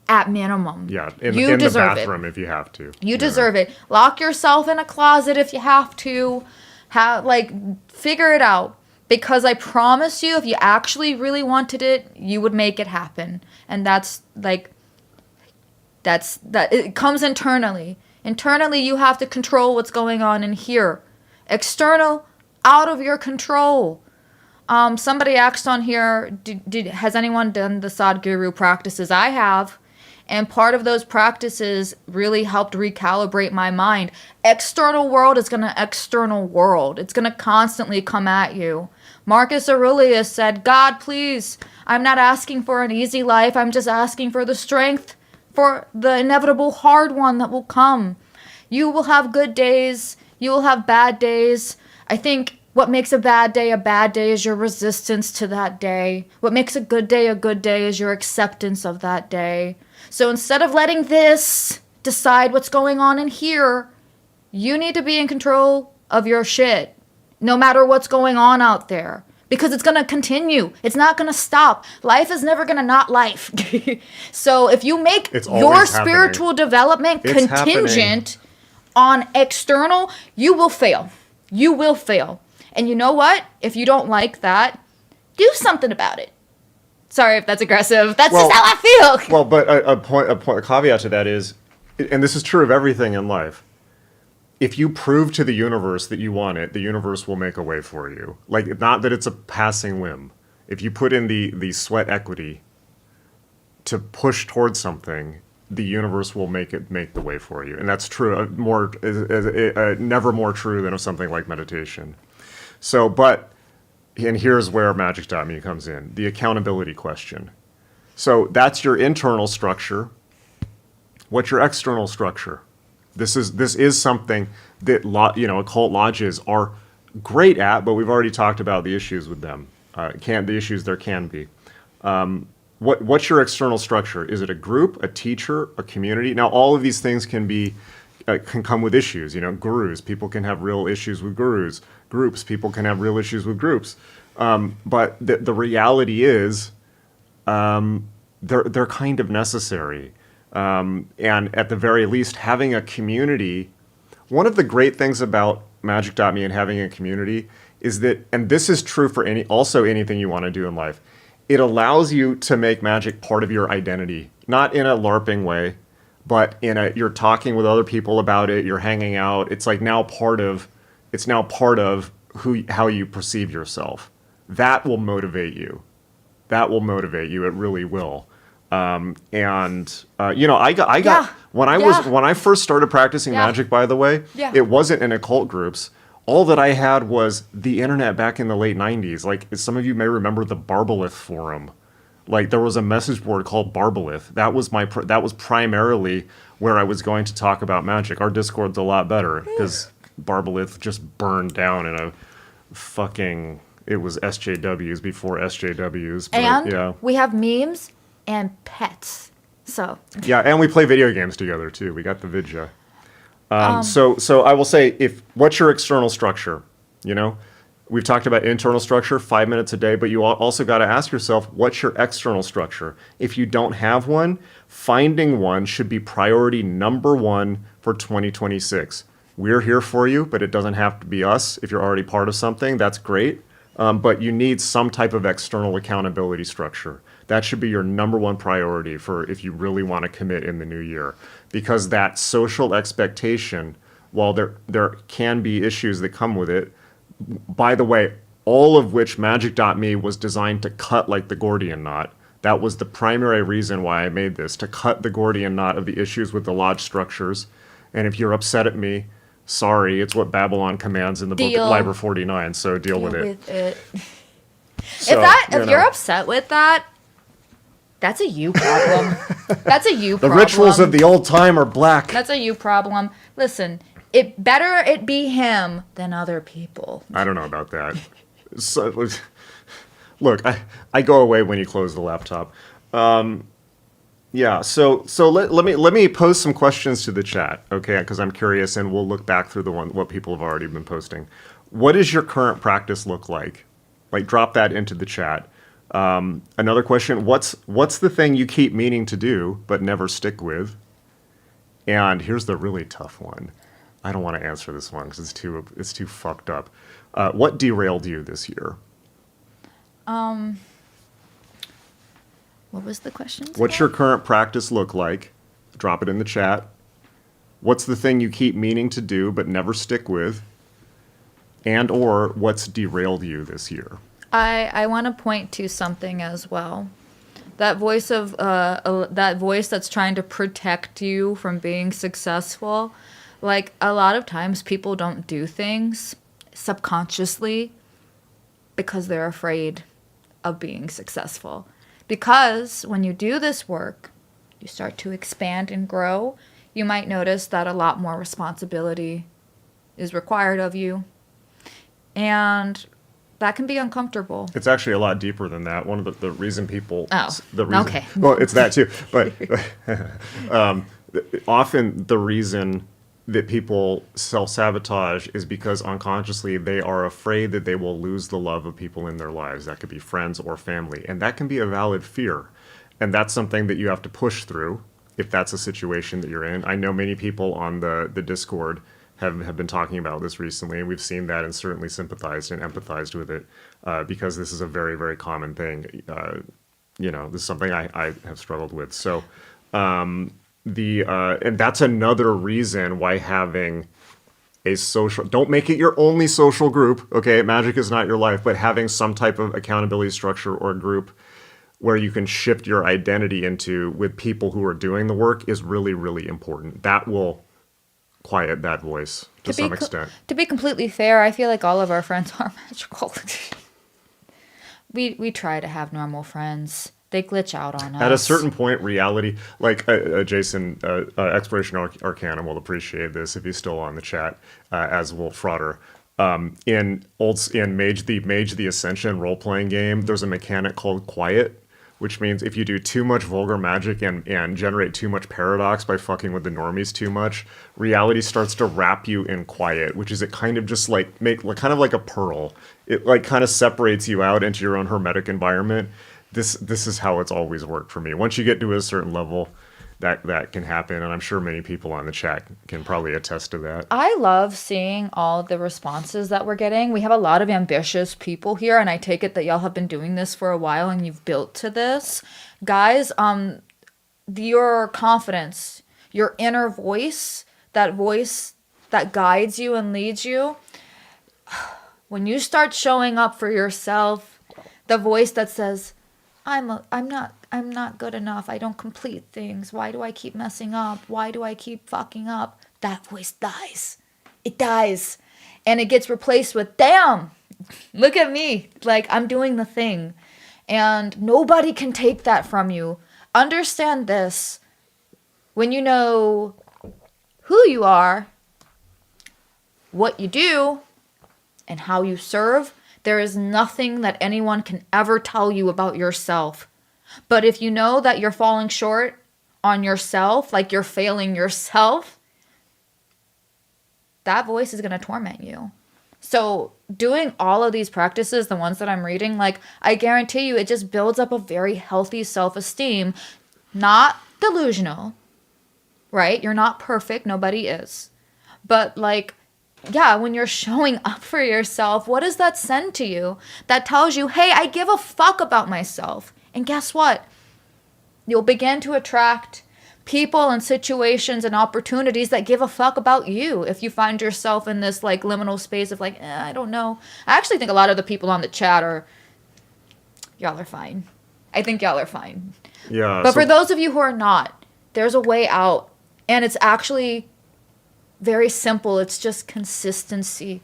at minimum. Yeah, You in the deserve bathroom if you have to. You deserve it. Lock yourself in a closet if you have to. Figure it out. Because I promise you, if you actually really wanted it, you would make it happen. And that it comes internally. Internally, you have to control what's going on in here. External, out of your control. Somebody asked on here, has anyone done the Sadhguru practices? I have. And part of those practices really helped recalibrate my mind. External world is going to external world. It's going to constantly come at you. Marcus Aurelius said, God, please, I'm not asking for an easy life. I'm just asking for the strength for the inevitable hard one that will come. You will have good days. You will have bad days. I think what makes a bad day is your resistance to that day. What makes a good day is your acceptance of that day. So instead of letting this decide what's going on in here, you need to be in control of your shit, no matter what's going on out there. Because it's going to continue. It's not going to stop. Life is never going to not life. So if you make your spiritual development contingent on external, you will fail. You will fail. And you know what? If you don't like that, do something about it. Sorry if that's aggressive. That's just how I feel. Well, but a caveat to that is, and this is true of everything in life, if you prove to the universe that you want it, the universe will make a way for you. Like, not that it's a passing whim. If you put in the sweat equity to push towards something, the universe will make the way for you. And that's true, never more true than of something like meditation. So, and here's where Magick.me comes in, the accountability question. So that's your internal structure. What's your external structure? This is something that occult lodges are great at, but we've already talked about the issues with them. The issues there can be. What's your external structure? Is it a group, a teacher, a community? Now, all of these things can come with issues. Gurus, people can have real issues with gurus. Groups, people can have real issues with groups. But the reality is, they're kind of necessary. And at the very least, having a community. One of the great things about Magick.me and having a community is that, and this is true for anything you want to do in life, it allows you to make magic part of your identity, not in a LARPing way, but you're talking with other people about it, you're hanging out. It's now part of how you perceive yourself. That will motivate you. It really will. When I first started practicing magic, by the way, it wasn't in occult groups. All that I had was the internet back in the late 90s. Like, some of you may remember the Barbalith forum. Like, there was a message board called Barbalith. That was primarily where I was going to talk about magic. Our Discord's a lot better because Barbalith just burned down in a fucking... It was SJWs before SJWs. And we have memes and pets. So yeah, and we play video games together too. We got the Vidya. So I will say, what's your external structure? We've talked about internal structure, 5 minutes a day, but you also got to ask yourself, what's your external structure? If you don't have one, finding one should be priority number one for 2026. We're here for you, but it doesn't have to be us. If you're already part of something, that's great. But you need some type of external accountability structure. That should be your number one priority for if you really want to commit in the new year. Because that social expectation, while there can be issues that come with it, by the way, all of which Magick.me was designed to cut like the Gordian knot. That was the primary reason why I made this, to cut the Gordian knot of the issues with the lodge structures. And if you're upset at me, sorry, it's what Babylon commands in the book Deal. Liber 49, so deal with it. So, If you're upset with that, that's a you problem. That's a you the problem. rituals of the old time are black. That's a you problem. Listen, it better it be him than other people. I don't know about that. So, look, I go away when you close the laptop. Yeah, so let me pose some questions to the chat, okay? Because I'm curious, and we'll look back through what people have already been posting. What does your current practice look like? Like, drop that into the chat. Another question: what's the thing you keep meaning to do but never stick with? And here's the really tough one. I don't want to answer this one because it's too fucked up. What derailed you this year? What was the question? What's your current practice look like? Drop it in the chat. What's the thing you keep meaning to do but never stick with? And or what's derailed you this year? I want to point to something as well. That voice that's trying to protect you from being successful. Like, a lot of times people don't do things subconsciously because they're afraid of being successful. Because when you do this work, you start to expand and grow, you might notice that a lot more responsibility is required of you. And that can be uncomfortable. It's actually a lot deeper than that. One of the reason people... Okay. Well, it's that too. But often the reason that people self-sabotage is because unconsciously they are afraid that they will lose the love of people in their lives. That could be friends or family. And that can be a valid fear. And that's something that you have to push through if that's a situation that you're in. I know many people on the Discord have been talking about this recently, and we've seen that and certainly sympathized and empathized with it because this is a very, very common thing. This is something I have struggled with. So and that's another reason why having a social, don't make it your only social group, okay? Magick is not your life, but having some type of accountability structure or group where you can shift your identity into with people who are doing the work is really, really important. That will quiet that voice to some extent. To be completely fair, I feel like all of our friends are magical. We try to have normal friends. They glitch out on us. At a certain point, reality, like Jason, Exploration Arcana will appreciate this if he's still on the chat, as will Frauder. In Mage the Ascension role-playing game, there's a mechanic called Quiet, which means if you do too much vulgar magic and generate too much paradox by fucking with the normies too much, reality starts to wrap you in quiet, which is it kind of just like kind of like a pearl. It like kind of separates you out into your own hermetic environment. This is how it's always worked for me. Once you get to a certain level, that can happen, and I'm sure many people on the chat can probably attest to that. I love seeing all the responses that we're getting. We have a lot of ambitious people here, and I take it that y'all have been doing this for a while and you've built to this. Guys, your confidence, your inner voice that guides you and leads you, when you start showing up for yourself, the voice that says, I'm not good enough. I don't complete things. Why do I keep messing up? Why do I keep fucking up? That voice dies. It dies. And it gets replaced with, damn, look at me. Like, I'm doing the thing. And nobody can take that from you. Understand this. When you know who you are, what you do, and how you serve, there is nothing that anyone can ever tell you about yourself. But if you know that you're falling short on yourself, like you're failing yourself, that voice is going to torment you. So doing all of these practices, the ones that I'm reading, like, I guarantee you it just builds up a very healthy self-esteem. Not delusional, right? You're not perfect. Nobody is. But like, yeah, when you're showing up for yourself, what does that send to you? That tells you, hey, I give a fuck about myself. And guess what? You'll begin to attract people and situations and opportunities that give a fuck about you. If you find yourself in this like liminal space of like, I don't know. I actually think a lot of the people on the chat y'all are fine. I think y'all are fine. Yeah. But for those of you who are not, there's a way out. And it's actually very simple. It's just consistency.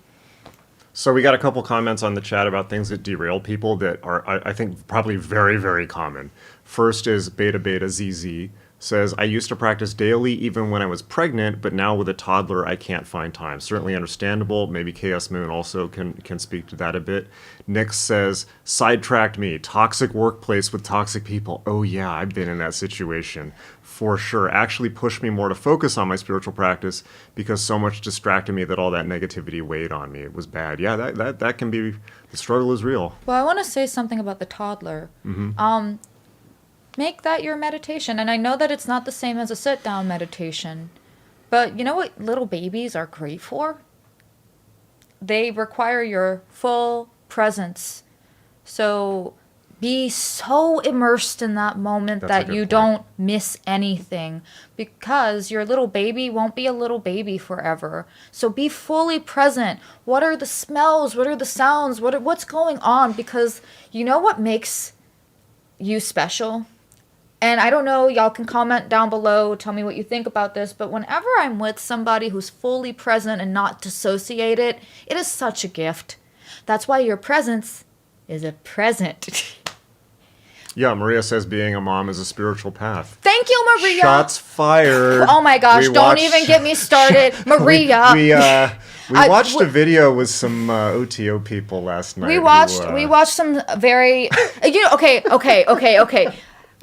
So we got a couple comments on the chat about things that derail people that are, I think, probably very, very common. First is Beta Beta ZZ says, I used to practice daily even when I was pregnant, but now with a toddler, I can't find time. Certainly understandable. Maybe KS Moon also can speak to that a bit. Nick says, sidetracked me. Toxic workplace with toxic people. Oh yeah, I've been in that situation. For sure. Actually pushed me more to focus on my spiritual practice because so much distracted me that all that negativity weighed on me. It was bad. Yeah, that can be, the struggle is real. Well, I want to say something about the toddler. Make that your meditation. And I know that it's not the same as a sit-down meditation. But you know what little babies are great for? They require your full presence. So be so immersed in that moment that you don't miss anything, because your little baby won't be a little baby forever. So be fully present. What are the smells? What are the sounds? What's going on? Because you know what makes you special? And I don't know, y'all can comment down below, tell me what you think about this, but whenever I'm with somebody who's fully present and not dissociated, it is such a gift. That's why your presence is a present. Yeah, Maria says being a mom is a spiritual path. Thank you, Maria. Shots fired. Oh my gosh, don't even get me started. Maria. We watched a video with some OTO people last night. We watched some very, okay.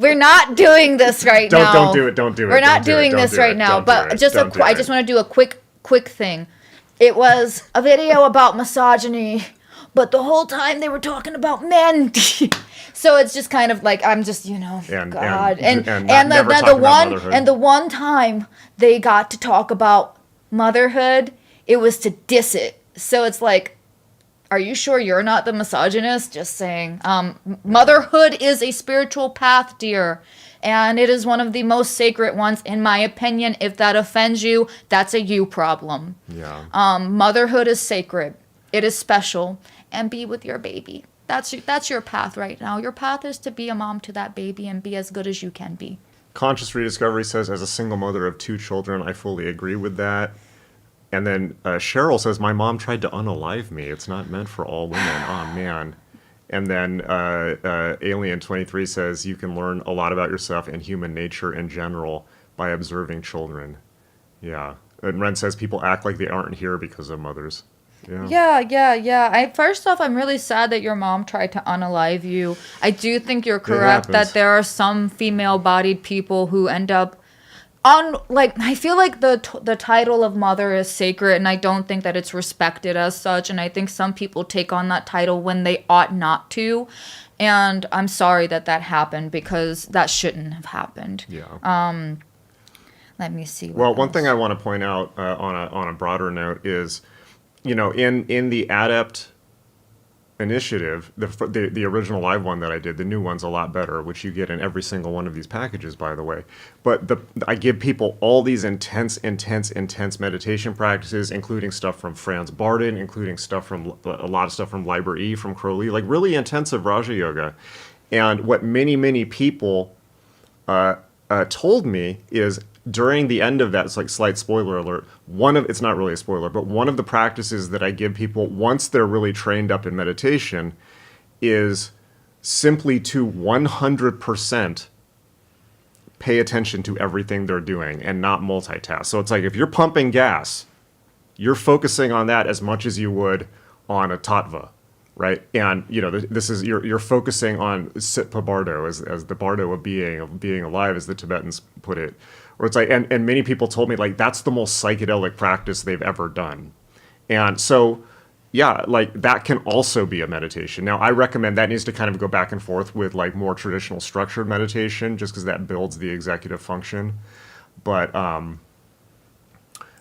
We're not doing this right now. Don't do it. Don't do it. We're not doing this right now. But I just want to do a quick thing. It was a video about misogyny, but the whole time they were talking about men. So it's just kind of like, I'm just, God. And the one time they got to talk about motherhood, it was to diss it. So it's like, are you sure you're not the misogynist? Just saying. Motherhood is a spiritual path, dear. And it is one of the most sacred ones, in my opinion. If that offends you, that's a you problem. Yeah. Motherhood is sacred. It is special. And be with your baby. That's your path right now. Your path is to be a mom to that baby and be as good as you can be. Conscious Rediscovery says, as a single mother of 2 children, I fully agree with that. And then Cheryl says, my mom tried to unalive me. It's not meant for all women. Oh, man. And then Alien23 says, you can learn a lot about yourself and human nature in general by observing children. Yeah. And Ren says, people act like they aren't here because of mothers. Yeah. First off, I'm really sad that your mom tried to unalive you. I do think you're correct that there are some female-bodied people who end up I feel like the title of mother is sacred, and I don't think that it's respected as such, and I think some people take on that title when they ought not to, and I'm sorry that happened, because that shouldn't have happened. Yeah. Let me see. Well, one thing I want to point out on a broader note is, in the Adept initiative, the original live one that I did, the new one's a lot better, which you get in every single one of these packages, by the way. But I give people all these intense meditation practices, including stuff from Franz Barden, including a lot of stuff from Liber E, from Crowley, like really intensive Raja Yoga. And what many people told me is, during the end of that, it's like slight spoiler alert, it's not really a spoiler, but one of the practices that I give people once they're really trained up in meditation is simply to 100% pay attention to everything they're doing and not multitask. So it's like, if you're pumping gas, you're focusing on that as much as you would on a tattva, right? And this is you're focusing on Sitpa Bardo as the Bardo of being alive, as the Tibetans put it. Or it's like, and many people told me, like, that's the most psychedelic practice they've ever done. And so, yeah, like, that can also be a meditation. Now, I recommend that needs to kind of go back and forth with, like, more traditional structured meditation, just because that builds the executive function. But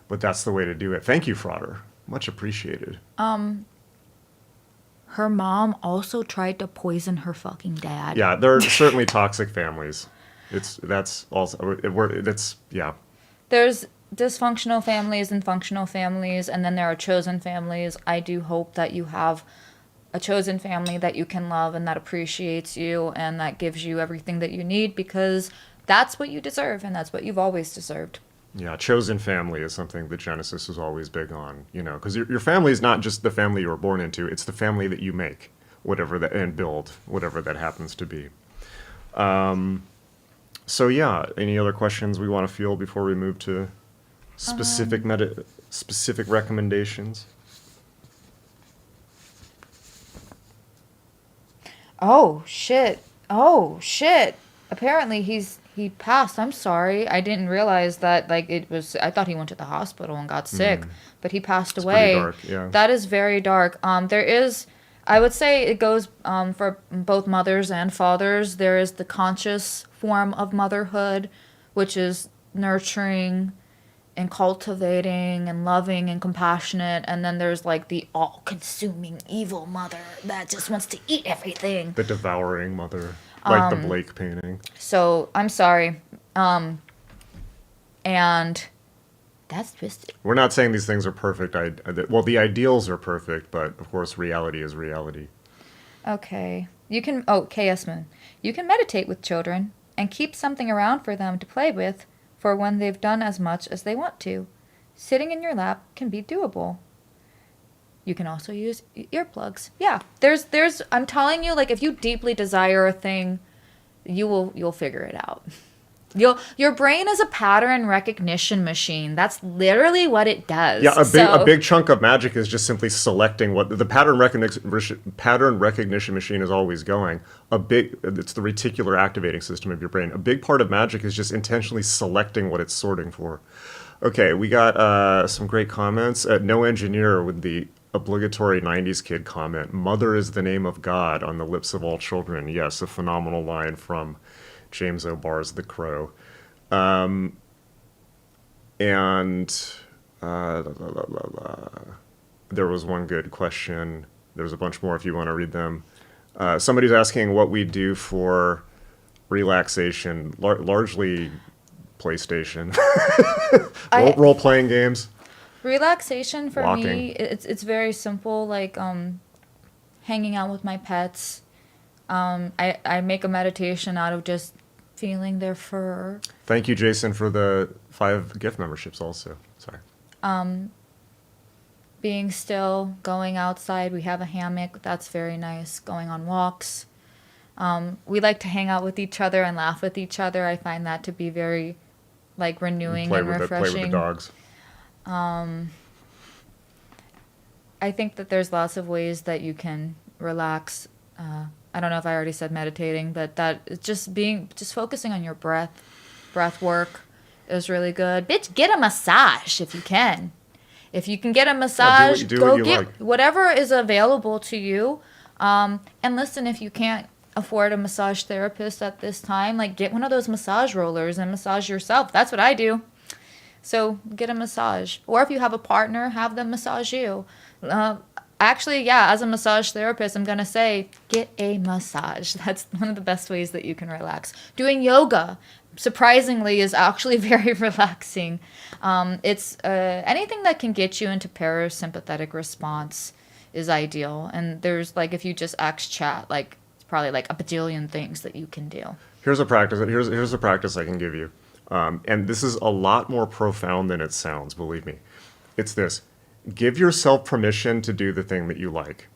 that's the way to do it. Thank you, Frauder. Much appreciated. Her mom also tried to poison her fucking dad. Yeah, there are certainly toxic families. That's also that's yeah. There's dysfunctional families and functional families, and then there are chosen families. I do hope that you have a chosen family that you can love and that appreciates you and that gives you everything that you need, because that's what you deserve and that's what you've always deserved. Yeah, chosen family is something that Genesis is always big on, because your family is not just the family you were born into, it's the family that you make, whatever that, and build, whatever that happens to be. So yeah, any other questions we want to field before we move to specific recommendations? Oh shit. Oh shit. Apparently he passed. I'm sorry. I didn't realize that, like, it was, I thought he went to the hospital and got sick, but he passed It's away. pretty dark, yeah. That is very dark. There is, I would say it goes for both mothers and fathers. There is the conscious form of motherhood, which is nurturing and cultivating and loving and compassionate, and then there's like the all-consuming evil mother that just wants to eat everything. The devouring mother, like the Blake painting. So I'm sorry, and that's twisted. We're not saying these things are perfect. Well, the ideals are perfect, but of course, reality is reality. Okay, you can. Oh, KS Moon, you can meditate with children and keep something around for them to play with for when they've done as much as they want to. Sitting in your lap can be doable. You can also use earplugs. Yeah, there's I'm telling you, like, if you deeply desire a thing, you'll figure it out. Your brain is a pattern recognition machine. That's literally what it does. Yeah, a big chunk of Magick is just simply selecting what the pattern recognition machine is always going. It's the reticular activating system of your brain. A big part of Magick is just intentionally selecting what it's sorting for. Okay, we got some great comments. No Engineer with the obligatory 90s kid comment, "Mother is the name of God on the lips of all children." Yes, a phenomenal line from James O'Barr's The Crow. There was one good question. There's a bunch more if you want to read them. Somebody's asking what we do for relaxation, largely PlayStation. Role-playing games. Relaxation for Walking. me, it's very simple, like hanging out with my pets. I make a meditation out of just feeling their fur. Thank you, Jason, for the 5 gift memberships also. Sorry. Being still, going outside. We have a hammock. That's very nice. Going on walks. We like to hang out with each other and laugh with each other. I find that to be very, like, renewing and refreshing. Play with the dogs. I think that there's lots of ways that you can relax. I don't know if I already said meditating, but that it's just focusing on your breath. Breath work is really good. Bitch, get a massage if you can. If you can get a massage, go get whatever is available to you. And listen, if you can't afford a massage therapist at this time, like, get one of those massage rollers and massage yourself. That's what I do. So get a massage. Or if you have a partner, have them massage you. Actually, yeah, as a massage therapist, I'm going to say, get a massage. That's one of the best ways that you can relax. Doing yoga, surprisingly, is actually very relaxing. It's anything that can get you into parasympathetic response is ideal. And there's, like, if you just ask chat, like, it's probably like a bajillion things that you can do. Here's a practice. Here's a practice I can give you. And this is a lot more profound than it sounds, believe me. It's this. Give yourself permission to do the thing that you like.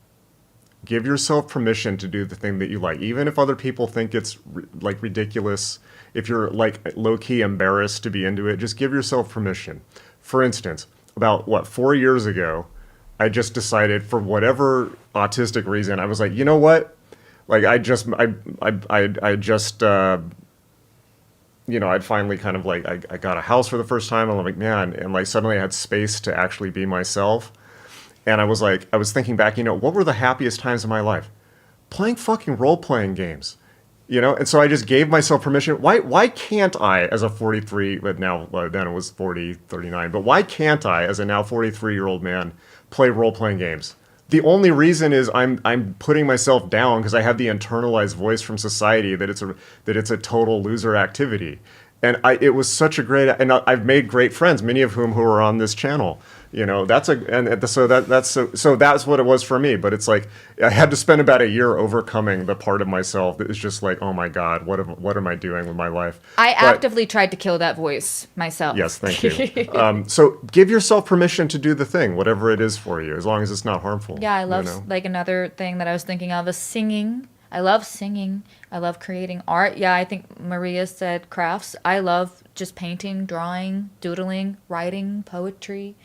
Give yourself permission to do the thing that you like. Even if other people think it's like ridiculous, if you're like low-key embarrassed to be into it, just give yourself permission. For instance, about 4 years ago, I just decided, for whatever autistic reason, I was like, you know what? Like, I'd finally kind of like, I got a house for the first time, and I'm like, man, and like suddenly I had space to actually be myself. And I was thinking back, what were the happiest times of my life? Playing fucking role-playing games, And so I just gave myself permission. Why can't I, as a 43, but now, then it was 39, but why can't I, as a now 43-year-old man, play role-playing games? the only reason is I'm putting myself down because I have the internalized voice from society that it's a total loser activity. And it was such a great, and I've made great friends, many of whom who are on this channel. You know, so that's what it was for me. But it's like I had to spend about a year overcoming the part of myself that is just like, oh my God, what am I doing with my life? I But- actively tried to kill that voice myself. Yes, thank you. So give yourself permission to do the thing, whatever it is for you, as long as it's not harmful. Yeah, I love you know? like another thing that I was thinking of is singing. I love singing. I love creating art. Yeah, I think Maria said crafts. I love just painting, drawing, doodling, writing, poetry,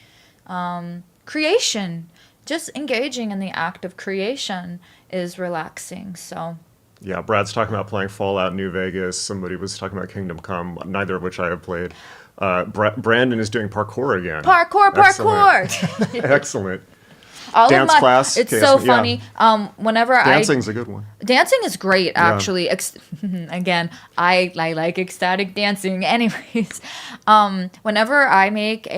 creation. Just engaging in the act of creation is relaxing. So Yeah, Brad's talking about playing Fallout New Vegas. Somebody was talking about Kingdom Come, neither of which I have played. Brandon is doing parkour again. parkour. Excellent. Excellent. All Dance of my, class, it's okay, so yeah. funny. Whenever Dancing's a good one. dancing is great, actually. Again, I like ecstatic dancing. Anyways, whenever I make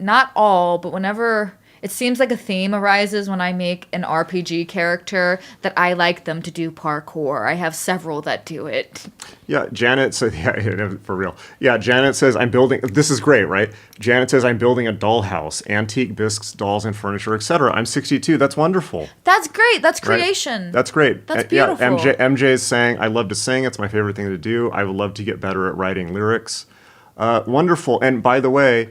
not all, but whenever it seems like a theme arises when I make an RPG character that I like them to do parkour. I have several that do it. Yeah, Janet said, yeah, for real. Yeah, Janet says, I'm building, this is great, right? Janet says, I'm building a dollhouse, antique bisques, dolls, and furniture, etc. I'm 62. That's wonderful. That's great. That's Right? creation. That's great. That's Yeah, beautiful. MJ is saying, I love to sing. It's my favorite thing to do. I would love to get better at writing lyrics. Wonderful. And by the way,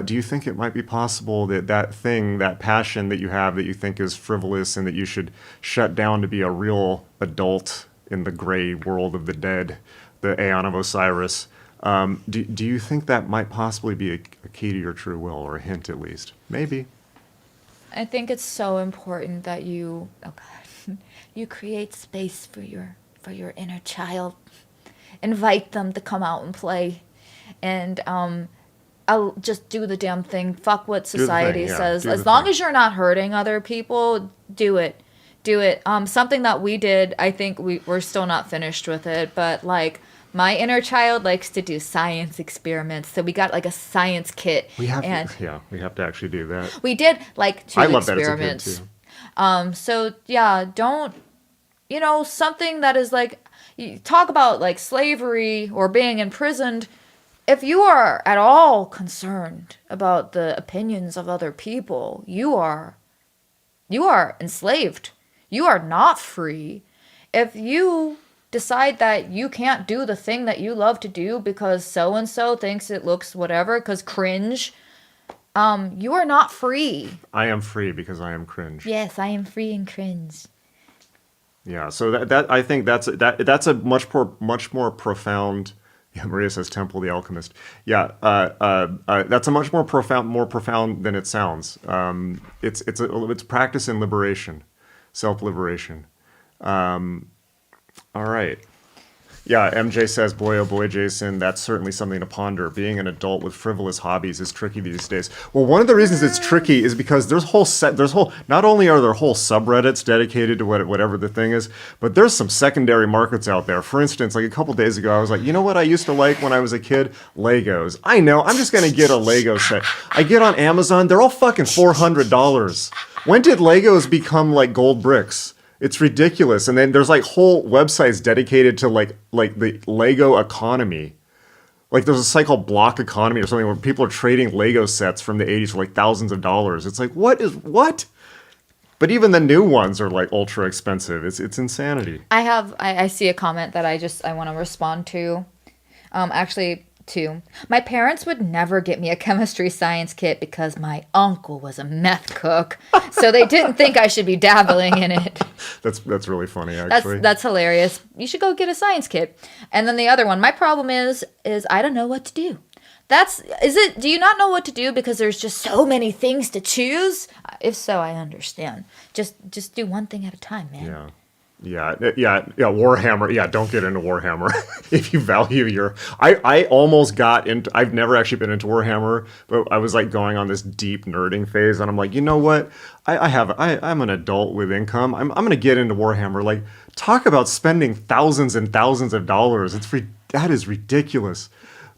do you think it might be possible that thing, that passion that you have that you think is frivolous and that you should shut down to be a real adult in the gray world of the dead, the Aeon of Osiris, do you think that might possibly be a key to your true will, or a hint at least? Maybe. I think it's so important that you, oh God, you create space for your inner child. Invite them to come out and play, and I'll just do the damn thing. Fuck what the thing, society yeah, says. do As the long thing. as you're not hurting other people, do it. Do it. Something that we did, I think we're still not finished with it, but like my inner child likes to do science experiments. So we got like a science kit. We have and we have to actually do that. we did like 2 I love that as a kid experiments. too. So yeah, don't, something that is like, you talk about like slavery or being imprisoned. If you are at all concerned about the opinions of other people, you are enslaved. You are not free. If you decide that you can't do the thing that you love to do because so-and-so thinks it looks whatever, because cringe, you are not free. I am free because I am cringe. Yes, I am free and cringe. Yeah, so that I think that's a much more profound. Yeah, Maria says Temple the Alchemist. Yeah, that's a much more profound than it sounds. It's practice in liberation, self-liberation. All right. Yeah, MJ says, boy, oh boy, Jason, that's certainly something to ponder. Being an adult with frivolous hobbies is tricky these days. Well, one of the reasons it's tricky is because not only are there whole subreddits dedicated to whatever the thing is, but there's some secondary markets out there. For instance, like a couple days ago, I was like, you know what I used to like when I was a kid? Legos. I know, I'm just going to get a Lego set. I get on Amazon, they're all fucking $400. When did Legos become like gold bricks? It's ridiculous. And then there's like whole websites dedicated to like the Lego economy. Like there's a site called Block Economy or something where people are trading Lego sets from the 80s for like thousands of dollars. It's like, what? But even the new ones are like ultra expensive. It's insanity. I see a comment that I want to respond to. Actually, two. My parents would never get me a chemistry science kit because my uncle was a meth cook. So they didn't think I should be dabbling in it. That's really funny, actually. That's hilarious. You should go get a science kit. And then the other one, my problem is I don't know what to do. Do you not know what to do because there's just so many things to choose? If so, I understand. Just do one thing at a time, man. Yeah, Warhammer. Yeah, don't get into Warhammer if you value your. I almost got into. I've never actually been into Warhammer, but I was like going on this deep nerding phase, and I'm like, you know what? I'm an adult with income. I'm gonna get into Warhammer. Like, talk about spending thousands and thousands of dollars. That is ridiculous.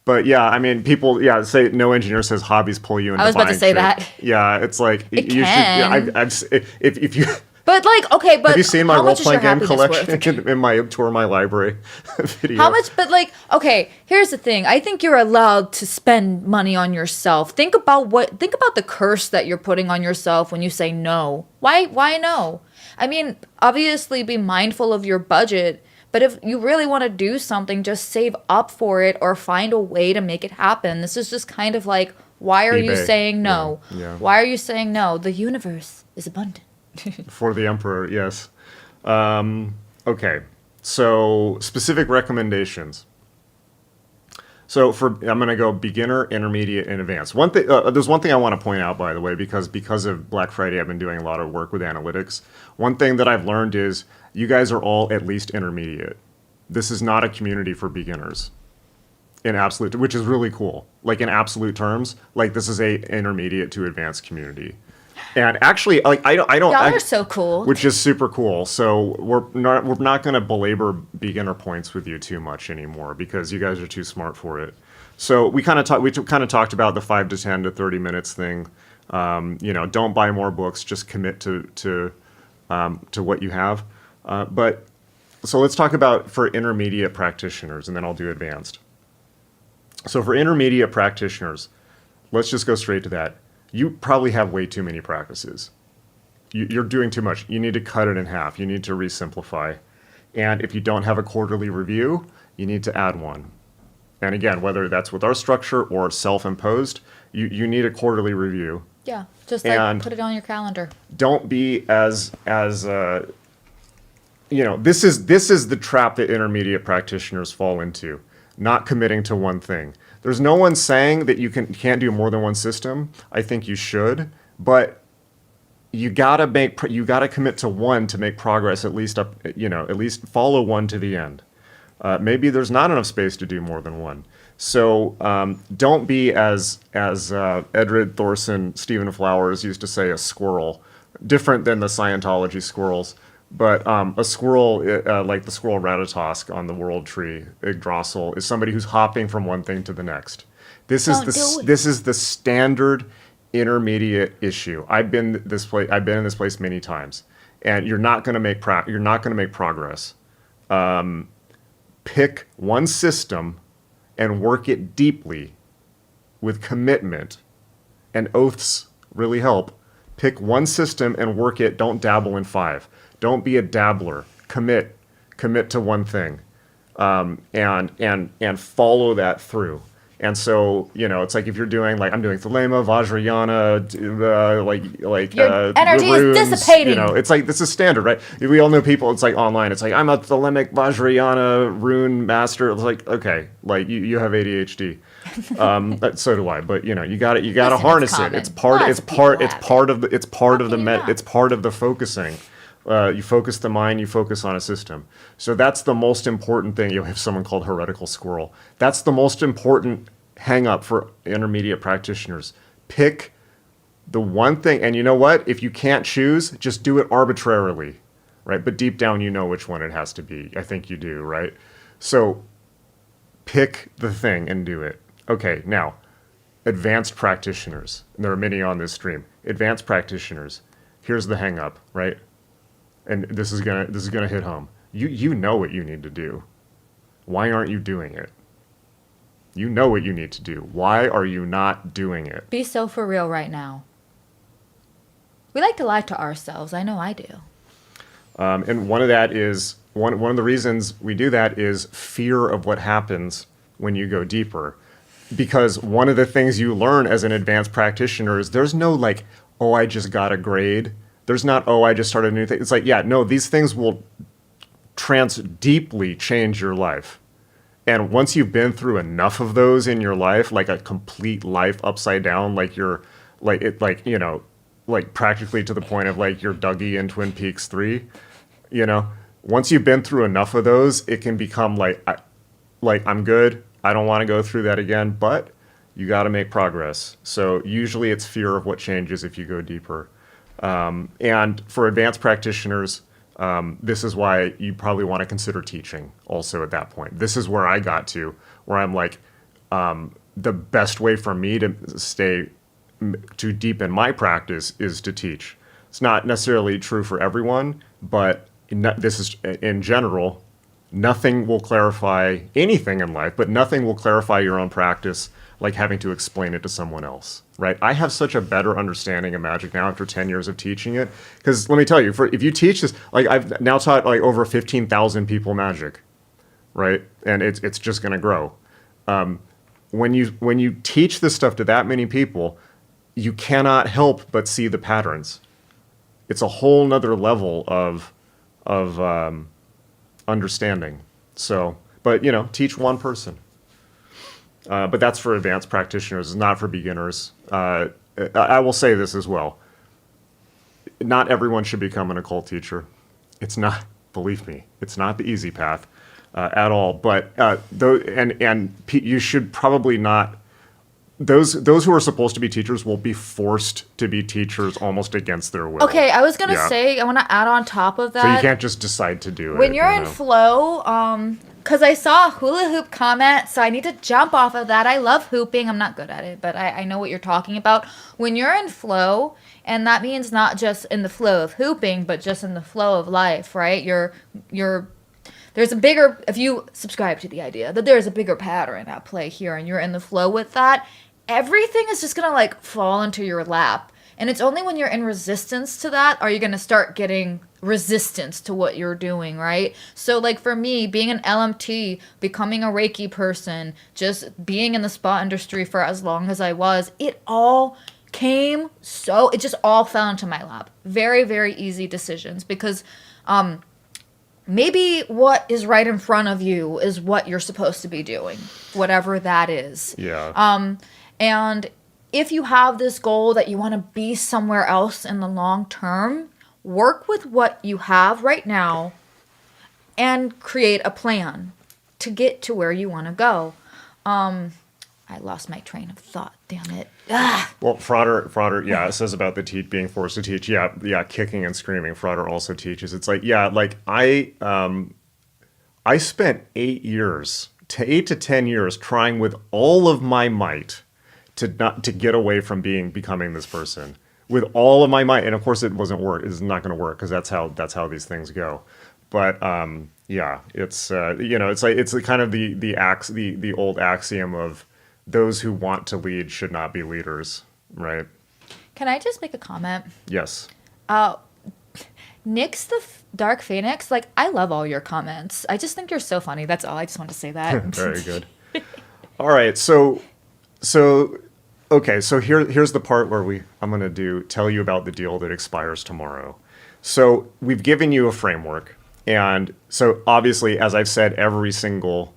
But yeah, I mean, people, yeah, say no engineer says hobbies pull you into I was about to buying say shit. that. Yeah, it's like It you should. Yeah, can. if you But like, okay, but have you seen my how role much is your playing game happiness collection worth? in my tour my library How video? much? But like, okay, here's the thing. I think you're allowed to spend money on yourself. Think about the curse that you're putting on yourself when you say no. Why no? I mean, obviously be mindful of your budget, but if you really want to do something, just save up for it or find a way to make it happen. This is just kind of like, why are you eBay. saying no? Yeah, yeah. Why are you saying no? The universe is abundant. For the emperor, yes. Okay, so specific recommendations. So I'm going to go beginner, intermediate, and advanced. One thing, there's one thing I want to point out, by the way, because of Black Friday, I've been doing a lot of work with analytics. One thing that I've learned is you guys are all at least intermediate. This is not a community for beginners, in absolute, which is really cool. Like in absolute terms, like this is a intermediate to advanced community. And actually, like I don't, Y'all are so cool. which is super cool. So we're not going to belabor beginner points with you too much anymore because you guys are too smart for it. So we kind of talked about the 5 to 10 to 30 minutes thing. Don't buy more books. Just commit to what you have. But so let's talk about for intermediate practitioners, and then I'll do advanced. So for intermediate practitioners, let's just go straight to that. You probably have way too many practices. You're doing too much. You need to cut it in half. You need to resimplify. And if you don't have a quarterly review, you need to add one. And again, whether that's with our structure or self-imposed, you need a quarterly review. Yeah, just like And put it on your calendar. Don't be as this is the trap that intermediate practitioners fall into, not committing to one thing. There's no one saying that you can't do more than one system. I think you should, but you gotta commit to one to make progress. At least follow one to the end. Maybe there's not enough space to do more than one. So don't be as Edred Thorson, Stephen Flowers used to say, a squirrel. Different than the Scientology squirrels. But a squirrel, like the squirrel Ratatosk on the world tree, Yggdrasil, is somebody who's hopping from one thing to the next. This is the standard intermediate issue. I've been in this place many times, and you're not going to make progress. Pick one system and work it deeply with commitment, and oaths really help. Pick one system and work it. Don't dabble in 5. Don't be a dabbler. Commit to one thing, and follow that through. And so it's like if you're doing, like I'm doing Thelema, Vajrayana, Your energy is runes, dissipating. it's like this is standard, right? We all know people. It's like online. It's like I'm a Thelemic Vajrayana rune master. It's like okay, like you have ADHD. So do I. But you gotta Listen, harness it's it. common. It's part Lots of people have it. it's part of the can you not? it's part of the focusing. You focus the mind, you focus on a system. So that's the most important thing. You have someone called Heretical Squirrel. That's the most important hang up for intermediate practitioners. Pick the one thing, and you know what? If you can't choose, just do it arbitrarily, right? But deep down, you know which one it has to be. I think you do, right? So pick the thing and do it. Okay, now, advanced practitioners. And there are many on this stream. Advanced practitioners. Here's the hang up, right? And this is gonna hit home. You know what you need to do. Why aren't you doing it? You know what you need to do. Why are you not doing it? Be so for real right now. We like to lie to ourselves. I know I do. And one of the reasons we do that is fear of what happens when you go deeper. Because one of the things you learn as an advanced practitioner is there's no like, oh, I just got a grade. There's not, oh, I just started a new thing. It's like, yeah, no, these things will deeply change your life. And once you've been through enough of those in your life, like a complete life upside down, like you're like practically to the point of like you're Dougie in Twin Peaks 3, once you've been through enough of those, it can become like I'm good. I don't want to go through that again, but you got to make progress. So usually it's fear of what changes if you go deeper. And for advanced practitioners, this is why you probably want to consider teaching also at that point. This is where I got to, where I'm like, the best way for me to stay to deepen my practice is to teach. It's not necessarily true for everyone, but this is in general. Nothing will clarify anything in life, but nothing will clarify your own practice like having to explain it to someone else, right? I have such a better understanding of magic now after 10 years of teaching it. Because let me tell you, if you teach this, like I've now taught like over 15,000 people magic, right? And it's just going to grow. When you teach this stuff to that many people, you cannot help but see the patterns. It's a whole nother level of understanding. So, but teach one person. But that's for advanced practitioners, it's not for beginners. I will say this as well. Not everyone should become an occult teacher. It's not, believe me, it's not the easy path at all. But you should probably not. Those who are supposed to be teachers will be forced to be teachers almost against their will. Okay, I was gonna say, I want to add on top of that. So you can't just decide to do it. When you're in flow, because I saw a hula hoop comment, so I need to jump off of that. I love hooping. I'm not good at it, but I know what you're talking about. When you're in flow, and that means not just in the flow of hooping, but just in the flow of life, right? There's a bigger, if you subscribe to the idea that there's a bigger pattern at play here, and you're in the flow with that, everything is just gonna like fall into your lap. And it's only when you're in resistance to that are you gonna start getting resistance to what you're doing, right? So like for me, being an LMT, becoming a Reiki person, just being in the spa industry for as long as I was, it just all fell into my lap. Very, very easy decisions because maybe what is right in front of you is what you're supposed to be doing, whatever that is. Yeah. And if you have this goal that you want to be somewhere else in the long term, work with what you have right now and create a plan to get to where you want to go. I lost my train of thought, damn it. Well, Frauder, yeah, it says about the being forced to teach. Yeah, kicking and screaming. Frauder also teaches. It's like, yeah, like I spent 8 to 10 years trying with all of my might to get away from becoming this person with all of my might, and of course it wasn't work. It's not going to work because that's how these things go. But yeah, it's it's kind of the old axiom of those who want to lead should not be leaders, right? Can I just make a comment? Yes. Nyx the Dark Phoenix, like I love all your comments. I just think you're so funny. That's all. I just want to say that. Very good. All right, so okay, so here's the part where I'm going to tell you about the deal that expires tomorrow. So we've given you a framework, and so obviously, as I've said, Frauder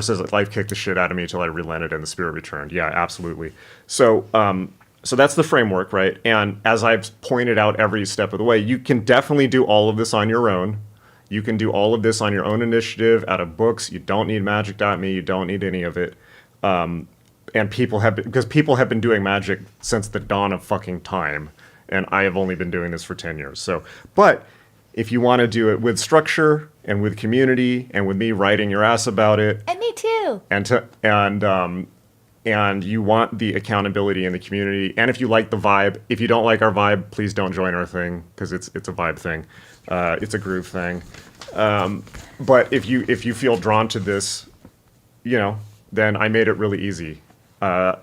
says that life kicked the shit out of me till I relented and the spirit returned. Yeah, absolutely. So that's the framework, right? And as I've pointed out every step of the way, you can definitely do all of this on your own. You can do all of this on your own initiative, out of books. You don't need magic.me. You don't need any of it. And people have been doing magic since the dawn of fucking time, and I have only been doing this for 10 years. So, but if you want to do it with structure and with community and with me writing your ass about it, and me too, and you want the accountability in the community, and if you like the vibe, if you don't like our vibe, please don't join our thing because it's a vibe thing, it's a groove thing. But if you feel drawn to this, then I made it really easy.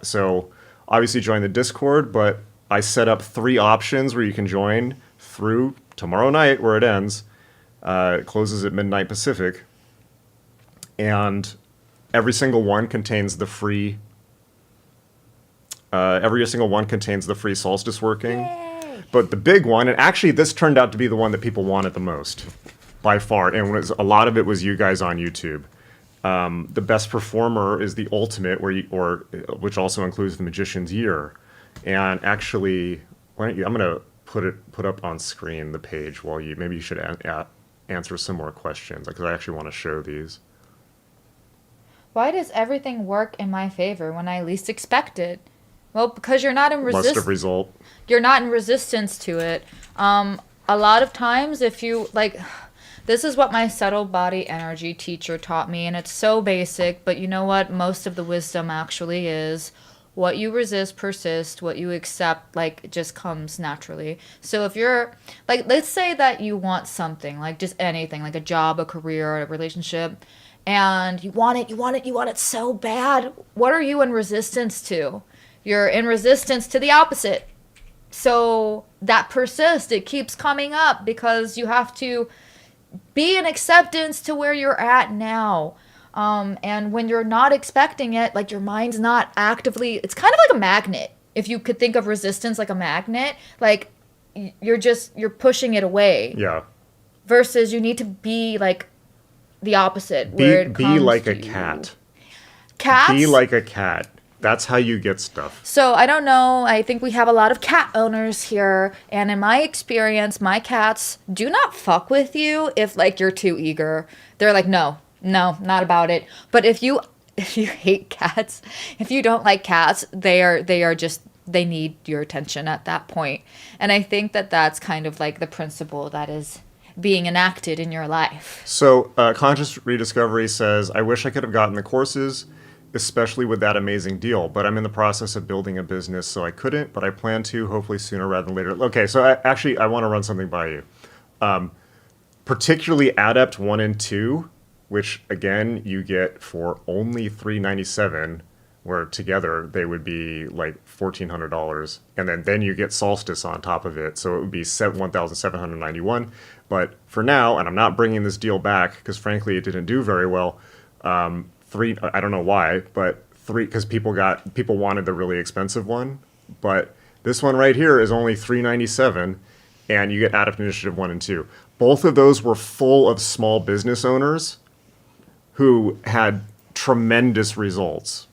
So obviously join the Discord, but I set up 3 options where you can join through tomorrow night where it ends. It closes at midnight Pacific. And every single one contains the free solstice working. Yay. But the big one, and actually this turned out to be the one that people wanted the most by far. And a lot of it was you guys on YouTube. The best performer is the ultimate, which also includes the magician's year. And actually, I'm going to put up on screen the page while maybe you should answer some more questions because I actually want to show these. Why does everything work in my favor when I least expect it? Well, because you're not in You're not in resistance to it. A lot of times, if you like. This is what my subtle body energy teacher taught me, and it's so basic, but you know what? Most of the wisdom actually is what you resist persists, what you accept, like, it just comes naturally. So if you're, like, let's say that you want something, like just anything, like a job, a career, a relationship, and you want it, you want it, you want it so bad. What are you in resistance to? You're in resistance to the opposite. So that persists. It keeps coming up because you have to be in acceptance to where you're at now. And when you're not expecting it, like your mind's not actively, it's kind of like a magnet. If you could think of resistance like a magnet, like you're pushing it away. Yeah. Versus you need to be like the opposite. Where it Be comes like to a you. cat. Cats? Be like a cat. That's how you get stuff. So I don't know. I think we have a lot of cat owners here, and in my experience, my cats do not fuck with you if like you're too eager. They're like, no, not about it. But if you hate cats, if you don't like cats, they are just, they need your attention at that point. And I think that that's kind of like the principle that is being enacted in your life. So, Conscious Rediscovery says, I wish I could have gotten the courses, especially with that amazing deal, but I'm in the process of building a business, so I couldn't, but I plan to, hopefully sooner rather than later. Okay, so I want to run something by you. Particularly Adept 1 and 2, which, again, you get for only $397, where together they would be like $1,400, and then you get Solstice on top of it, so it would be $1,791. But for now, and I'm not bringing this deal back, because frankly it didn't do very well, I don't know why, but because people wanted the really expensive one, but this one right here is only $397, and you get Adept Initiative 1 and 2. Both of those were full of small business owners who had tremendous results,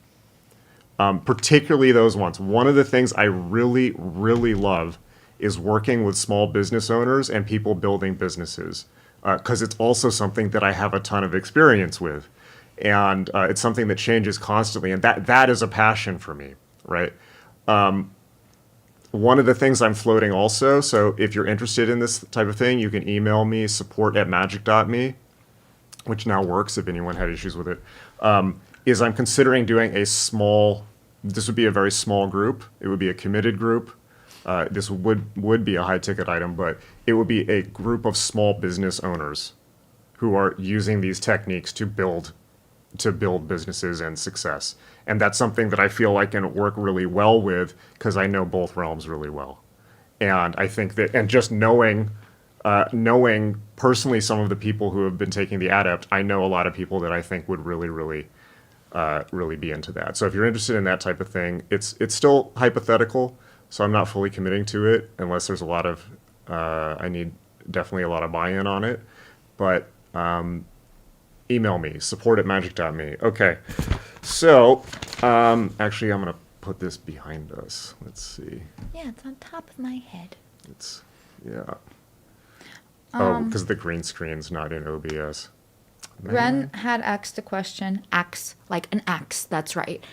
particularly those ones. One of the things I really, really love is working with small business owners and people building businesses, because it's also something that I have a ton of experience with. And it's something that changes constantly, and that is a passion for me, right? One of the things I'm floating also, so if you're interested in this type of thing, you can email me, support@magick.me, which now works if anyone had issues with it, is I'm considering doing this would be a very small group. It would be a committed group. This would be a high-ticket item, but it would be a group of small business owners who are using these techniques to build businesses and success. And that's something that I feel I can work really well with because I know both realms really well. And I think that, and just knowing personally some of the people who have been taking the Adept, I know a lot of people that I think would really, really, really be into that. So if you're interested in that type of thing, it's still hypothetical, so I'm not fully committing to it unless there's a lot of, I need definitely a lot of buy-in on it. But email me, support@magick.me. Okay, so actually I'm going to put this behind us. Let's see. Yeah, it's on top of my head. Yeah. Oh, because the green screen's not in OBS. Man. Ren had asked a question, axe, like an axe, that's right.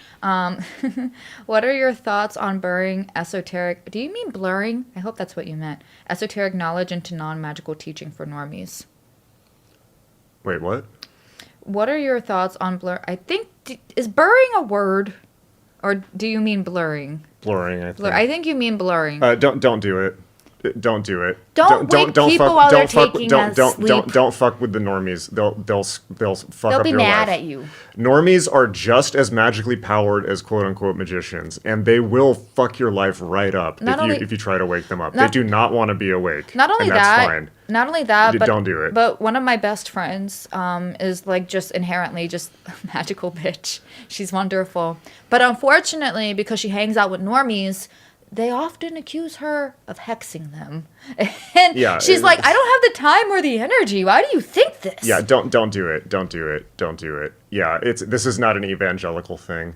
What are your thoughts on blurring esoteric, do you mean blurring? I hope that's what you meant. Esoteric knowledge into non-magical teaching for normies. Wait, what? What are your thoughts on blur? I think, is blurring a word? Or do you mean blurring? Blurring, I think. I think you mean blurring. Don't do it. Don't do it. Don't wake people while they're taking a sleep. Don't fuck with the normies. They'll fuck They'll up be your mad life. at you. Normies are just as magically powered as quote unquote magicians, and they will fuck your life right up if you try to wake them up. They do not want to be awake. Not only and that's that, fine. not only that, but don't do it. But one of my best friends is like just inherently just a magical bitch. She's wonderful, but unfortunately, because she hangs out with normies, they often accuse her of hexing them. And Yeah, she's like, I don't have the time or the energy. Why do you think this? Yeah, don't do it. Don't do it. Don't do it. Yeah, this is not an evangelical thing.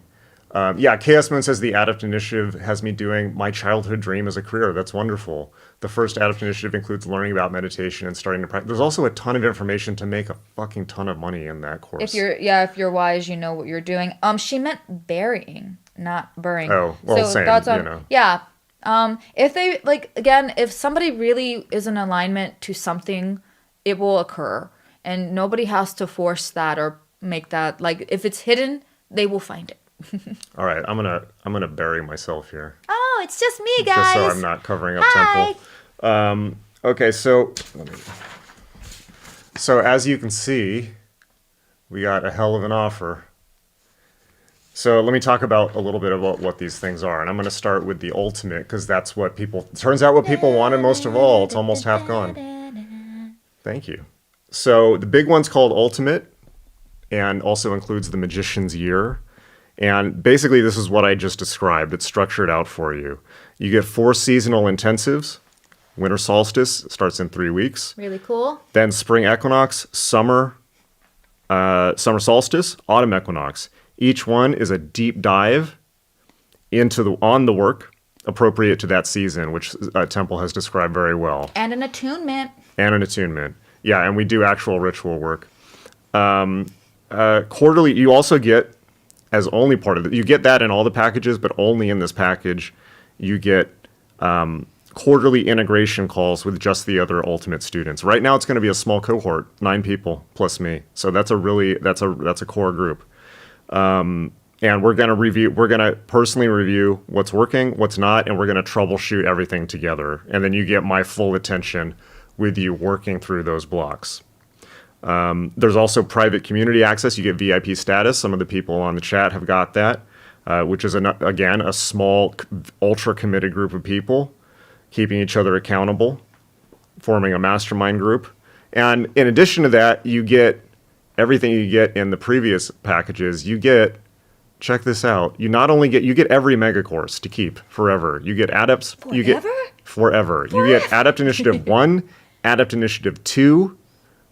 Chaos Moon says the Adept Initiative has me doing my childhood dream as a career. That's wonderful. The first Adept Initiative includes learning about meditation and starting to practice. There's also a ton of information to make a fucking ton of money in that course. If you're wise, you know what you're doing. She meant burying, not burying. Oh, well, so same, thoughts on, you know. Yeah. If they, like, again, if somebody really is in alignment to something, it will occur. and nobody has to force that or make that, like, if it's hidden, they will find it. All right, I'm gonna bury myself here, Oh, it's just me, guys. just so I'm not covering up Hi. Temple. Okay, so as you can see, we got a hell of an offer. So let me talk about a little bit about what these things are, and I'm going to start with the ultimate because that's what turns out what people wanted most of all. It's almost half gone. Thank you. So the big one's called Ultimate, and also includes the Magician's Year. And basically, this is what I just described. It's structured out for you. You get 4 seasonal intensives. Winter solstice starts in 3 weeks. Really cool. Then spring equinox, summer solstice, autumn equinox. Each one is a deep dive on the work appropriate to that season, which Temple has described very well. And an attunement. Yeah, and we do actual ritual work. Quarterly, you also get, as only part of it, you get that in all the packages, but only in this package, you get quarterly integration calls with just the other Ultimate students. Right now, it's going to be a small cohort, 9 people plus me. So that's a core group. And we're going to personally review what's working, what's not, and we're going to troubleshoot everything together. And then you get my full attention with you working through those blocks. There's also private community access. You get VIP status. Some of the people on the chat have got that, which is, again, a small, ultra committed group of people keeping each other accountable, forming a mastermind group. And in addition to that, you get everything you get in the previous packages. You get, check this out, you get every mega course to keep forever. You get adepts. Forever? You get forever. You get Adept Initiative 1, Adept Initiative 2.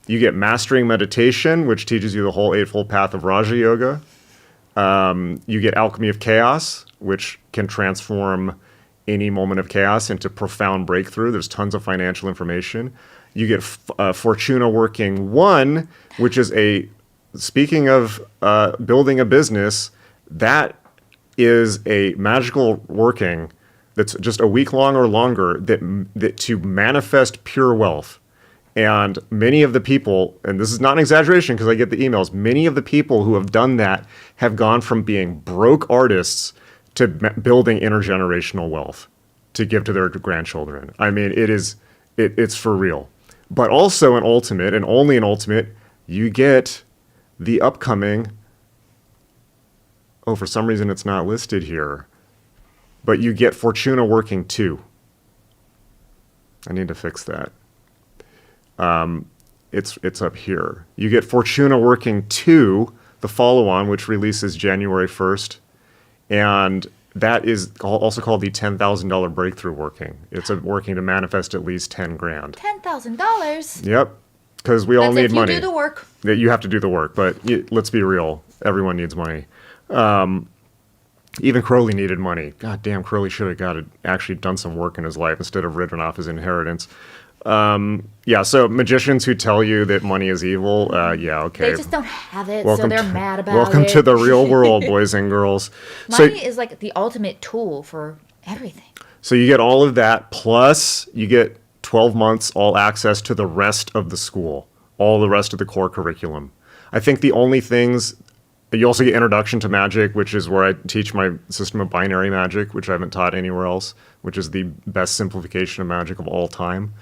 You get Mastering Meditation, which teaches you the whole Eightfold Path of Raja Yoga. You get Alchemy of Chaos, which can transform any moment of chaos into profound breakthrough. There's tons of financial information. You get Fortuna Working 1, which is speaking of building a business, that is a magical working that's just a week long or longer that to manifest pure wealth. And many of the people, and this is not an exaggeration because I get the emails, many of the people who have done that have gone from being broke artists to building intergenerational wealth to give to their grandchildren. I mean, it's for real. But also in Ultimate, and only in Ultimate, you get the upcoming, for some reason it's not listed here, but you get Fortuna Working 2. I need to fix that. It's up here. You get Fortuna Working 2, the follow-on, which releases January 1st. And that is also called the $10,000 breakthrough working. It's a working to manifest at least 10 grand. $10,000. Yep, because we all need money. You do the work. You have to do the work, but let's be real. Everyone needs money. Even Crowley needed money. God damn, Crowley should have actually done some work in his life instead of written off his inheritance. So magicians who tell you that money is evil, okay. They just don't have it, so they're mad about it. Welcome to the real world, boys and girls. Money is like the ultimate tool for everything. So you get all of that, plus you get 12 months all access to the rest of the school, all the rest of the core curriculum. I think the only things, you also get Introduction to Magic, which is where I teach my system of binary magic, which I haven't taught anywhere else, which is the best simplification of magic of all time.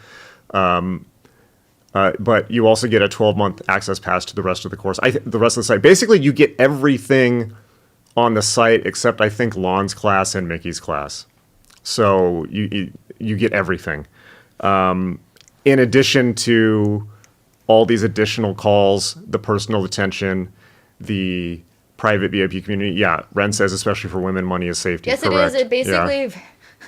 But you also get a 12-month access pass to the rest of the course. The rest of the site. Basically, you get everything on the site except, I think, Lon's class and Mickey's class. So you get everything. In addition to all these additional calls, the personal attention, the private VIP community. Yeah, Ren says, especially for women, money is safety. Yes, correct. it is. It basically...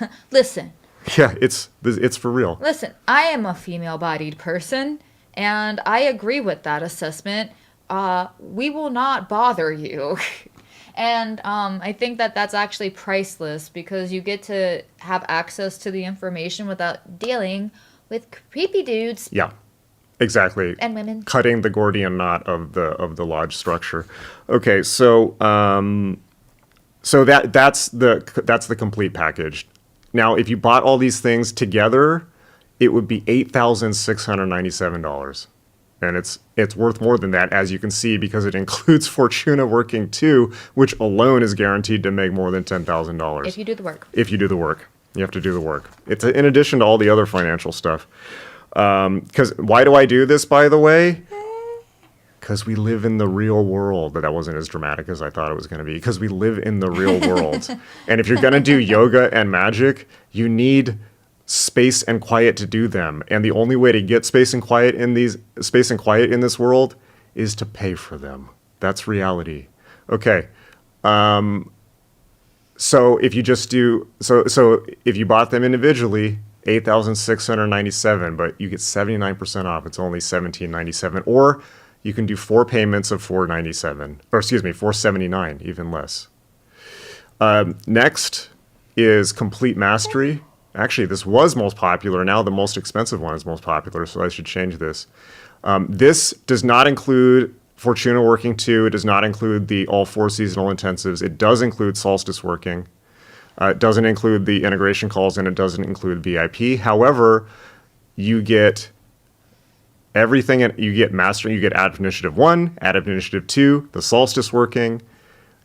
Yeah. Listen. Yeah, it's for real. Listen, I am a female-bodied person, and I agree with that assessment. We will not bother you. And I think that that's actually priceless because you get to have access to the information without dealing with creepy dudes. Yeah, exactly. And women. Cutting the Gordian knot of the lodge structure. Okay, so that's the complete package. Now, if you bought all these things together, it would be $8,697. And it's worth more than that, as you can see, because it includes Fortuna Working 2, which alone is guaranteed to make more than $10,000. If you do the work. If you do the work. You have to do the work. It's in addition to all the other financial stuff. Because why do I do this, by the way? Because we live in the real world. But that wasn't as dramatic as I thought it was going to be. Because we live in the real world. And if you're going to do yoga and magic, you need space and quiet to do them. And the only way to get space and quiet in this world is to pay for them. That's reality. Okay. So if you just do so if you bought them individually, $8,697, but you get 79% off. It's only $1,797. Or you can do 4 payments of $479, even less. Next is Complete Mastery. Actually, this was most popular. Now the most expensive one is most popular, so I should change this. This does not include Fortuna Working 2. It does not include the all 4 seasonal intensives. It does include Solstice Working. It doesn't include the integration calls, and it doesn't include VIP. However, you get everything. You get Mastering. You get Adaptive Initiative 1, Adaptive Initiative 2, the Solstice Working.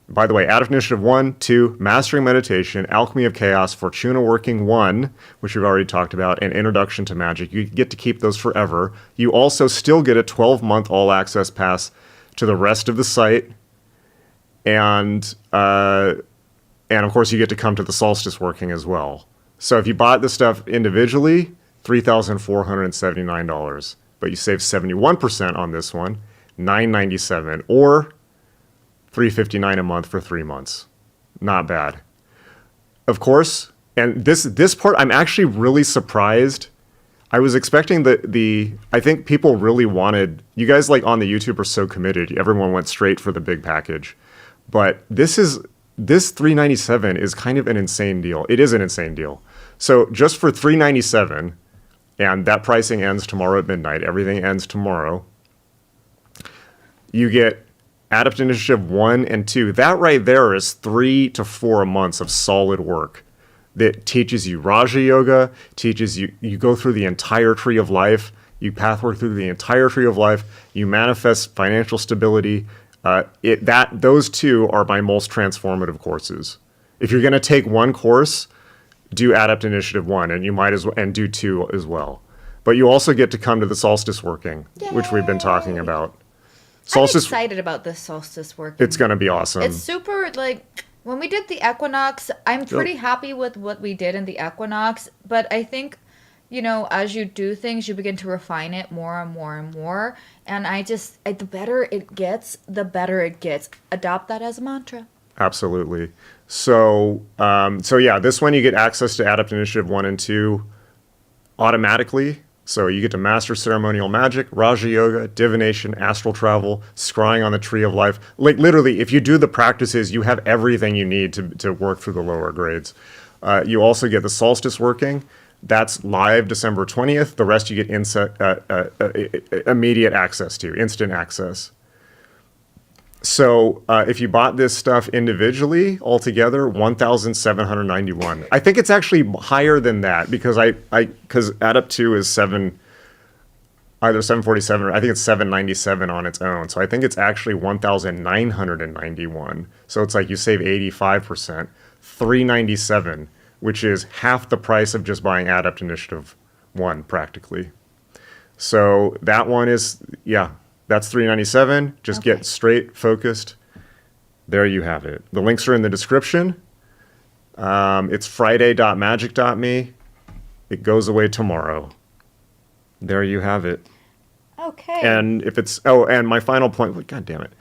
By the way, Adaptive Initiative 1, 2, Mastering Meditation, Alchemy of Chaos, Fortuna Working 1, which we've already talked about, and Introduction to Magic. You get to keep those forever. You also still get a 12-month all-access pass to the rest of the site. And of course, you get to come to the Solstice Working as well. So if you bought this stuff individually, $3,479. But you save 71% on this one, $997, or $359 a month for 3 months. Not bad. Of course, and this part, I'm actually really surprised. I was expecting I think people really wanted, you guys like on the YouTube are so committed. Everyone went straight for the big package. But this $397 is kind of an insane deal. It is an insane deal. So just for $397, and that pricing ends tomorrow at midnight. Everything ends tomorrow. You get Adaptive Initiative 1 and 2. That right there is 3 to 4 months of solid work that teaches you Raja Yoga, teaches you go through the entire tree of life, you pathwork through the entire tree of life, you manifest financial stability. Those 2 are my most transformative courses. If you're going to take one course, do Adaptive Initiative 1, and you might as well, and do 2 as well. But you also get to come to the Solstice Working, which we've been talking about. Solstice, I'm excited about this Solstice Working. It's going to be awesome. It's super, when we did the Equinox, I'm pretty happy with what we did in the Equinox, but I think, as you do things, you begin to refine it more and more and more, and the better it gets, the better it gets. Adopt that as a mantra. Absolutely. So yeah, this one you get access to Adaptive Initiative 1 and 2 automatically. So you get to master ceremonial magic, Raja Yoga, divination, astral travel, scrying on the tree of life. Like literally, if you do the practices, you have everything you need to work through the lower grades. You also get the Solstice Working. That's live December 20th. The rest you get immediate access to, instant access. So if you bought this stuff individually, altogether, $1,791. I think it's actually higher than that because because Adapt 2 is either 747 or I think it's 797 on its own. So I think it's actually 1,991. So it's like you save 85%, $397, which is half the price of just buying Adapt Initiative 1 practically. So that one is, yeah. That's $397. Just get straight focused. There you have it. The links are in the description. It's friday.magic.me. It goes away tomorrow. There you have it. Okay. And and my final point, God damn it.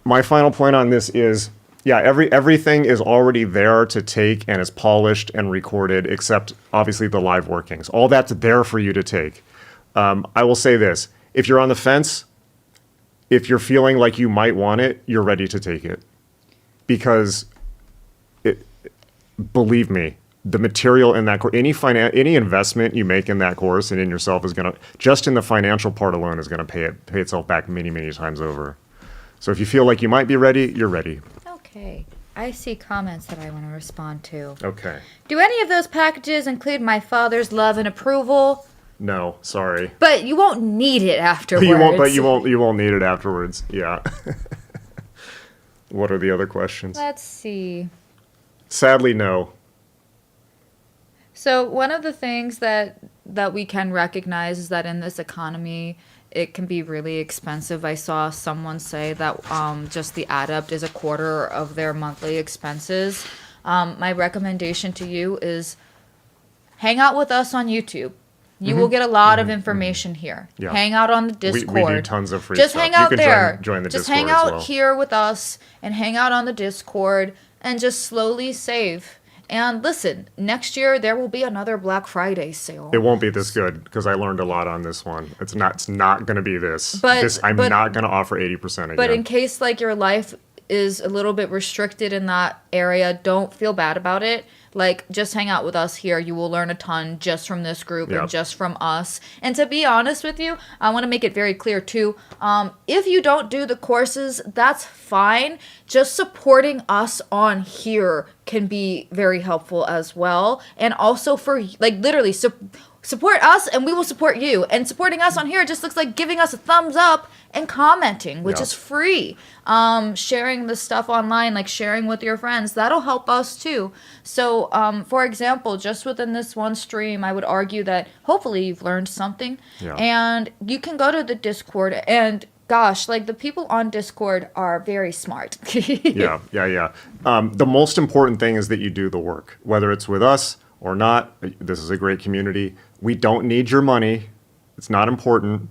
My final point on this is, yeah, everything is already there to take and is polished and recorded, except obviously the live workings. All that's there for you to take. I will say this. If you're on the fence, if you're feeling like you might want it, you're ready to take it. Because, believe me, the material in that course, any investment you make in that course and in yourself is going to, just in the financial part alone, is going to pay itself back many, many times over. So if you feel like you might be ready, you're ready. Okay. I see comments that I want to respond to. Okay. Do any of those packages include my father's love and approval? No, sorry. But you won't need it afterwards. You won't need it afterwards. Yeah. What are the other questions? Let's see. Sadly, no. So one of the things that we can recognize is that in this economy, it can be really expensive. I saw someone say that just the adept is a quarter of their monthly expenses. My recommendation to you is hang out with us on YouTube. You will get a lot of information here. Yeah. Hang out on the Discord. We do tons of free Just stuff. hang out you can there. Join the just Discord hang out as well. here with us and hang out on the Discord and just slowly save. And listen, next year there will be another Black Friday sale. It won't be this good because I learned a lot on this one. It's not going to be this. But I'm not going to offer 80% again. But in case like your life is a little bit restricted in that area, don't feel bad about it. Like, just hang out with us here. You will learn a ton just from this group and just from us. And to be honest with you, I want to make it very clear too. If you don't do the courses, that's fine. Just supporting us on here can be very helpful as well. And also for, like, literally, support us and we will support you. And supporting us on here just looks like giving us a thumbs up and commenting, which is free. Sharing the stuff online, like sharing with your friends, that'll help us too. So, for example, just within this one stream, I would argue that hopefully you've learned something. Yeah. And you can go to the Discord and gosh, like the people on Discord are very smart. Yeah. The most important thing is that you do the work, whether it's with us or not. This is a great community. We don't need your money. It's not important.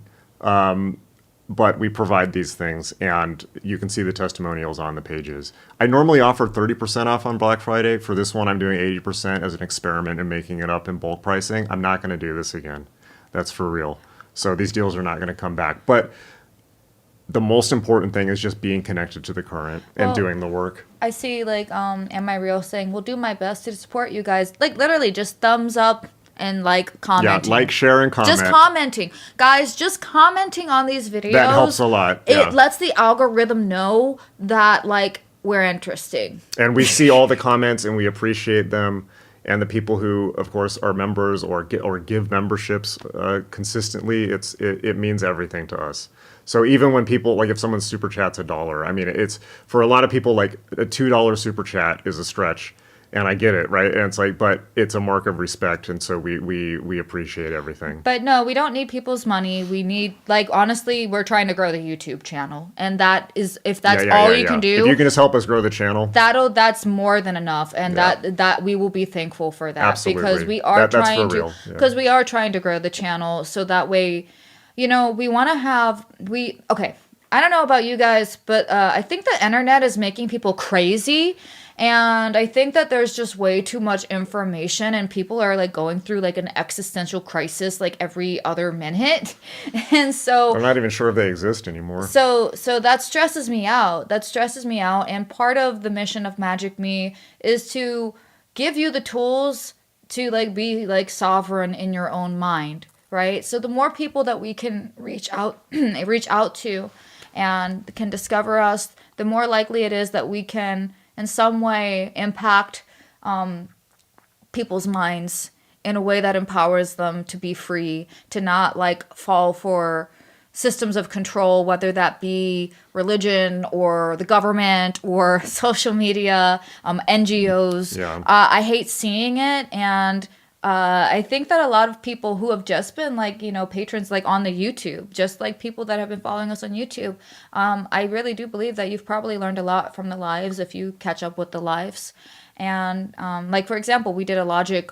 But we provide these things, and you can see the testimonials on the pages. I normally offer 30% off on Black Friday. For this one, I'm doing 80% as an experiment and making it up in bulk pricing. I'm not going to do this again. That's for real. So these deals are not going to come back. But the most important thing is just being connected to the current and doing the work. I see, like, Am I Real saying, we'll do my best to support you guys. Like, literally, just thumbs up and, like, commenting. Yeah, like, share, and comment. Just commenting. Guys, just commenting on these videos. That helps a lot. Yeah. It lets the algorithm know that, like, we're interesting. And we see all the comments, and we appreciate them. And the people who, of course, are members or give memberships consistently, it means everything to us. So even when people, like if someone super chats $1, I mean, it's for a lot of people, like a $2 super chat is a stretch. And I get it, right? And it's like, but it's a mark of respect. And so we appreciate everything. But no, we don't need people's money. We need, like, honestly, we're trying to grow the YouTube channel. And that is, if that's all you can do. If you can just help us grow the channel. That's more than enough. And that we will be thankful for that. Absolutely. Because we are we are trying to grow the channel. So that way, you know, we want to have, okay. I don't know about you guys, but I think the internet is making people crazy. And I think that there's just way too much information and people are like going through like an existential crisis like every other minute. And so I'm not even sure if they exist anymore. So that stresses me out. And part of the mission of Magick Me is to give you the tools to like be like sovereign in your own mind, right? So the more people that we can reach out to and can discover us, the more likely it is that we can in some way impact people's minds in a way that empowers them to be free, to not like fall for systems of control, whether that be religion or the government or social media, NGOs. Yeah. I hate seeing it. And I think that a lot of people who have just been like, you know, patrons like on the YouTube, just like people that have been following us on YouTube, I really do believe that you've probably learned a lot from the lives if you catch up with the lives. And like, for example, we did a Logic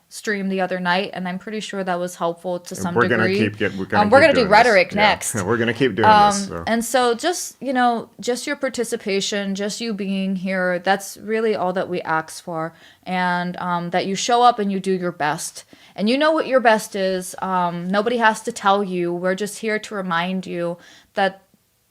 stream the other night, and I'm pretty sure that was helpful to some degree. We're going to do rhetoric next. Yeah, we're going to keep doing this. So. And so just, you know, just your participation, just you being here, that's really all that we ask for. And that you show up and you do your best. And you know what your best is. Nobody has to tell you. We're just here to remind you that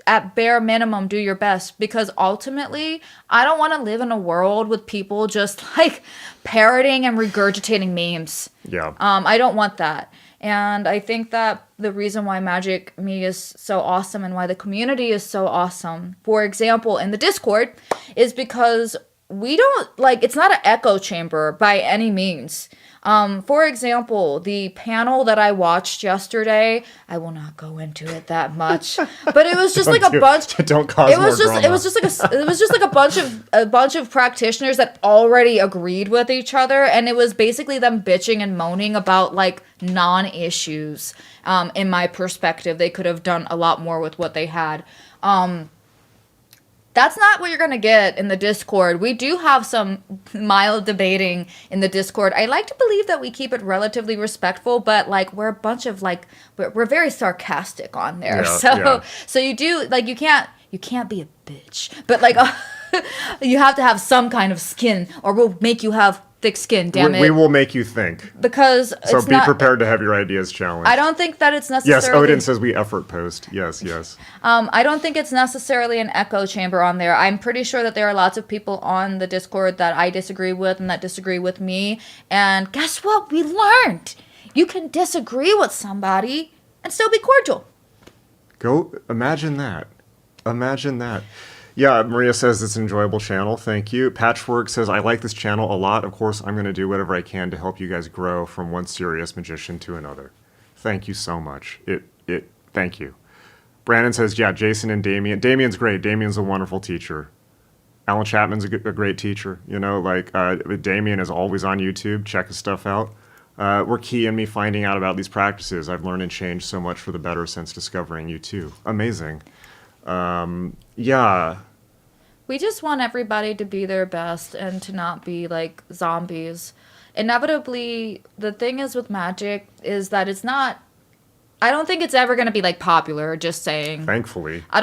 at bare minimum, do your best, because ultimately, I don't want to live in a world with people just like parroting and regurgitating memes. Yeah. I don't want that. And I think that the reason why Magick Me is so awesome and why the community is so awesome, for example, in the Discord, is because we don't, like, it's not an echo chamber by any means. For example, the panel that I watched yesterday, I will not go into it that much, but it was just like a bunch. Don't cause more drama. It was just like a bunch of practitioners that already agreed with each other, and it was basically them bitching and moaning about like non-issues. In my perspective, they could have done a lot more with what they had. That's not what you're going to get in the Discord. We do have some mild debating in the Discord. I like to believe that we keep it relatively respectful, but like we're a bunch of like we're very sarcastic on there. So you do like you can't be a bitch. But like you have to have some kind of skin or we'll make you have thick skin, damn it. We will make you think. Because so be prepared to have your ideas challenged. I don't think that it's necessarily... Yes, Odin says we effort post. Yes. I don't think it's necessarily an echo chamber on there. I'm pretty sure that there are lots of people on the Discord that I disagree with and that disagree with me. And guess what? We learned. You can disagree with somebody and still be cordial. Imagine that. Yeah, Maria says it's an enjoyable channel. Thank you. Patchwork says, I like this channel a lot. Of course, I'm going to do whatever I can to help you guys grow from one serious magician to another. Thank you so much. Thank you. Brandon says, yeah, Jason and Damien. Damien's great. Damien's a wonderful teacher. Alan Chapman's a great teacher. You know, like Damien is always on YouTube. Check his stuff out. Were key in me finding out about these practices. I've learned and changed so much for the better since discovering you too. Amazing. Yeah. We just want everybody to be their best and to not be like zombies. Inevitably, the thing is with Magick is that it's not... I don't think it's ever going to be like popular, just saying. Thankfully. I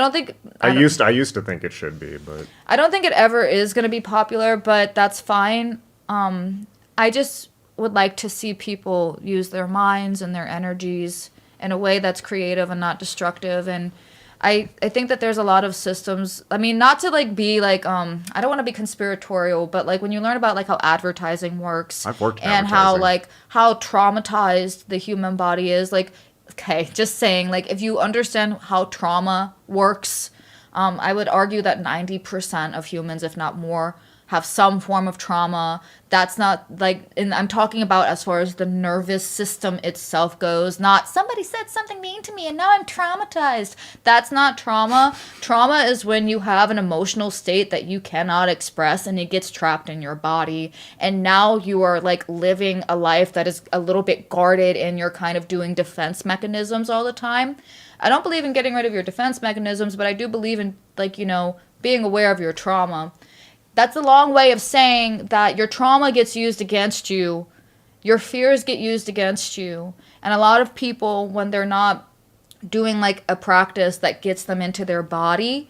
used to think it should be, but... I don't think it ever is going to be popular, but that's fine. I just would like to see people use their minds and their energies in a way that's creative and not destructive. And I think that there's a lot of systems. I mean, not to like be like I don't want to be conspiratorial, but like when you learn about like how advertising works I've worked in and advertising. how traumatized the human body is, like okay, just saying, like if you understand how trauma works, I would argue that 90% of humans, if not more, have some form of trauma. That's not like, and I'm talking about as far as the nervous system itself goes, not somebody said something mean to me and now I'm traumatized. That's not trauma. Trauma is when you have an emotional state that you cannot express and it gets trapped in your body. And now you are like living a life that is a little bit guarded and you're kind of doing defense mechanisms all the time. I don't believe in getting rid of your defense mechanisms, but I do believe in like, you know, being aware of your trauma. That's a long way of saying that your trauma gets used against you, your fears get used against you, and a lot of people, when they're not doing like a practice that gets them into their body,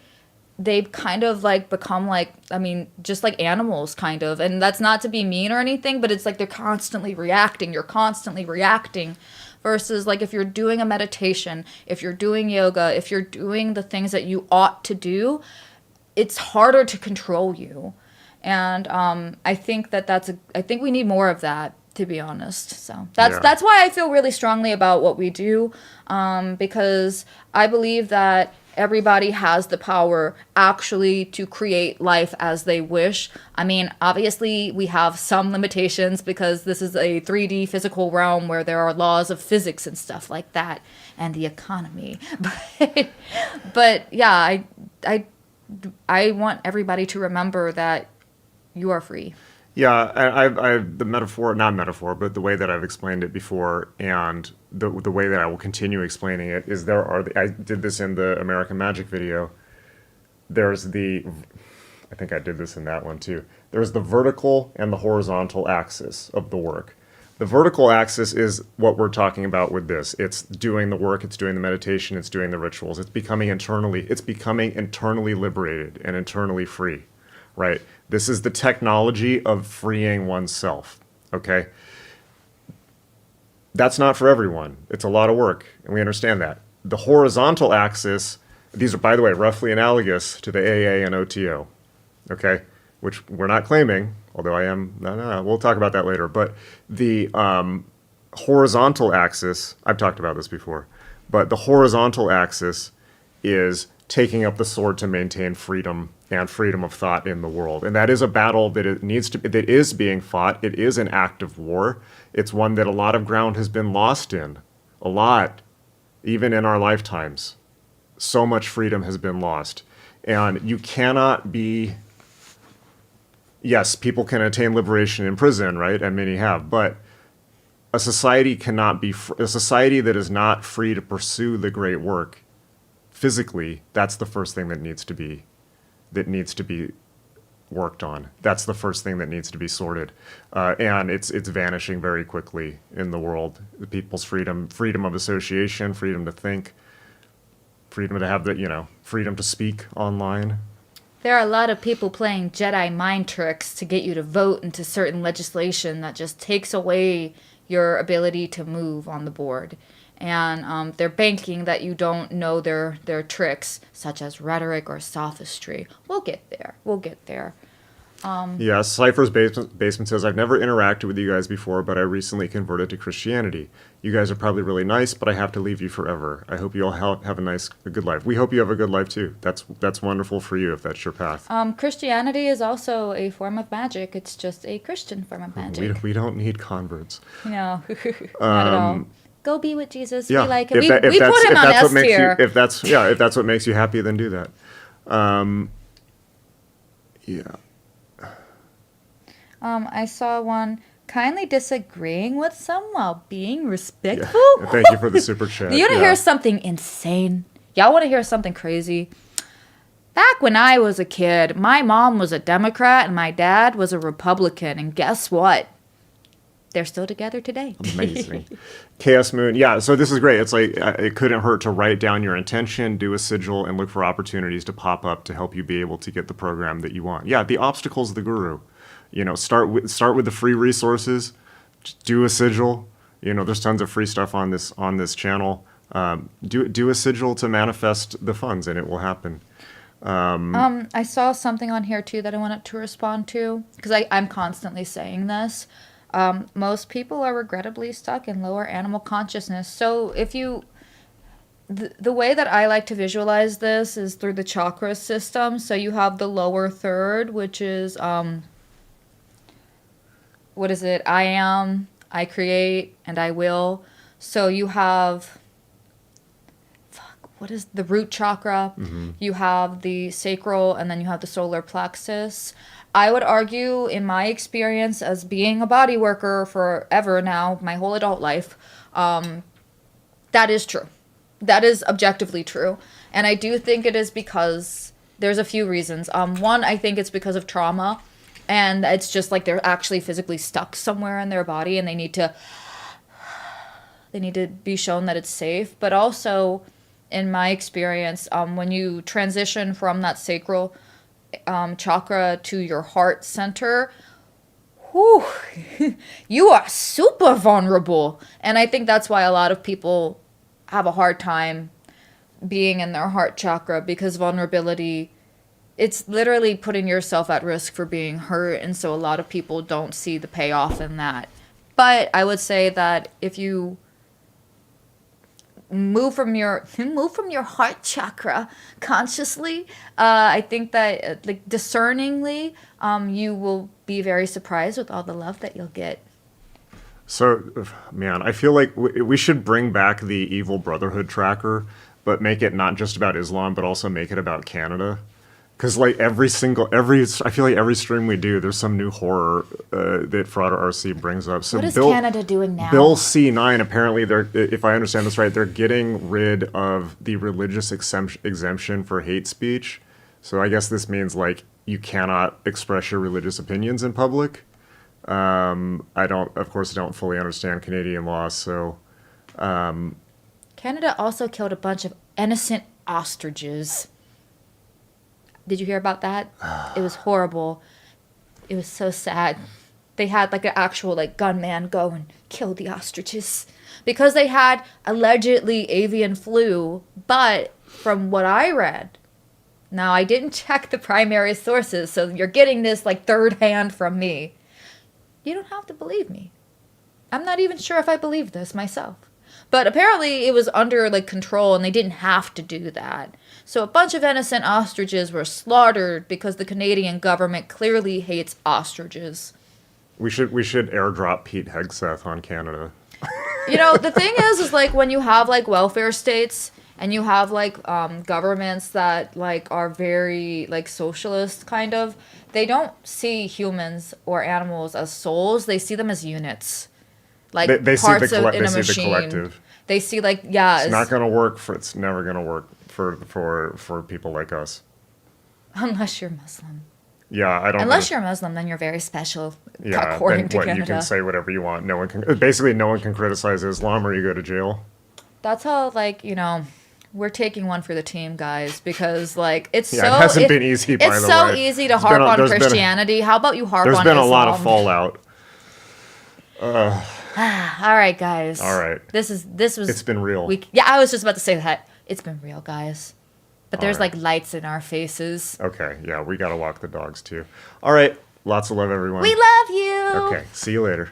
they've kind of like become like, I mean, just like animals kind of, and that's not to be mean or anything, but it's like they're constantly reacting, you're constantly reacting, versus like if you're doing a meditation, if you're doing yoga, if you're doing the things that you ought to do, it's harder to control you. And I think I think we need more of that, to be honest. So that's why I feel really strongly about what we do, because I believe that everybody has the power actually to create life as they wish. I mean, obviously we have some limitations because this is a 3D physical realm where there are laws of physics and stuff like that, and the economy. But yeah, I want everybody to remember that you are free. Yeah, the metaphor, not metaphor, but the way that I've explained it before, and the way that I will continue explaining it is I did this in the American Magic video. I think I did this in that one too. There's the vertical and the horizontal axis of the work. The vertical axis is what we're talking about with this. It's doing the work, it's doing the meditation, it's doing the rituals. It's becoming internally liberated and internally free, right? This is the technology of freeing oneself, okay? That's not for everyone. It's a lot of work, and we understand that. The horizontal axis, these are, by the way, roughly analogous to the AA and OTO, okay? Which we're not claiming, although I am, no, we'll talk about that later. But the horizontal axis, I've talked about this before, but the horizontal axis is taking up the sword to maintain freedom and freedom of thought in the world. And that is a battle that that is being fought. It is an active war. It's one that a lot of ground has been lost in. A lot, even in our lifetimes. So much freedom has been lost. And you cannot be, yes, people can attain liberation in prison, right? And many have, but a society cannot be, a society that is not free to pursue the great work physically, that's the first thing that needs to be worked on. That's the first thing that needs to be sorted. And it's vanishing very quickly in the world. The people's freedom of association, freedom to think, freedom to have freedom to speak online. There are a lot of people playing Jedi mind tricks to get you to vote into certain legislation that just takes away your ability to move on the board. And they're banking that you don't know their tricks, such as rhetoric or sophistry. We'll get there. Yeah, Cypher's Basement says, I've never interacted with you guys before, but I recently converted to Christianity. You guys are probably really nice, but I have to leave you forever. I hope you all have a good life. We hope you have a good life too. That's wonderful for you if that's your path. Christianity is also a form of magic. It's just a Christian form of magic. We don't need converts. No, not at all. Go be with Jesus. Yeah, We like him. We put him on S tier. If that's what makes you happy, then do that. Yeah. I saw one kindly disagreeing with some while being respectful. Yeah. Thank you for the super chat. You want to hear something insane? Y'all want to hear something crazy? Back when I was a kid, my mom was a Democrat and my dad was a Republican. And guess what? They're still together today. Amazing. Chaos Moon. Yeah, so this is great. It's like it couldn't hurt to write down your intention, do a sigil, and look for opportunities to pop up to help you be able to get the program that you want. Yeah, the obstacle's the guru. Start with the free resources. Just do a sigil. There's tons of free stuff on this channel. Do a sigil to manifest the funds, and it will happen. I saw something on here too that I wanted to respond to because I'm constantly saying this. Most people are regrettably stuck in lower animal consciousness. So if you, the way that I like to visualize this is through the chakra system. So you have the lower third, which is what is it? I am, I create, and I will. So you have, what is the root chakra? Mm-hmm. You have the sacral, and then you have the solar plexus. I would argue, in my experience as being a body worker forever now, my whole adult life, that is true. That is objectively true. And I do think it is because there's a few reasons. One, I think it's because of trauma. And it's just like they're actually physically stuck somewhere in their body and they need to be shown that it's safe. But also, in my experience, when you transition from that sacral chakra to your heart center, whew, you are super vulnerable. And I think that's why a lot of people have a hard time being in their heart chakra, because vulnerability, it's literally putting yourself at risk for being hurt. And so a lot of people don't see the payoff in that. But I would say that if you move from your heart chakra consciously, I think that like discerningly, you will be very surprised with all the love that you'll get. So, man, I feel like we should bring back the Evil Brotherhood tracker, but make it not just about Islam, but also make it about Canada. Because like I feel like every stream we do, there's some new horror that Frauder RC brings up. So what is Canada doing now? Bill C9, apparently, if I understand this right, they're getting rid of the religious exemption for hate speech. So I guess this means like you cannot express your religious opinions in public. Of course, don't fully understand Canadian law, so. Canada also killed a bunch of innocent ostriches. Did you hear about that? It was horrible. It was so sad. They had like an actual like gunman go and kill the ostriches because they had allegedly avian flu. But from what I read, now I didn't check the primary sources, so you're getting this like third hand from me. You don't have to believe me. I'm not even sure if I believe this myself. But apparently it was under like control and they didn't have to do that. So a bunch of innocent ostriches were slaughtered because the Canadian government clearly hates ostriches. We should airdrop Pete Hegseth on Canada. You know, the thing is like when you have like welfare states and you have like governments that like are very like socialist kind of, they don't see humans or animals as souls. They see them as units, like They see parts the of in a they see the machine. collective. They see like yeah, It's not going to work for. It's never going to work for people like us. unless you're Muslim. Yeah, I don't. Unless you're Muslim, then you're very special. Yeah, according then to what? Canada. You can say whatever you want. No one can. Basically, no one can criticize Islam, or you go to jail. That's how like you know. We're taking one for the team, guys, because like it's Yeah, so it hasn't been easy. By it's the so way. easy to There's harp been a- on there's been a- Christianity. How about you harp on There's been a lot of Islam? fallout. All right, guys. All right. This was. It's been real. Yeah, I was just about to say that. It's been real, guys. But there's All right. like lights in our faces. Okay, yeah, we got to walk the dogs too. All right, lots of love, everyone. We love you. Okay, see you later.